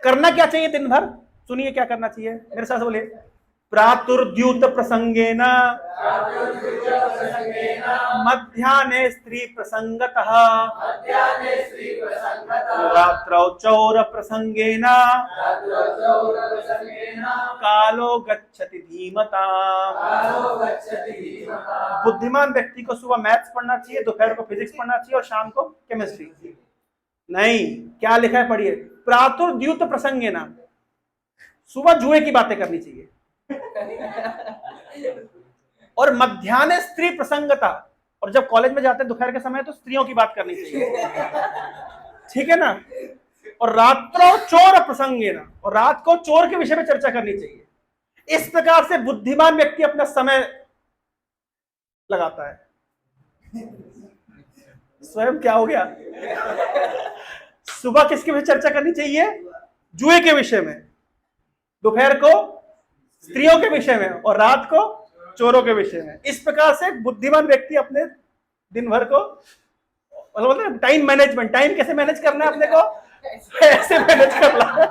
करना क्या चाहिए दिन भर? सुनिए क्या करना चाहिए, मेरे साथ बोलिए। प्रातुर्द्यूत प्रसंगेन मध्याह्ने स्त्री प्रसंगतः रात्रौ चौर प्रसंगेन कालो गच्छति धीमता। बुद्धिमान व्यक्ति को सुबह मैथ्स पढ़ना चाहिए, दोपहर को फिजिक्स पढ़ना चाहिए और शाम को केमिस्ट्री। नहीं, क्या लिखा है पढ़िए। प्रातुर्द्यूत प्रसंगेन, सुबह जुए की बातें करनी चाहिए। और मध्याह्न स्त्री प्रसंगता, और जब कॉलेज में जाते हैं दोपहर के समय तो स्त्रियों की बात करनी चाहिए, ठीक है ना। और रात्रो चोर प्रसंगेन, और रात को चोर के विषय में चर्चा करनी चाहिए। इस प्रकार से बुद्धिमान व्यक्ति अपना समय लगाता है। स्वयं क्या हो गया? सुबह किसके विषय चर्चा करनी चाहिए? जुए के विषय में, दोपहर को स्त्रियों के विषय में और रात को चोरों के विषय में। इस प्रकार से बुद्धिमान व्यक्ति अपने दिन भर को, मतलब टाइम मैनेजमेंट, टाइम कैसे मैनेज करना है अपने को, ऐसे मैनेज करना है।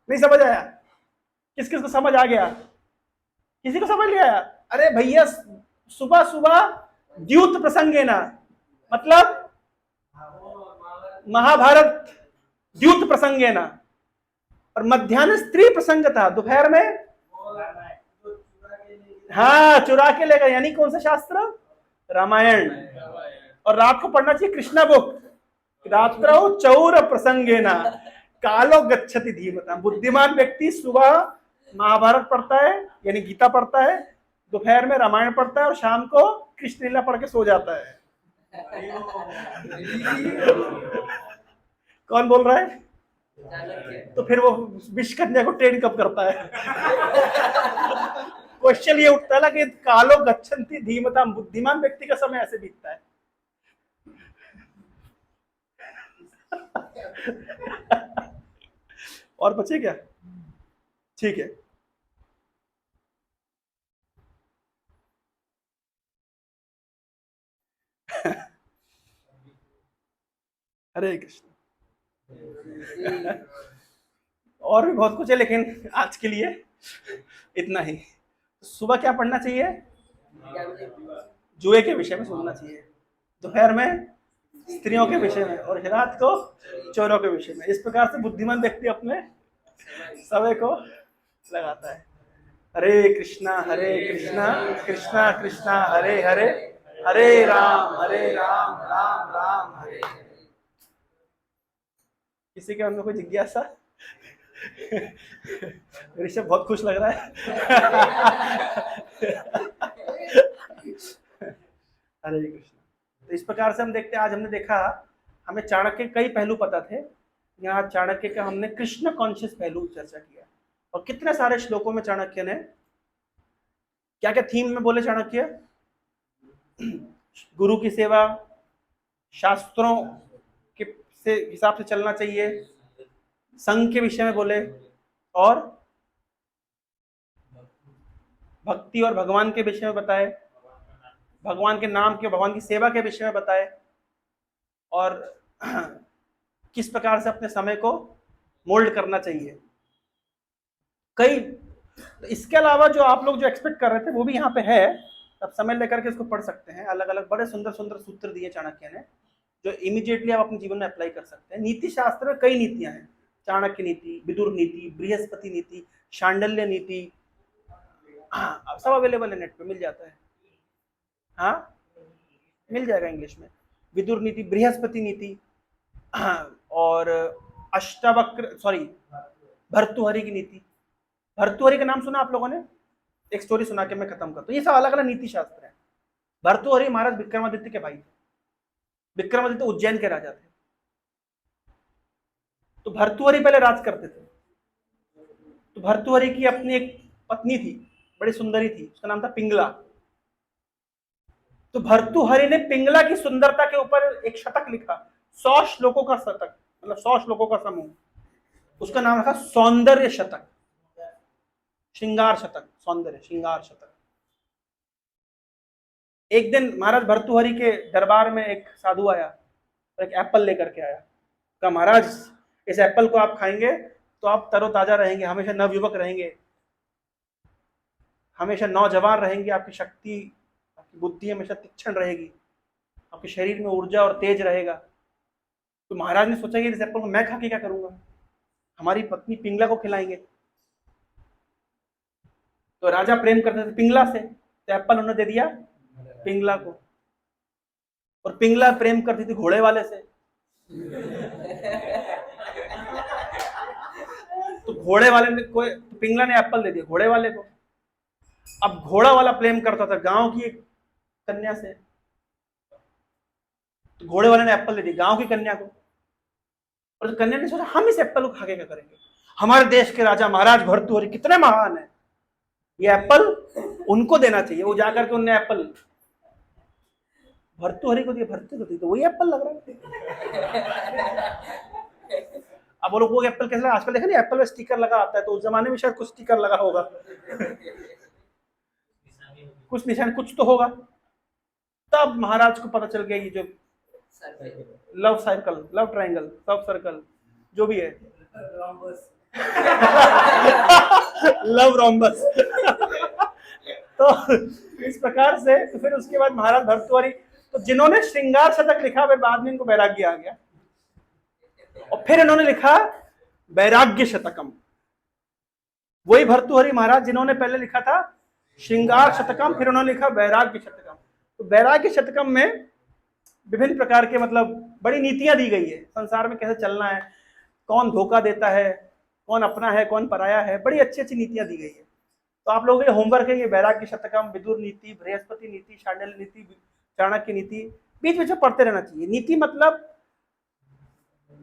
नहीं समझ आया? किस किस को समझ आ गया? किसी को समझ नहीं आया? अरे भैया, सुबह सुबह द्यूत प्रसंगेन मतलब महाभारत द्यूत प्रसंगेन, और मध्याह्न स्त्री प्रसंग था, दोपहर में हाँ चुरा के लेगा, यानी कौन सा शास्त्र? रामायण। और रात को पढ़ना चाहिए कृष्णा बुक। रात्रौ चौर प्रसंगेन कालो गच्छति धीमता। बुद्धिमान व्यक्ति सुबह महाभारत पढ़ता है यानी गीता पढ़ता है, दोपहर में रामायण पढ़ता है और शाम को कृष्ण लीला पढ़ के सो जाता है। कौन बोल रहा है? तो फिर वो विष कन्या को ट्रेन कब करता है? क्वेश्चन ये उठता है ना कि कालो गच्छन्ति धीमता, बुद्धिमान व्यक्ति का समय ऐसे बीतता है। और बचे क्या? ठीक है, हरे कृष्ण। और भी बहुत कुछ है लेकिन आज के लिए इतना ही। सुबह क्या पढ़ना चाहिए? जुए के विषय में सुनना चाहिए, दोपहर में स्त्रियों के विषय में और रात को चोरों के विषय में। इस प्रकार से बुद्धिमान व्यक्ति अपने समय को लगाता है। हरे कृष्णा कृष्णा कृष्णा हरे हरे, हरे राम राम राम हरे। किसी के मन में कोई जिज्ञासा? ऋषभ बहुत खुश लग रहा है। हरे कृष्ण। तो इस प्रकार से हम देखते हैं, आज हमने देखा, हमें चाणक्य के कई पहलू पता थे, यहाँ चाणक्य का हमने कृष्ण कॉन्शियस पहलू चर्चा किया। और कितने सारे श्लोकों में चाणक्य ने क्या क्या थीम में बोले चाणक्य? गुरु की सेवा, शास्त्रों के से हिसाब से चलना चाहिए, संघ के विषय में बोले, और भक्ति और भगवान के विषय में बताए, भगवान के नाम के, भगवान की सेवा के विषय में बताए, और किस प्रकार से अपने समय को मोल्ड करना चाहिए। कई, इसके अलावा जो आप लोग जो एक्सपेक्ट कर रहे थे वो भी यहाँ पे है, आप समय लेकर के इसको पढ़ सकते हैं। अलग अलग बड़े सुंदर सुंदर सूत्र दिए चाणक्य ने, जो इमीडिएटली आप अपने जीवन में अप्लाई कर सकते हैं। नीति शास्त्र में कई नीतियां हैं, चाणक्य नीति, विदुर नीति, बृहस्पति नीति, शांडल्य नीति, सब अवेलेबल है, नेट पे मिल जाता है। हाँ, मिल जाएगा इंग्लिश में। विदुर नीति, बृहस्पति नीति, और अष्टावक्र, सॉरी, भर्तृहरि की नीति। भर्तृहरि का नाम सुना आप लोगों ने? एक स्टोरी सुना के मैं खत्म करता हूँ। ये सब अलग अलग नीति शास्त्र है। भर्तृहरि महाराज विक्रमादित्य के भाई थे। विक्रमादित्य उज्जैन के राजा थे। तो भर्तृहरि पहले राज करते थे। तो भर्तृहरि की अपनी एक पत्नी थी, बड़ी सुंदरी थी, उसका नाम था पिंगला। तो भर्तृहरि ने पिंगला की सुंदरता के ऊपर एक शतक लिखा, 100 श्लोकों का शतक, मतलब 100 श्लोकों का समूह। उसका नाम रखा सौंदर्य शतक, श्रृंगार शतक, सौंदर्य श्रृंगार शतक। एक दिन महाराज भर्तृहरि के दरबार में एक साधु आया और एक एप्पल लेकर के आया। कहा, महाराज इस एप्पल को आप खाएंगे तो आप तरोताजा रहेंगे, हमेशा नवयुवक रहेंगे, हमेशा नौजवान रहेंगे, आपकी शक्ति, आपकी बुद्धि हमेशा तीक्ष्ण रहेगी, आपके शरीर में ऊर्जा और तेज रहेगा। तो महाराज ने सोचा कि इस एप्पल को मैं खा के क्या करूंगा, हमारी पत्नी पिंगला को खिलाएंगे। तो राजा प्रेम करते थे पिंगला से, तो एप्पल उन्होंने दे दिया पिंगला को। और पिंगला प्रेम करती थी घोड़े वाले से, तो घोड़े वाले ने कोई, तो पिंगला ने एप्पल दे दिया घोड़े वाले को। अब घोड़ा वाला प्रेम करता था गांव की एक कन्या से, तो घोड़े वाले ने एप्पल दे दी गांव की कन्या को। और कन्या ने सोचा हम इस एप्पल को खा के क्या करेंगे, हमारे देश के राजा महाराज भर्तृहरि कितने महान है, ये एप्पल उनको देना चाहिए। वो जाकर के उन्होंने एप्पल भर्तृहरि को दिया, भर्तृहरि को दिया, तो वही एप्पल लग रहा है। अब वो लोग वो एप्पल कैसे, आजकल देखा नहीं एप्पल में स्टिकर लगा आता है, तो उस जमाने में शायद कुछ स्टिकर लगा होगा, कुछ निशान कुछ तो होगा। तब महाराज को पता चल गया ये जो लव सर्कल, लव ट्रायंगल, सब सर्कल जो भी है, लव रोम्बस। तो इस प्रकार से, तो फिर उसके बाद महाराज भर्तृहरि, तो जिन्होंने श्रृंगार शतक लिखा वे बाद में इनको वैराग्य आ गया, और फिर इन्होंने लिखा वैराग्य शतकम। वही भर्तृहरि महाराज जिन्होंने पहले लिखा था श्रृंगार शतकम, फिर उन्होंने लिखा वैराग्य शतकम। तो वैराग्य शतकम में विभिन्न प्रकार के मतलब बड़ी नीतियां दी गई है, संसार में कैसे चलना है, कौन धोखा देता है, कौन अपना है, कौन पराया है, बड़ी अच्छी अच्छी नीतियां दी गई है। तो आप लोगों के होमवर्क है ये वैराग्य शतकम, विदुर नीति, बृहस्पति नीति, शांडिल्य नीति, चाणक्य नीति, बीच बीच में पढ़ते रहना चाहिए। नीति मतलब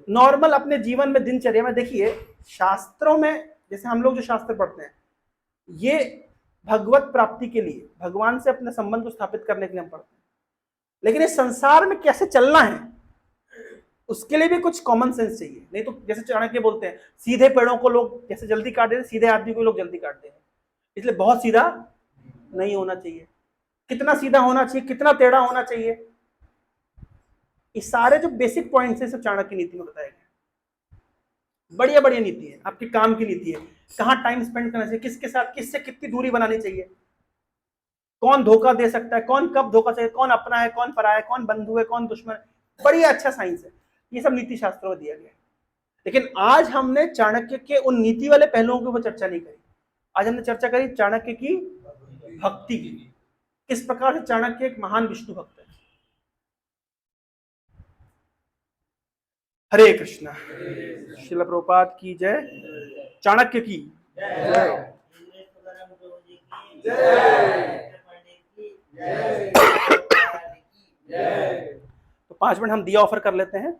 नॉर्मल अपने जीवन में, दिनचर्या में। देखिए शास्त्रों में, जैसे हम लोग जो शास्त्र पढ़ते हैं ये भगवत प्राप्ति के लिए, भगवान से अपने संबंध को स्थापित करने के लिए हम पढ़ते हैं, लेकिन इस संसार में कैसे चलना है उसके लिए भी कुछ कॉमन सेंस चाहिए। नहीं तो जैसे चाणक्य बोलते हैं सीधे पेड़ों को लोग जैसे जल्दी काट देते, सीधे आदमी को लोग जल्दी काटते हैं, इसलिए बहुत सीधा नहीं होना चाहिए, कितना सीधा होना चाहिए, कितना टेढ़ा होना चाहिए, ये सारे जो बेसिक पॉइंट्स हैं सब चाणक्य नीति में बताए गए। बढ़िया बढ़िया नीति है, आपके काम की नीति है, कहाँ टाइम स्पेंड करना चाहिए, किसके साथ, किससे कितनी दूरी बनानी चाहिए, कौन धोखा दे सकता है, कौन कब धोखा चाहिए, कौन अपना है, कौन पराया है, कौन बंधु है, कौन दुश्मन है, बढ़िया अच्छा साइंस है। ये सब नीति शास्त्रों में दिया गया है। लेकिन आज हमने चाणक्य के उन नीति वाले पहलुओं के ऊपर चर्चा नहीं करी, आज हमने चर्चा करी चाणक्य की भक्ति की, किस प्रकार से चाणक्य एक महान विष्णु भक्त है। हरे कृष्णा। श्रील प्रभुपाद की जय, चाणक्य की जय। तो 5 मिनट हम दिया ऑफर कर लेते हैं।